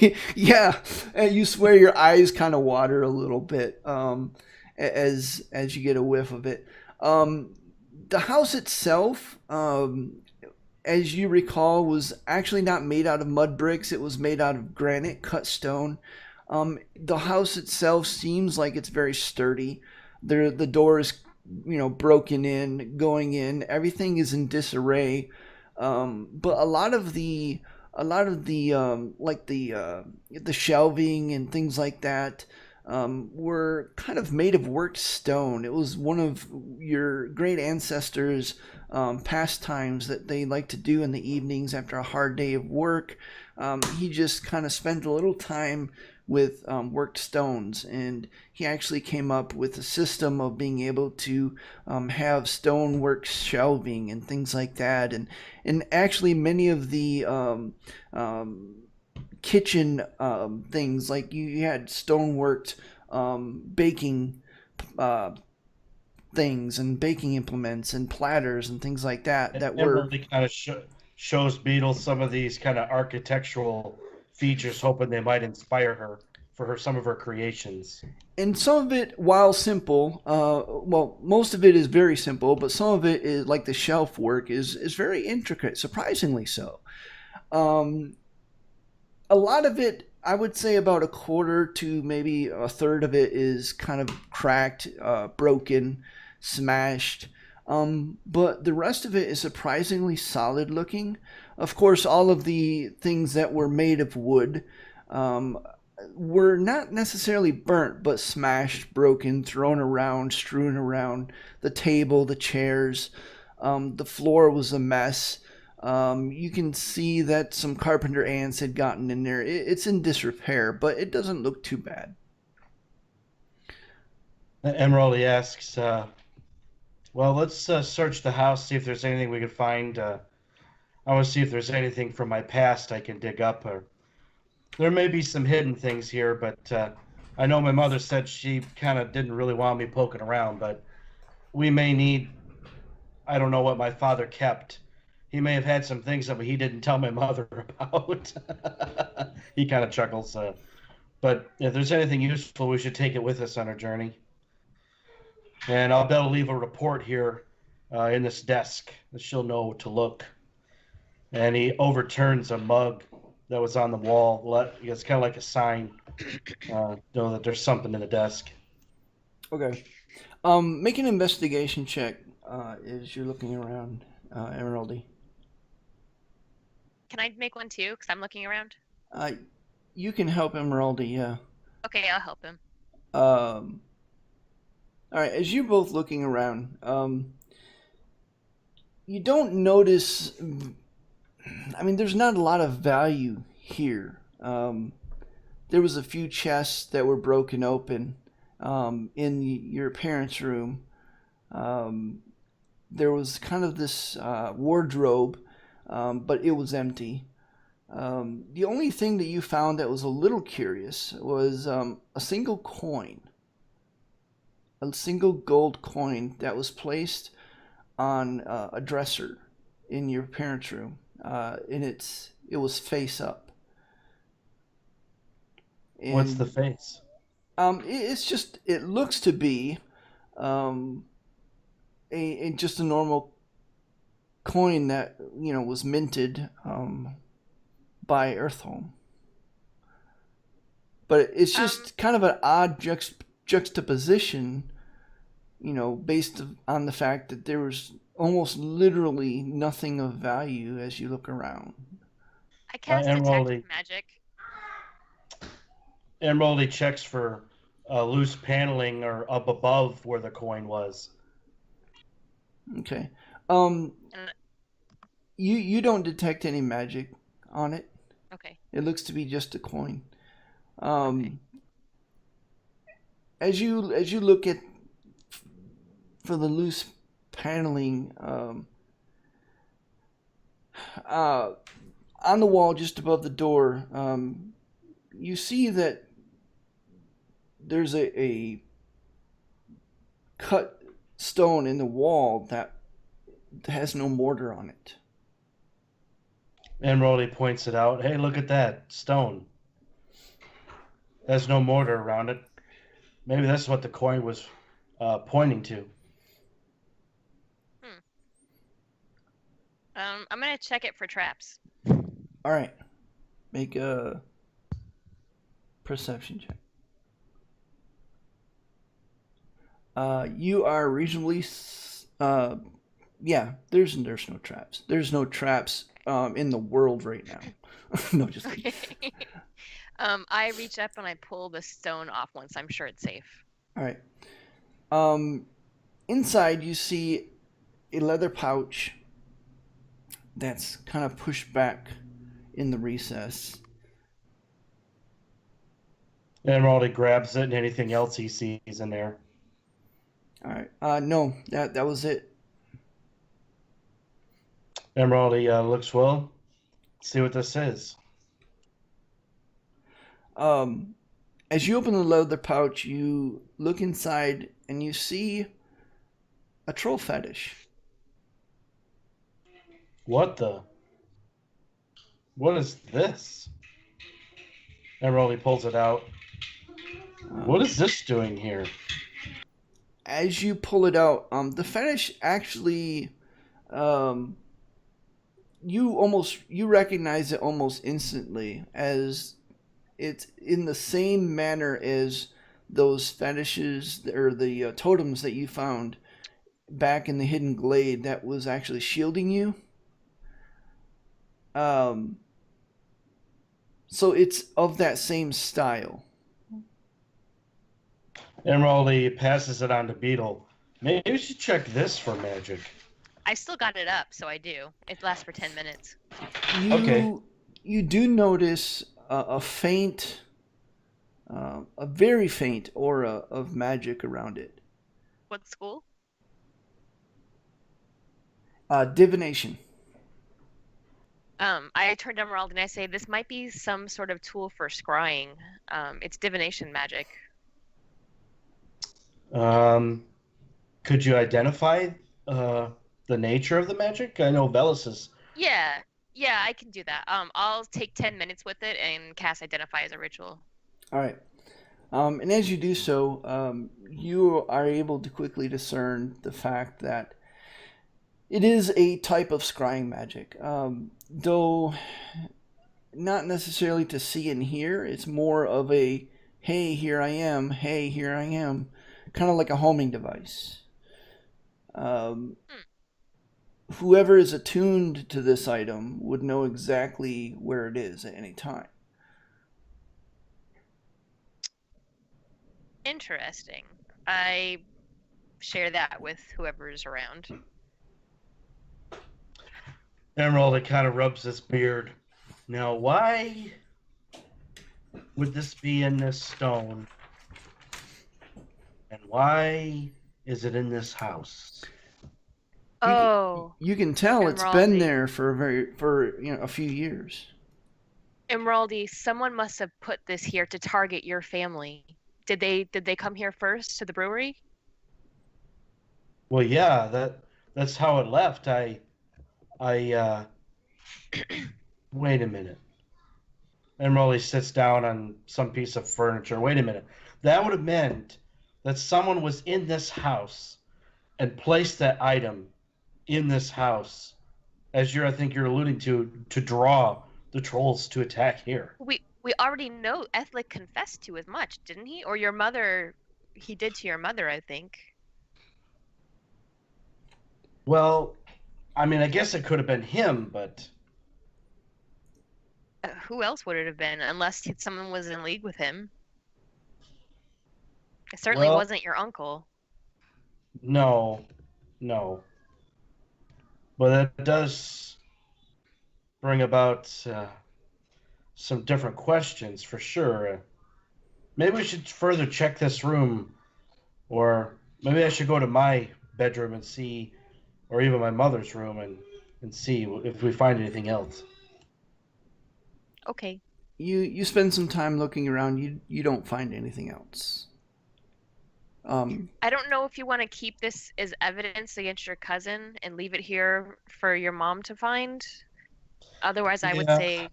you swear your eyes kind of water a little bit as you get a whiff of it. The house itself, as you recall, was actually not made out of mud bricks. It was made out of granite cut stone. The house itself seems like it's very sturdy. The door is broken in, going in. Everything is in disarray. But a lot of the like the shelving and things like that were kind of made of worked stone. It was one of your great ancestors' pastimes that they like to do in the evenings after a hard day of work. He just kind of spent a little time with worked stones, and he actually came up with a system of being able to have stonework shelving and things like that, and actually many of the kitchen things, like you had stoneworked baking things and baking implements and platters and things like that that were Emeraldi kind of shows Beetle some of these kind of architectural features, hoping they might inspire her for some of her creations. And some of it, while simple, well, most of it is very simple, but some of it is like the shelf work is very intricate, surprisingly so. A lot of it, I would say about a quarter to maybe a third of it is kind of cracked, broken, smashed. But the rest of it is surprisingly solid looking. Of course, all of the things that were made of wood were not necessarily burnt, but smashed, broken, thrown around, strewn around the table, the chairs. The floor was a mess. You can see that some carpenter ants had gotten in there. It's in disrepair, but it doesn't look too bad. Emeraldi asks, well, let's search the house, see if there's anything we can find. I want to see if there's anything from my past I can dig up. Or there may be some hidden things here, but I know my mother said she kind of didn't really want me poking around, but we may need, I don't know what my father kept. He may have had some things that he didn't tell my mother about. He kind of chuckles. But if there's anything useful, we should take it with us on our journey. And I'll be able to leave a report here in this desk that she'll know to look. And he overturns a mug that was on the wall. It's kind of like a sign, know that there's something in the desk. Okay. Make an investigation check as you're looking around, Emeraldi. Can I make one too? Because I'm looking around. You can help Emeraldi, yeah. Okay, I'll help him. All right, as you're both looking around, you don't notice. I mean, there's not a lot of value here. There was a few chests that were broken open in your parents' room. There was kind of this wardrobe, but it was empty. The only thing that you found that was a little curious was a single coin. A single gold coin that was placed on a dresser in your parents' room. It was face up. And, what's the face? It looks to be just a normal coin that was minted by Earthhome. But it's just kind of an odd juxtaposition, based on the fact that there was almost literally nothing of value as you look around. I cast detect magic. Emeraldi checks for loose paneling or up above where the coin was. Okay. You don't detect any magic on it. Okay. It looks to be just a coin. Okay. As you look at for the loose paneling on the wall just above the door, you see that there's a cut stone in the wall that has no mortar on it. Emeraldi points it out. Hey, look at that stone. There's no mortar around it. Maybe that's what the coin was pointing to. I'm gonna check it for traps. All right, make a perception check. You are reasonably. Yeah, there's no traps. There's no traps in the world right now. No, just kidding. Okay. I reach up and I pull the stone off once I'm sure it's safe. All right. Inside you see a leather pouch that's kind of pushed back in the recess. Emeraldi grabs it and anything else he sees in there. All right. No, that was it. Emeraldi looks, well, see what this is. As you open the leather pouch, you look inside and you see a troll fetish. What is this? Emeraldi pulls it out. What is this doing here? As you pull it out, the fetish actually, you recognize it almost instantly, as it's in the same manner as those fetishes or the totems that you found back in the hidden glade that was actually shielding you. So it's of that same style. Emeraldi passes it on to Beetle. Maybe we should check this for magic. I still got it up, so I do. It lasts for 10 minutes. You do notice a faint, a very faint aura of magic around it. What school? Divination. I turn to Emerald and I say, this might be some sort of tool for scrying. It's divination magic. Could you identify the nature of the magic? I know Velis is. Yeah, I can do that. I'll take 10 minutes with it and cast Identify as a ritual. All right. And as you do so, you are able to quickly discern the fact that it is a type of scrying magic. Though not necessarily to see and hear, it's more of a, hey, here I am, hey, here I am, kind of like a homing device. Whoever is attuned to this item would know exactly where it is at any time. Interesting. I share that with whoever is around. Emeraldi kind of rubs his beard. Now, why would this be in this stone? And why is it in this house? Oh. You can tell it's been there for a few years. Emeraldi, someone must have put this here to target your family. Did they come here first to the brewery? Well, yeah, that's how it left. Wait a minute. Emeraldi sits down on some piece of furniture. Wait a minute. That would have meant that someone was in this house and placed that item in this house, as I think you're alluding to draw the trolls to attack here. We already know Ethlic confessed to as much, didn't he? Or your mother, he did to your mother, I think. Well, I mean, I guess it could have been him, but... Who else would it have been, unless someone was in league with him? It certainly wasn't your uncle. No. But that does bring about some different questions, for sure. Maybe we should further check this room, or maybe I should go to my bedroom and see, or even my mother's room and see if we find anything else. Okay. You spend some time looking around. You don't find anything else. I don't know if you want to keep this as evidence against your cousin and leave it here for your mom to find. Otherwise, I would say...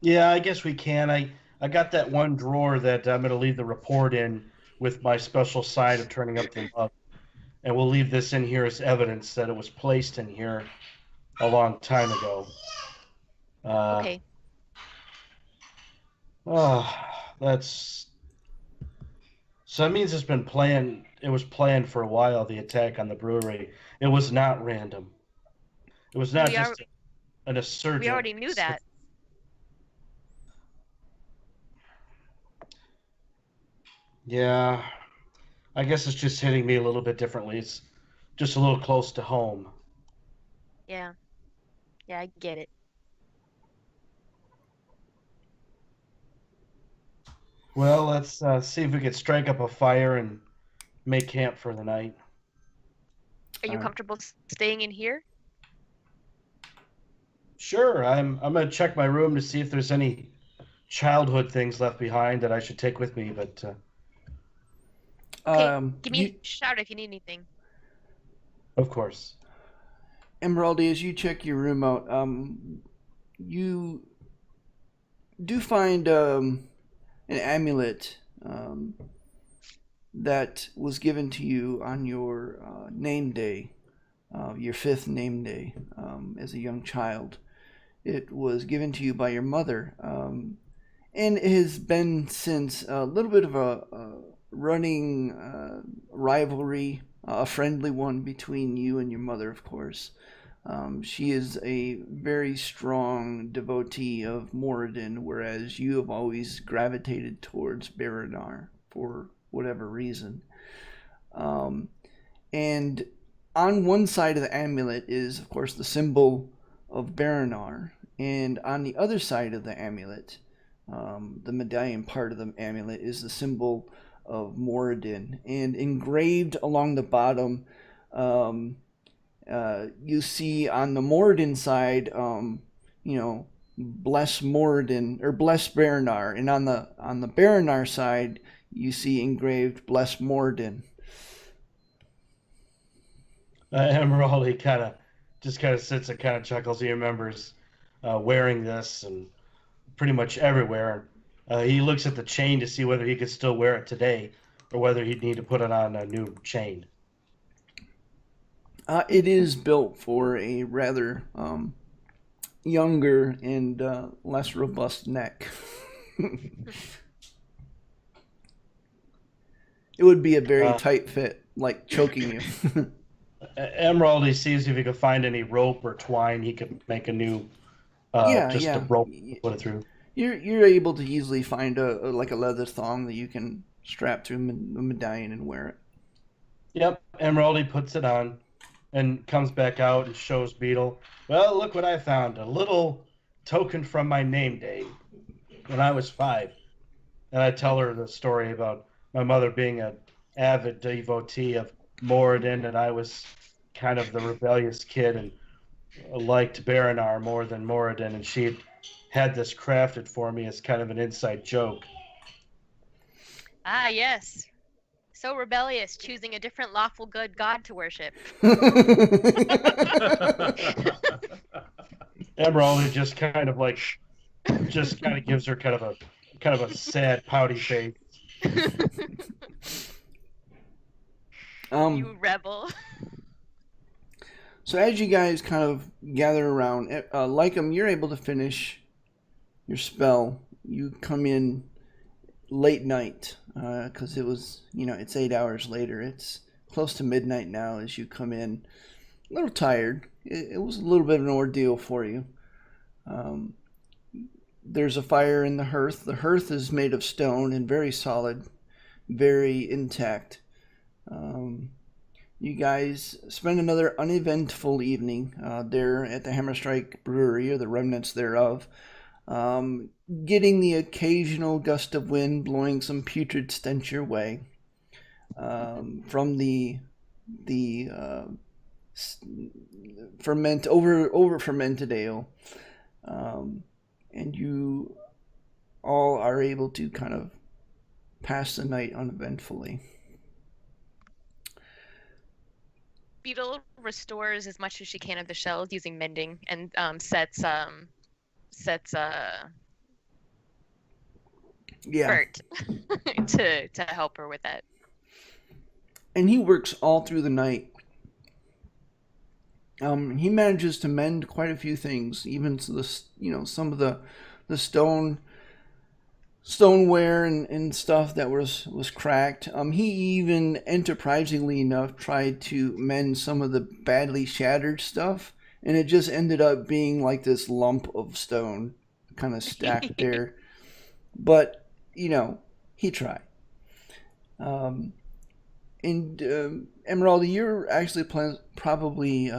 Yeah, I guess we can. I got that one drawer that I'm going to leave the report in with my special sign of turning up the love. And we'll leave this in here as evidence that it was placed in here a long time ago. Okay. Oh, that's So that means it's been planned. It was planned for a while. The attack on the brewery. It was not random. It was not just an insurgent. We already knew that. Yeah, I guess it's just hitting me a little bit differently. It's just a little close to home. Yeah. Yeah, I get it. Well, let's see if we can strike up a fire and make camp for the night. Are you comfortable staying in here? Sure, I'm gonna check my room to see if there's any childhood things left behind that I should take with me, but Okay, give me a shout if you need anything. Of course. Emeraldi, as you check your room out, you do find an amulet that was given to you on your name day, your 5th name day, as a young child. It was given to you by your mother, and it has been since a little bit of a running rivalry, a friendly one between you and your mother, of course. She is a very strong devotee of Moradin, whereas you have always gravitated towards Baranar for whatever reason. And on one side of the amulet is, of course, the symbol of Baranar, and on the other side of the amulet, the medallion part of the amulet, is the symbol of Moradin, and engraved along the bottom, you see on the Moradin side, bless Moradin, or bless Baranar, and on the Baranar side, you see engraved bless Moradin. Emeraldi kind of sits and kind of chuckles. He remembers wearing this and pretty much everywhere. He looks at the chain to see whether he could still wear it today or whether he'd need to put it on a new chain. It is built for a rather younger and less robust neck. It would be a very tight fit, like choking you. Emeraldi sees if he could find any rope or twine he could make a new a rope to put it through. You're able to easily find a leather thong that you can strap to a medallion and wear it. Yep, Emeraldi puts it on and comes back out and shows Beetle. Well, look what I found. A little token from my name day when I was 5. And I tell her the story about my mother being an avid devotee of Moradin, and I was kind of the rebellious kid and liked Baranar more than Moradin, and she had this crafted for me as kind of an inside joke. Ah, yes. So rebellious, choosing a different lawful good god to worship. Emeraldi just kind of gives her kind of a sad, pouty face. You rebel. So as you guys kind of gather around, Lycum, you're able to finish your spell. You come in late night, because it was, it's 8 hours later. It's close to midnight now as you come in. A little tired. It was a little bit of an ordeal for you. There's a fire in the hearth. The hearth is made of stone and very solid, very intact. You guys spend another uneventful evening there at the Hammerstrike Brewery, or the remnants thereof, getting the occasional gust of wind blowing some putrid stench your way from the over fermented ale, and you all are able to kind of pass the night uneventfully. Beetle restores as much as she can of the shells using mending, and sets Bert to help her with that. And he works all through the night. He manages to mend quite a few things, even to some of the stone stoneware and stuff that was cracked. He even enterprisingly enough tried to mend some of the badly shattered stuff, and it just ended up being like this lump of stone kind of stacked there. But he tried. And Emeraldi, you're actually probably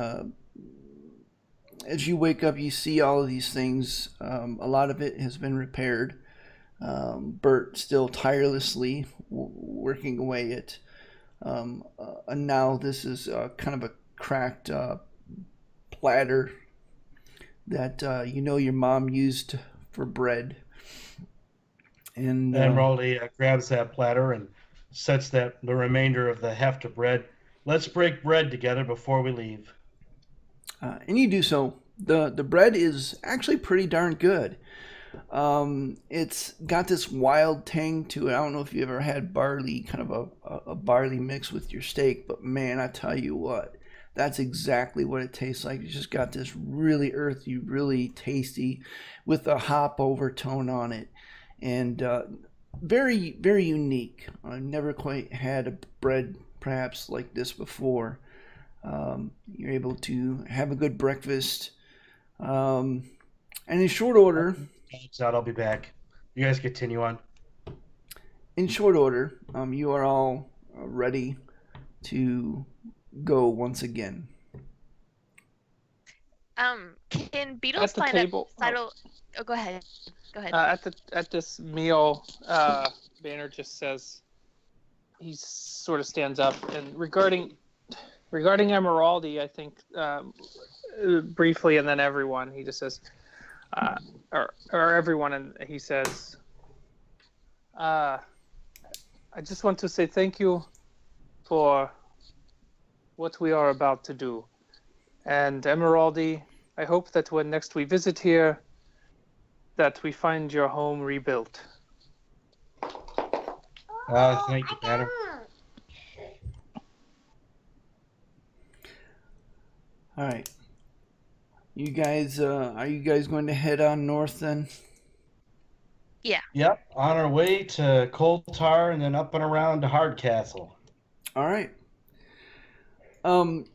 as you wake up, you see all of these things. A lot of it has been repaired. Bert still tirelessly working away at, and now this is kind of a cracked platter that your mom used for bread. And Emeraldi grabs that platter and sets the remainder of the heft of bread. Let's break bread together before we leave. And you do so. The bread is actually pretty darn good. It's got this wild tang to it. I don't know if you ever had barley, kind of a barley mix with your steak, but man, I tell you what, that's exactly what it tastes like. It's just got this really earthy, really tasty, with a hop overtone on it, and very, very unique. I've never quite had a bread perhaps like this before. You're able to have a good breakfast, and in short order. Out, I'll be back. You guys continue on. In short order, you are all ready to go once again. Can Beetle At the sign table- up? Oh, go ahead. Go ahead. At this meal, Banner just says, he sort of stands up, and regarding Emeraldi, I think briefly, and then everyone, he just says, or everyone, and he says, I just want to say thank you for what we are about to do. And Emeraldi, I hope that when next we visit here, that we find your home rebuilt. Thank you, Banner. All right. You guys, are you guys going to head on north then? Yeah. Yep, on our way to Coltar and then up and around to Hardcastle. All right. And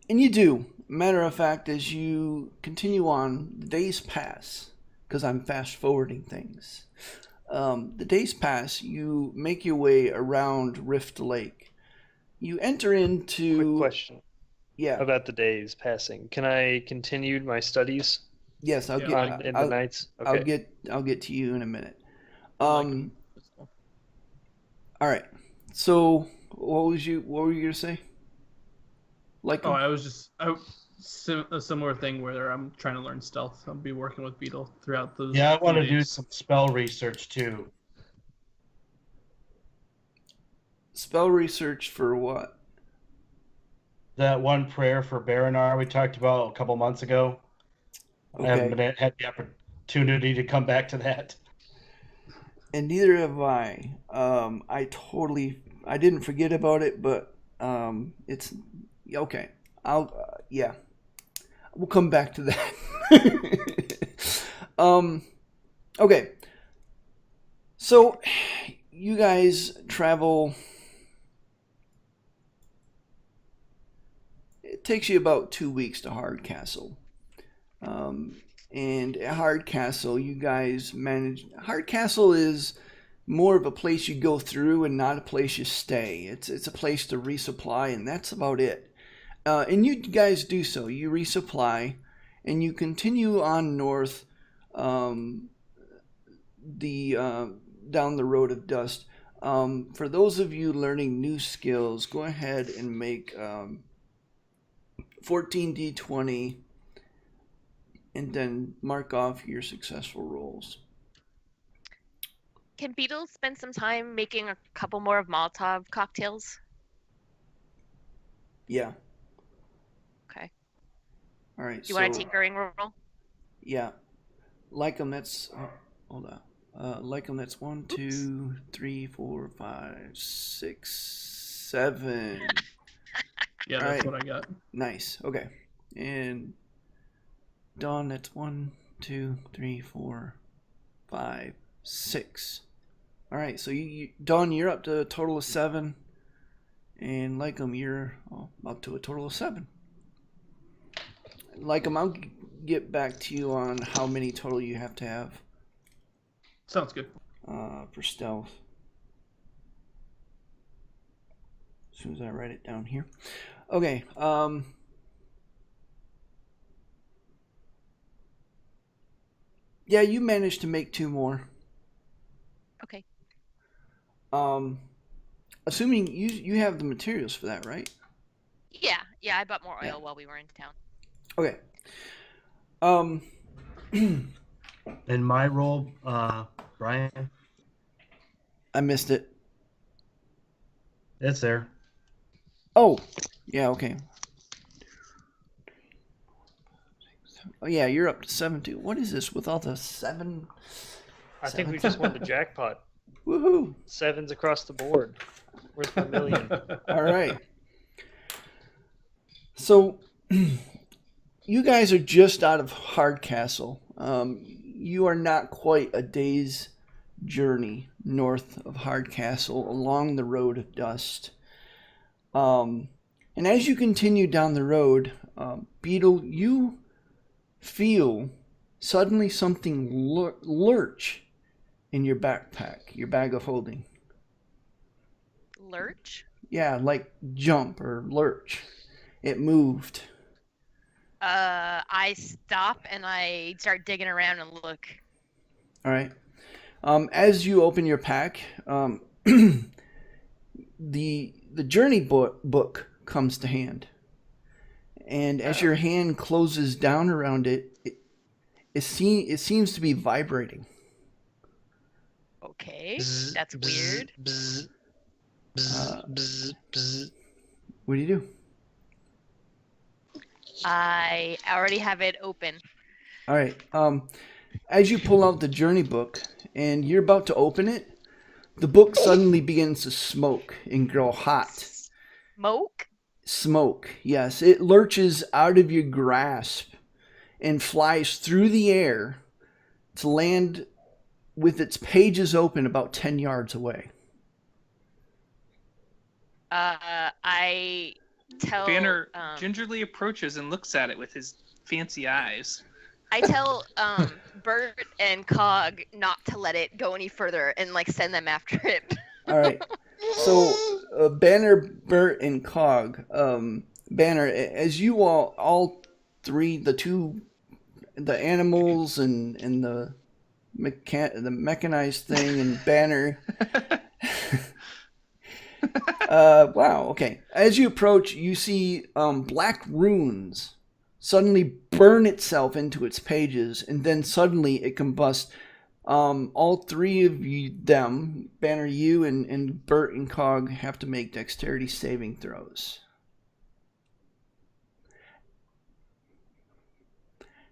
you do. Matter of fact, as you continue on, the days pass, because I'm fast forwarding things. The days pass, you make your way around Rift Lake. You enter into... Quick question. Yeah. About the days passing. Can I continue my studies? Yes, I'll get in the nights. Okay. I'll get to you in a minute. All right. So, what were you gonna say? I was just a similar thing where I'm trying to learn stealth. I'll be working with Beetle throughout those. Yeah, I want to few do days. some spell research too. Spell research for what? That one prayer for Baranar we talked about a couple months ago. Okay. I haven't had the opportunity to come back to that. And neither have I. I didn't forget about it, but it's okay. We'll come back to that. Okay. So you guys travel. It takes you about 2 weeks to Hardcastle. And at Hardcastle, you guys manage. Hardcastle is more of a place you go through and not a place you stay. It's a place to resupply, and that's about it. And you guys do so. You resupply, and you continue on north, down the road of dust. For those of you learning new skills, go ahead and make 14d20. And then mark off your successful rolls. Can Beetle spend some time making a couple more of Molotov cocktails? Yeah. Okay. All right. Do you want a tinkering roll? Yeah. Like them, that's... hold on. Like them, that's 1, 2, 3, 4, 5, 6, 7. Yeah, that's right. what I got. Nice. Okay. And... Dawn, that's 1, 2, 3, 4, 5, 6. All right, so Dawn, you're up to a total of 7, and Lycum, you're up to a total of 7. Lycum, I'll get back to you on how many total you have to have. Sounds good. For stealth. As soon as I write it down here. Okay. Yeah, you managed to make 2 more. Okay. Assuming you have the materials for that, right? Yeah, I bought more oil while we were in town. Okay. In my role, Brian, I missed it. it's there. Oh, yeah, okay. Oh, yeah, you're up to 7 too. What is this with all the 7? I think we just won the jackpot. Woohoo! 7s across the board. Where's my million? All right. So, you guys are just out of Hardcastle. You are not quite a day's journey north of Hardcastle along the Road of Dust. And as you continue down the road, Beetle, you feel suddenly something lurch in your backpack, your bag of holding. Lurch? Yeah, like jump or lurch. It moved. I stop and I start digging around and look. All right. As you open your pack, the journey book comes to hand, and as your hand closes down around it, it seems to be vibrating. Okay, that's weird. What do you do? I already have it open. All right. As you pull out the journey book and you're about to open it, the book suddenly begins to smoke and grow hot. Smoke? Smoke, yes. It lurches out of your grasp and flies through the air to land with its pages open about 10 yards away. I tell... Banner gingerly approaches and looks at it with his fancy eyes. I tell Bert and Cog not to let it go any further and like send them after it. All right. So Banner, Bert, and Cog. Banner, as you all three, the animals and the mechanized thing and Banner. Wow. Okay. As you approach, you see black runes suddenly burn itself into its pages, and then suddenly it combusts. All three of them, Banner, you, and Bert and Cog, have to make dexterity saving throws.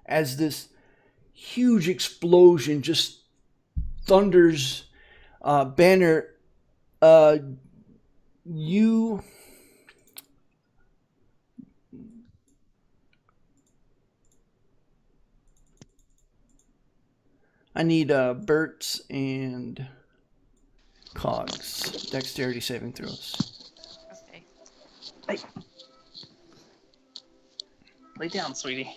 As this huge explosion just thunders, Banner, you... I need Bert's and Cog's dexterity saving throws. Okay. Hey. Lay down, sweetie.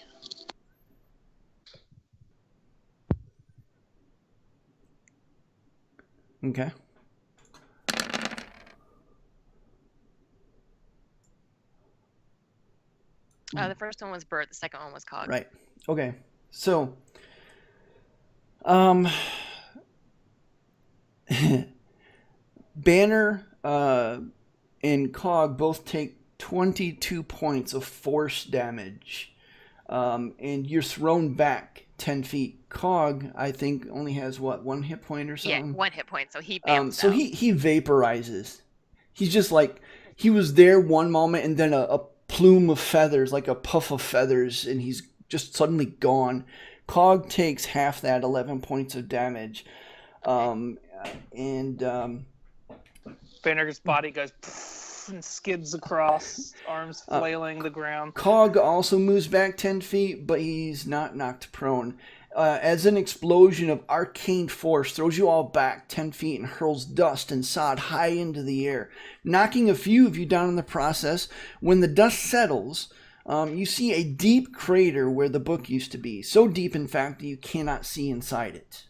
Okay. The first one was Bert, the second one was Cog. Right. Okay. So, Banner and Cog both take 22 points of force damage, and you're thrown back 10 feet. Cog, I think, only has, what, 1 hit point or something? Yeah, 1 hit point, so he bounced so out. he vaporizes. He's just like, he was there one moment, and then a plume of feathers, like a puff of feathers, and he's just suddenly gone. Cog takes half that, 11 points of damage. Banner's body goes and skids across, arms flailing the ground. Cog also moves back 10 feet, but he's not knocked prone. as an explosion of arcane force throws you all back 10 feet and hurls dust and sod high into the air, knocking a few of you down in the process. When the dust settles, you see a deep crater where the book used to be. So deep, in fact, that you cannot see inside it.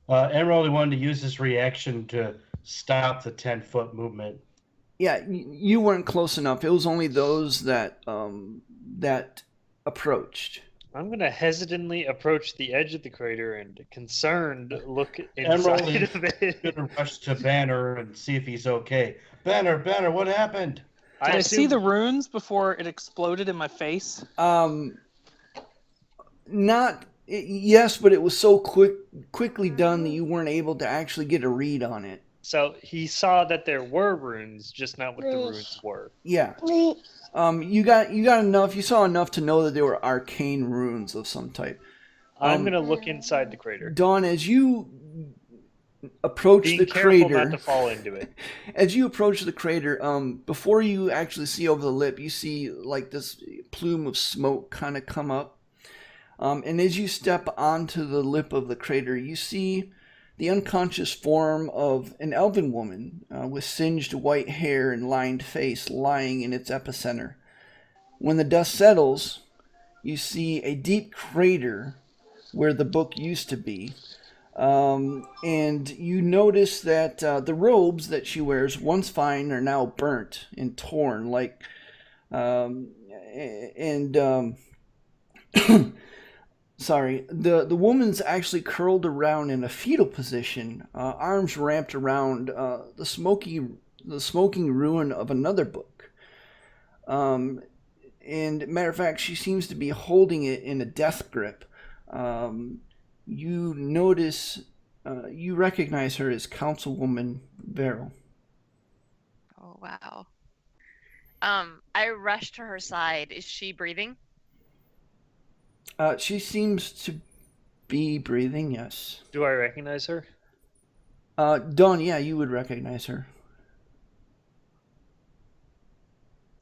Emeraldi wanted to use this reaction to stop the 10-foot movement. Yeah, you weren't close enough. It was only those that that approached. I'm going to hesitantly approach the edge of the crater and concerned look inside Emeraldi of it. is going to rush to Banner and see if he's okay. Banner, what happened? Did I see the runes before it exploded in my face? Yes, but it was so quickly done that you weren't able to actually get a read on it. So he saw that there were runes, just not what the runes were. Yeah. You got enough. You saw enough to know that they were arcane runes of some type. I'm gonna look inside the crater. Dawn, as you approach the crater, being careful not to fall into it. As you approach the crater, before you actually see over the lip, you see like this plume of smoke kind of come up. And as you step onto the lip of the crater, you see the unconscious form of an elven woman with singed white hair and lined face lying in its epicenter. When the dust settles, you see a deep crater where the book used to be. And you notice that the robes that she wears, once fine, are now burnt and torn. Sorry, the woman's actually curled around in a fetal position, arms wrapped around the smoking ruin of another book. And matter of fact, she seems to be holding it in a death grip. You notice, you recognize her as Councilwoman Beryl. Oh, wow. I rush to her side. Is she breathing? She seems to be breathing, yes. Do I recognize her? Dawn, yeah, you would recognize her.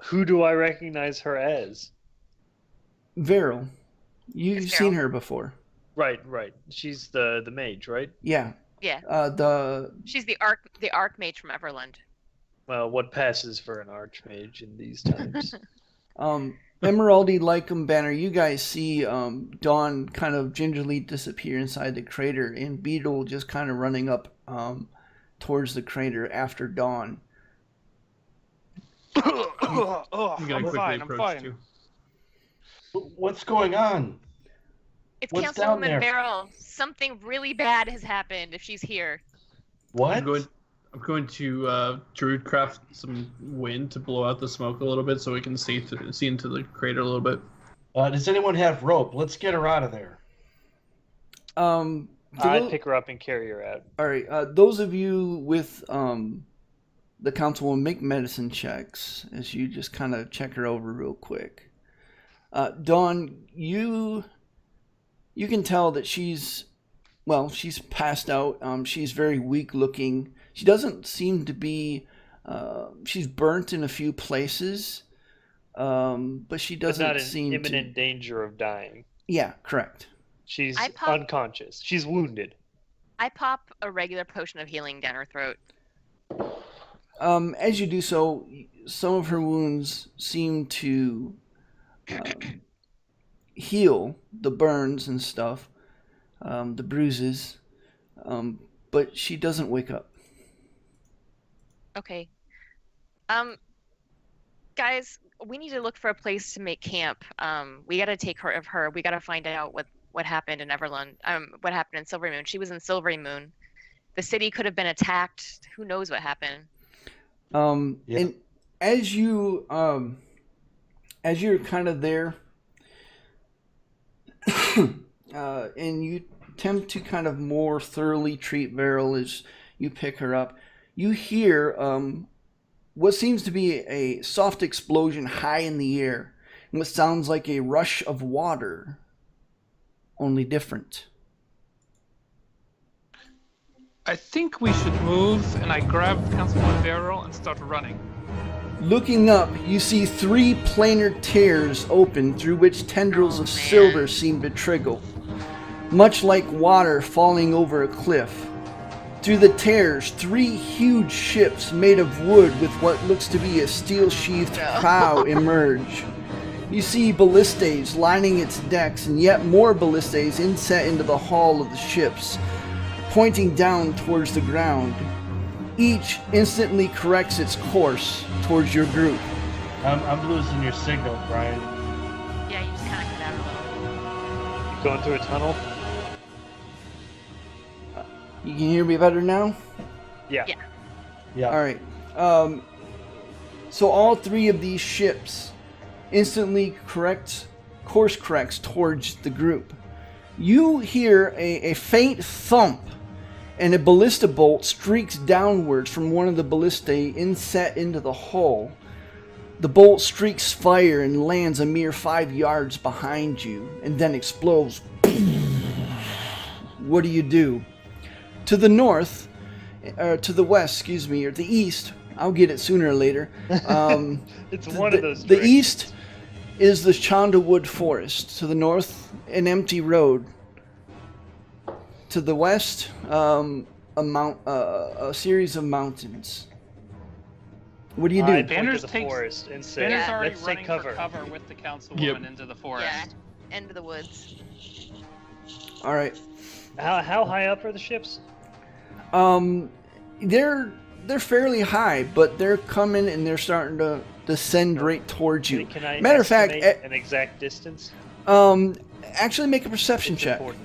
Who do I recognize her as? Veryl. You've seen her before. Right. She's the mage, right? Yeah. Yeah. She's the archmage from Everland. Well, what passes for an archmage in these times? Emeraldi, Lycum, Banner, you guys see Dawn kind of gingerly disappear inside the crater, and Beetle just kind of running up towards the crater after Dawn. I'm fine. Too. What's going on? It's What's Councilwoman down there? Beryl. Something really bad has happened if she's here. What? I'm going to druidcraft some wind to blow out the smoke a little bit so we can see into the crater a little bit. Does anyone have rope? Let's get her out of there. I'd pick her up and carry her out. All right. Those of you with the Councilwoman, make medicine checks as you just kind of check her over real quick. Dawn, you can tell that she's passed out. She's very weak looking. She doesn't seem to be, she's burnt in a few places, but she doesn't seem in imminent danger of dying. Yeah, correct. She's unconscious. She's wounded. I pop a regular potion of healing down her throat. As you do so, some of her wounds seem to heal the burns and stuff, the bruises, but she doesn't wake up. Okay. Guys, we need to look for a place to make camp. We gotta take care of her. We gotta find out what happened in Everland. What happened in Silvery Moon. She was in Silvery Moon. The city could have been attacked. Who knows what happened? Yeah. And as you're kind of there, and you attempt to kind of more thoroughly treat Beryl as you pick her up, you hear what seems to be a soft explosion high in the air, and what sounds like a rush of water, only different. I think we should move, and I grab Councilwoman Beryl and start running. Looking up, you see 3 planar tears open through which tendrils of silver seem to trickle, much like water falling over a cliff. Through the tears, 3 huge ships made of wood with what looks to be a steel-sheathed prow emerge. You see ballistas lining its decks and yet more ballistas inset into the hull of the ships, pointing down towards the ground. Each instantly corrects its course towards your group. I'm losing your signal, Brian. Yeah, you just kind of cut out a little. Going through a tunnel? You can hear me better now? Yeah. Yeah. Alright. So all 3 of these ships instantly course corrects towards the group. You hear a faint thump, and a ballista bolt streaks downwards from one of the ballistae inset into the hull. The bolt streaks fire and lands a mere 5 yards behind you, and then explodes. What do you do? To the north, or to the west, excuse me, or the east, I'll get it sooner or later. It's one of those. The east is the Chandawood Forest. To the north, an empty road. To the west, a series of mountains. What do you do? Banner's the takes- forest and say, Banner's already let's take running cover. for cover with the councilwoman into the forest. Yeah, end of the woods. All right. How high up are the ships? They're fairly high, but they're coming and they're starting to descend right towards you. Can I Matter of fact, estimate an exact distance? actually make a perception It's check. important.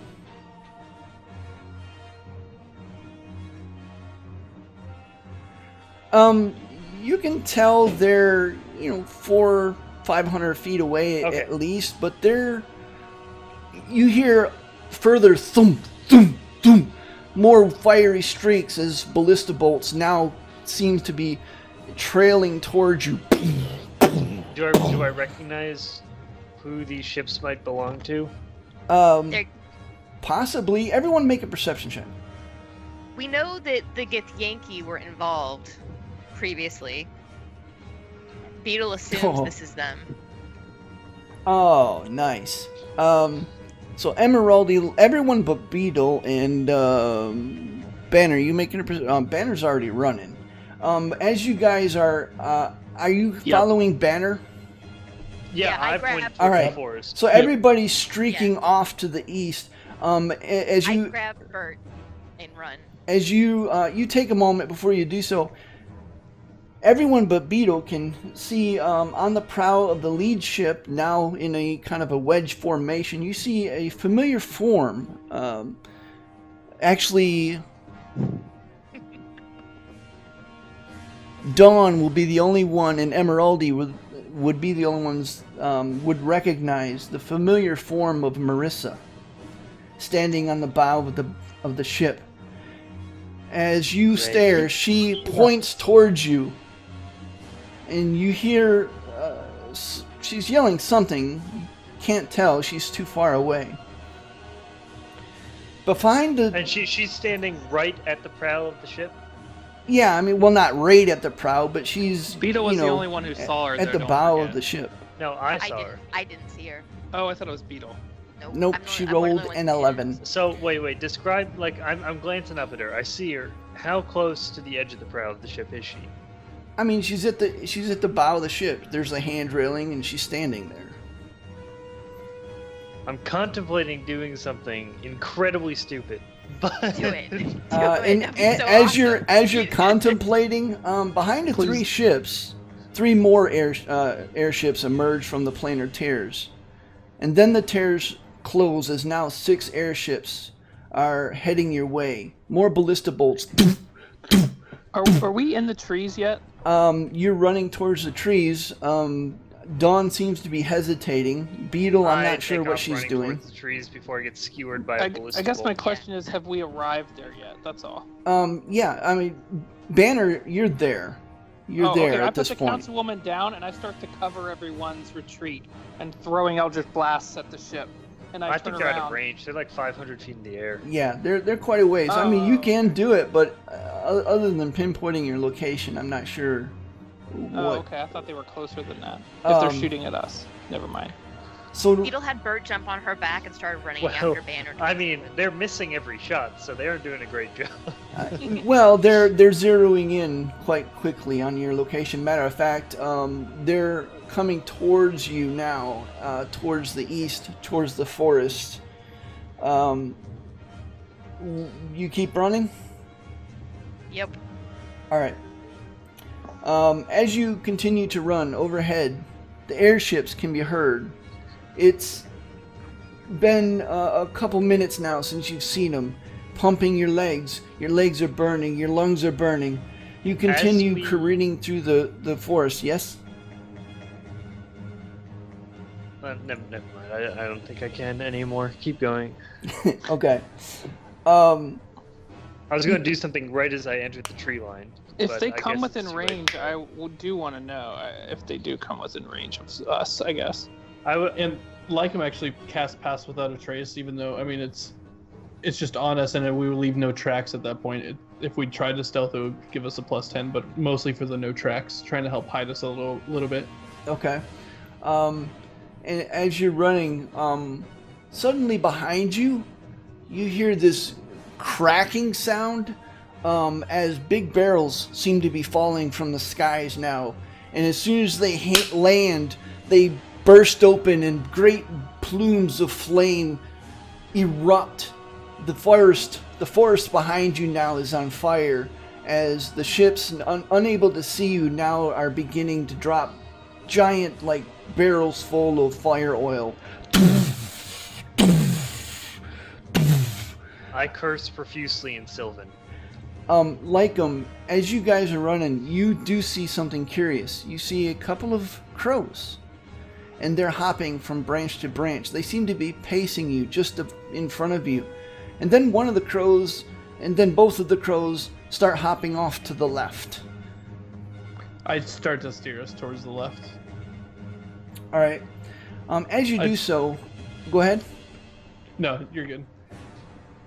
You can tell they're 400-500 feet away Okay. at least, but you hear further thump, thump, thump, more fiery streaks as ballista bolts now seem to be trailing towards you. Do I recognize who these ships might belong to? They're- Possibly. Everyone make a perception check. We know that the Githyanki were involved previously. Beetle assumes Oh. this is them. Oh, nice. So Emeraldi, everyone but Beetle and Banner, you making a Banner's already running. As you guys are you following Banner? Yeah, I I grabbed- pointed All toward right. the forest. So everybody's streaking off to the east. As I you grab Bert and run. as you take a moment before you do so, everyone but Beetle can see on the prow of the lead ship, now in a kind of a wedge formation, you see a familiar form. Actually, Dawn will be the only one, and Emeraldi would be the only ones would recognize the familiar form of Marissa, standing on the bow of the ship. As you stare, she points towards you, and you hear she's yelling something. Can't tell; she's too far away. Behind the And she's standing right at the prow of the ship? yeah, I mean, well, not right at the prow, but she's Beetle was the only one who saw her at there, the don't bow forget. of the ship. No, I saw her. I didn't see her. Oh, I thought it was Beetle. Nope, I'm the she only- I'm one of rolled the an ones who 11. So, wait, describe, like, I'm glancing up at her. I see her. How close to the edge of the prow of the ship is she? I mean, she's at the bow of the ship. There's a hand railing, and she's standing there. I'm contemplating doing something incredibly stupid, but... Do it. Do it. And That'd be so as you're awesome. contemplating, behind the 3 ships, 3 more airships emerge from the planar tears, and then the tears close as now 6 airships are heading your way. More ballista bolts. Are we in the trees yet? You're running towards the trees. Dawn seems to be hesitating. Beetle, I'm not sure what she's doing. Towards the trees before I get skewered by a I ballistic guess my bolt. question is, have we arrived there yet? That's all. Yeah, I mean, Banner, you're there. You're there okay. at this I put the point. councilwoman down, and I start to cover everyone's retreat and throwing Eldritch blasts at the ship. And I I turn think they're around. out of range. They're like 500 feet in the air. Yeah, they're quite a ways. I mean, you Oh. can do it, but other than pinpointing your location, I'm not sure Oh, okay. I thought they were closer than that. If they're shooting at us, never mind. So Beetle had Bert jump on her back and started running Well, after Banner. I mean, they're missing every shot, so they aren't doing a great job. well, they're zeroing in quite quickly on your location. Matter of fact, they're coming towards you now, towards the east, towards the forest. You keep running? Yep. All right. As you continue to run overhead, the airships can be heard. It's been a couple minutes now since you've seen them, pumping your legs. Your legs are burning. Your lungs are burning. You continue careening through the forest. Yes? Never mind. I don't think I can anymore. Keep going. Okay. I was going to do something right as I entered the tree line. If they I come guess within it's right. range, I do want to know if they do come within range of us, I guess. And Lycum actually cast Pass Without a Trace, even though, I mean, it's just on us, and we would leave no tracks at that point. If we tried to stealth, it would give us a +10, but mostly for the no tracks, trying to help hide us a little bit. Okay. And as you're running, suddenly behind you, you hear this cracking sound as big barrels seem to be falling from the skies now. And as soon as they land, they burst open and great plumes of flame erupt. The forest behind you now is on fire as the ships, unable to see you, now are beginning to drop giant like barrels full of fire oil. I curse profusely in Sylvan. Lycum, as you guys are running, you do see something curious. You see a couple of crows, and they're hopping from branch to branch. They seem to be pacing you just in front of you. And then one of the crows, and then both of the crows start hopping off to the left. I start to steer us towards the left. All right. As you do so, go ahead. No, you're good.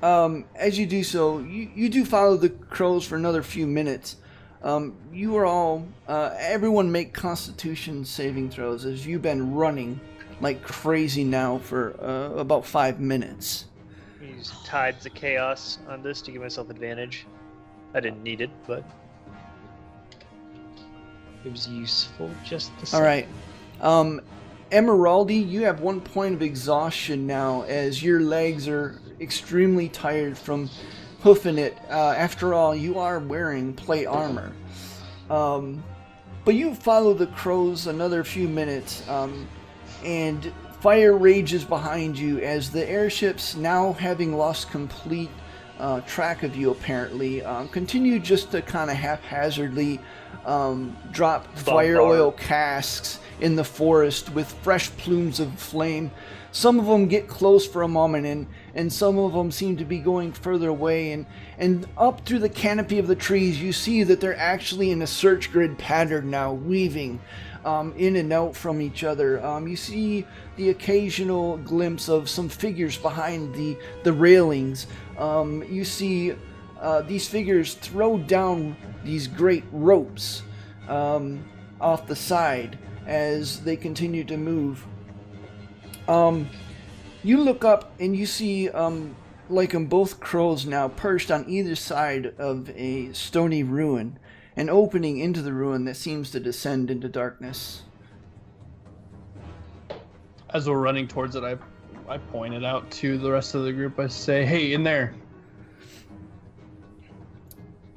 As you do so, you do follow the crows for another few minutes. You are all, everyone make Constitution saving throws as you've been running like crazy now for about 5 minutes. Use Tides of Chaos on this to give myself advantage. I didn't need it, but it was useful just the same. All right. Emeraldi, you have 1 point of exhaustion now as your legs are extremely tired from hoofing it. After all, you are wearing plate armor. But you follow the crows another few minutes, and fire rages behind you as the airships, now having lost complete track of you apparently, continue just to kind of haphazardly drop fire oil casks in the forest with fresh plumes of flame. Some of them get close for a moment, and some of them seem to be going further away, and up through the canopy of the trees you see that they're actually in a search grid pattern now, weaving in and out from each other. You see the occasional glimpse of some figures behind the railings. You see these figures throw down these great ropes off the side as they continue to move. You look up and you see both crows now perched on either side of a stony ruin, an opening into the ruin that seems to descend into darkness. As we're running towards it, I point it out to the rest of the group. I say, "Hey, in there."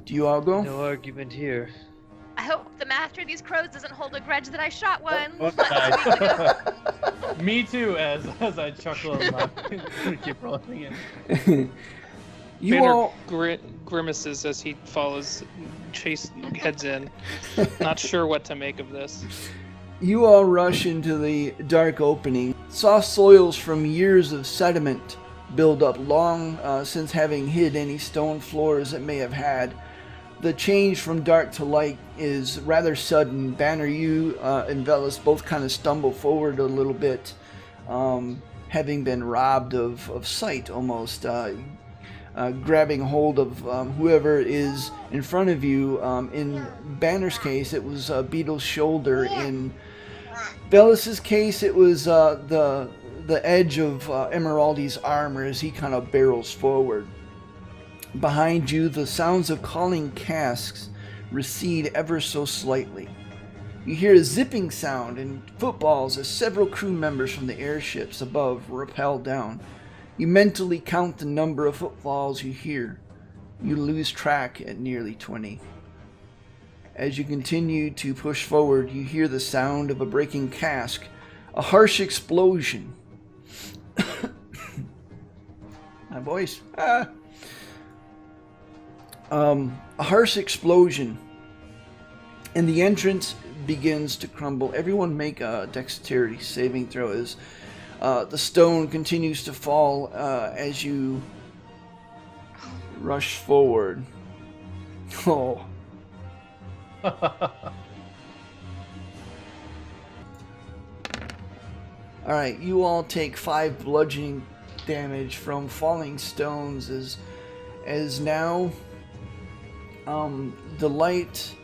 Do you all go? No argument here. I hope the master of these crows doesn't hold a grudge that I shot one. Me too, as I chuckle and laugh. We keep rolling in. You Banner all grimaces as he follows, heads in. Not sure what to make of this. You all rush into the dark opening. Soft soils from years of sediment build up long since having hid any stone floors it may have had. The change from dark to light is rather sudden. Banner, you and Velas both kind of stumble forward a little bit, having been robbed of sight almost. grabbing hold of whoever is in front of you. In Banner's case, it was Beetle's shoulder. In Velas's case, it was the edge of Emeraldi's armor as he kind of barrels forward. Behind you, the sounds of calling casks recede ever so slightly. You hear a zipping sound and footballs as several crew members from the airships above rappel down. You mentally count the number of footfalls you hear. You lose track at nearly 20. As you continue to push forward, you hear the sound of a breaking cask, a harsh explosion. My voice. A harsh explosion, and the entrance begins to crumble. Everyone make a dexterity saving throw as the stone continues to fall as you rush forward. Oh. Alright, you all take 5 bludgeoning damage from falling stones as now the light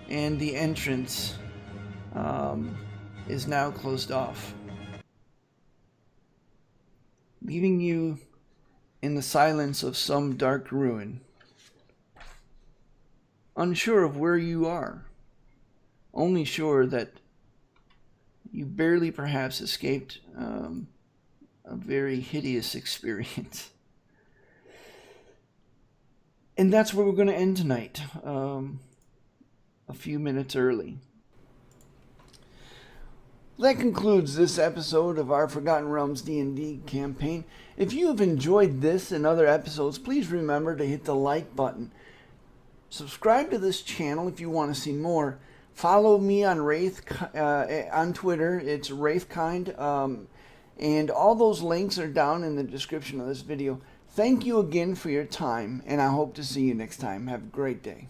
and the entrance is now closed off, leaving you in the silence of some dark ruin, unsure of where you are, only sure that you barely perhaps escaped a very hideous experience. And that's where we're going to end tonight, a few minutes early. That concludes this episode of our Forgotten Realms D&D campaign. If you have enjoyed this and other episodes, please remember to hit the like button. Subscribe to this channel if you want to see more. Follow me on on Twitter. It's Wraithkind. And all those links are down in the description of this video. Thank you again for your time, and I hope to see you next time. Have a great day.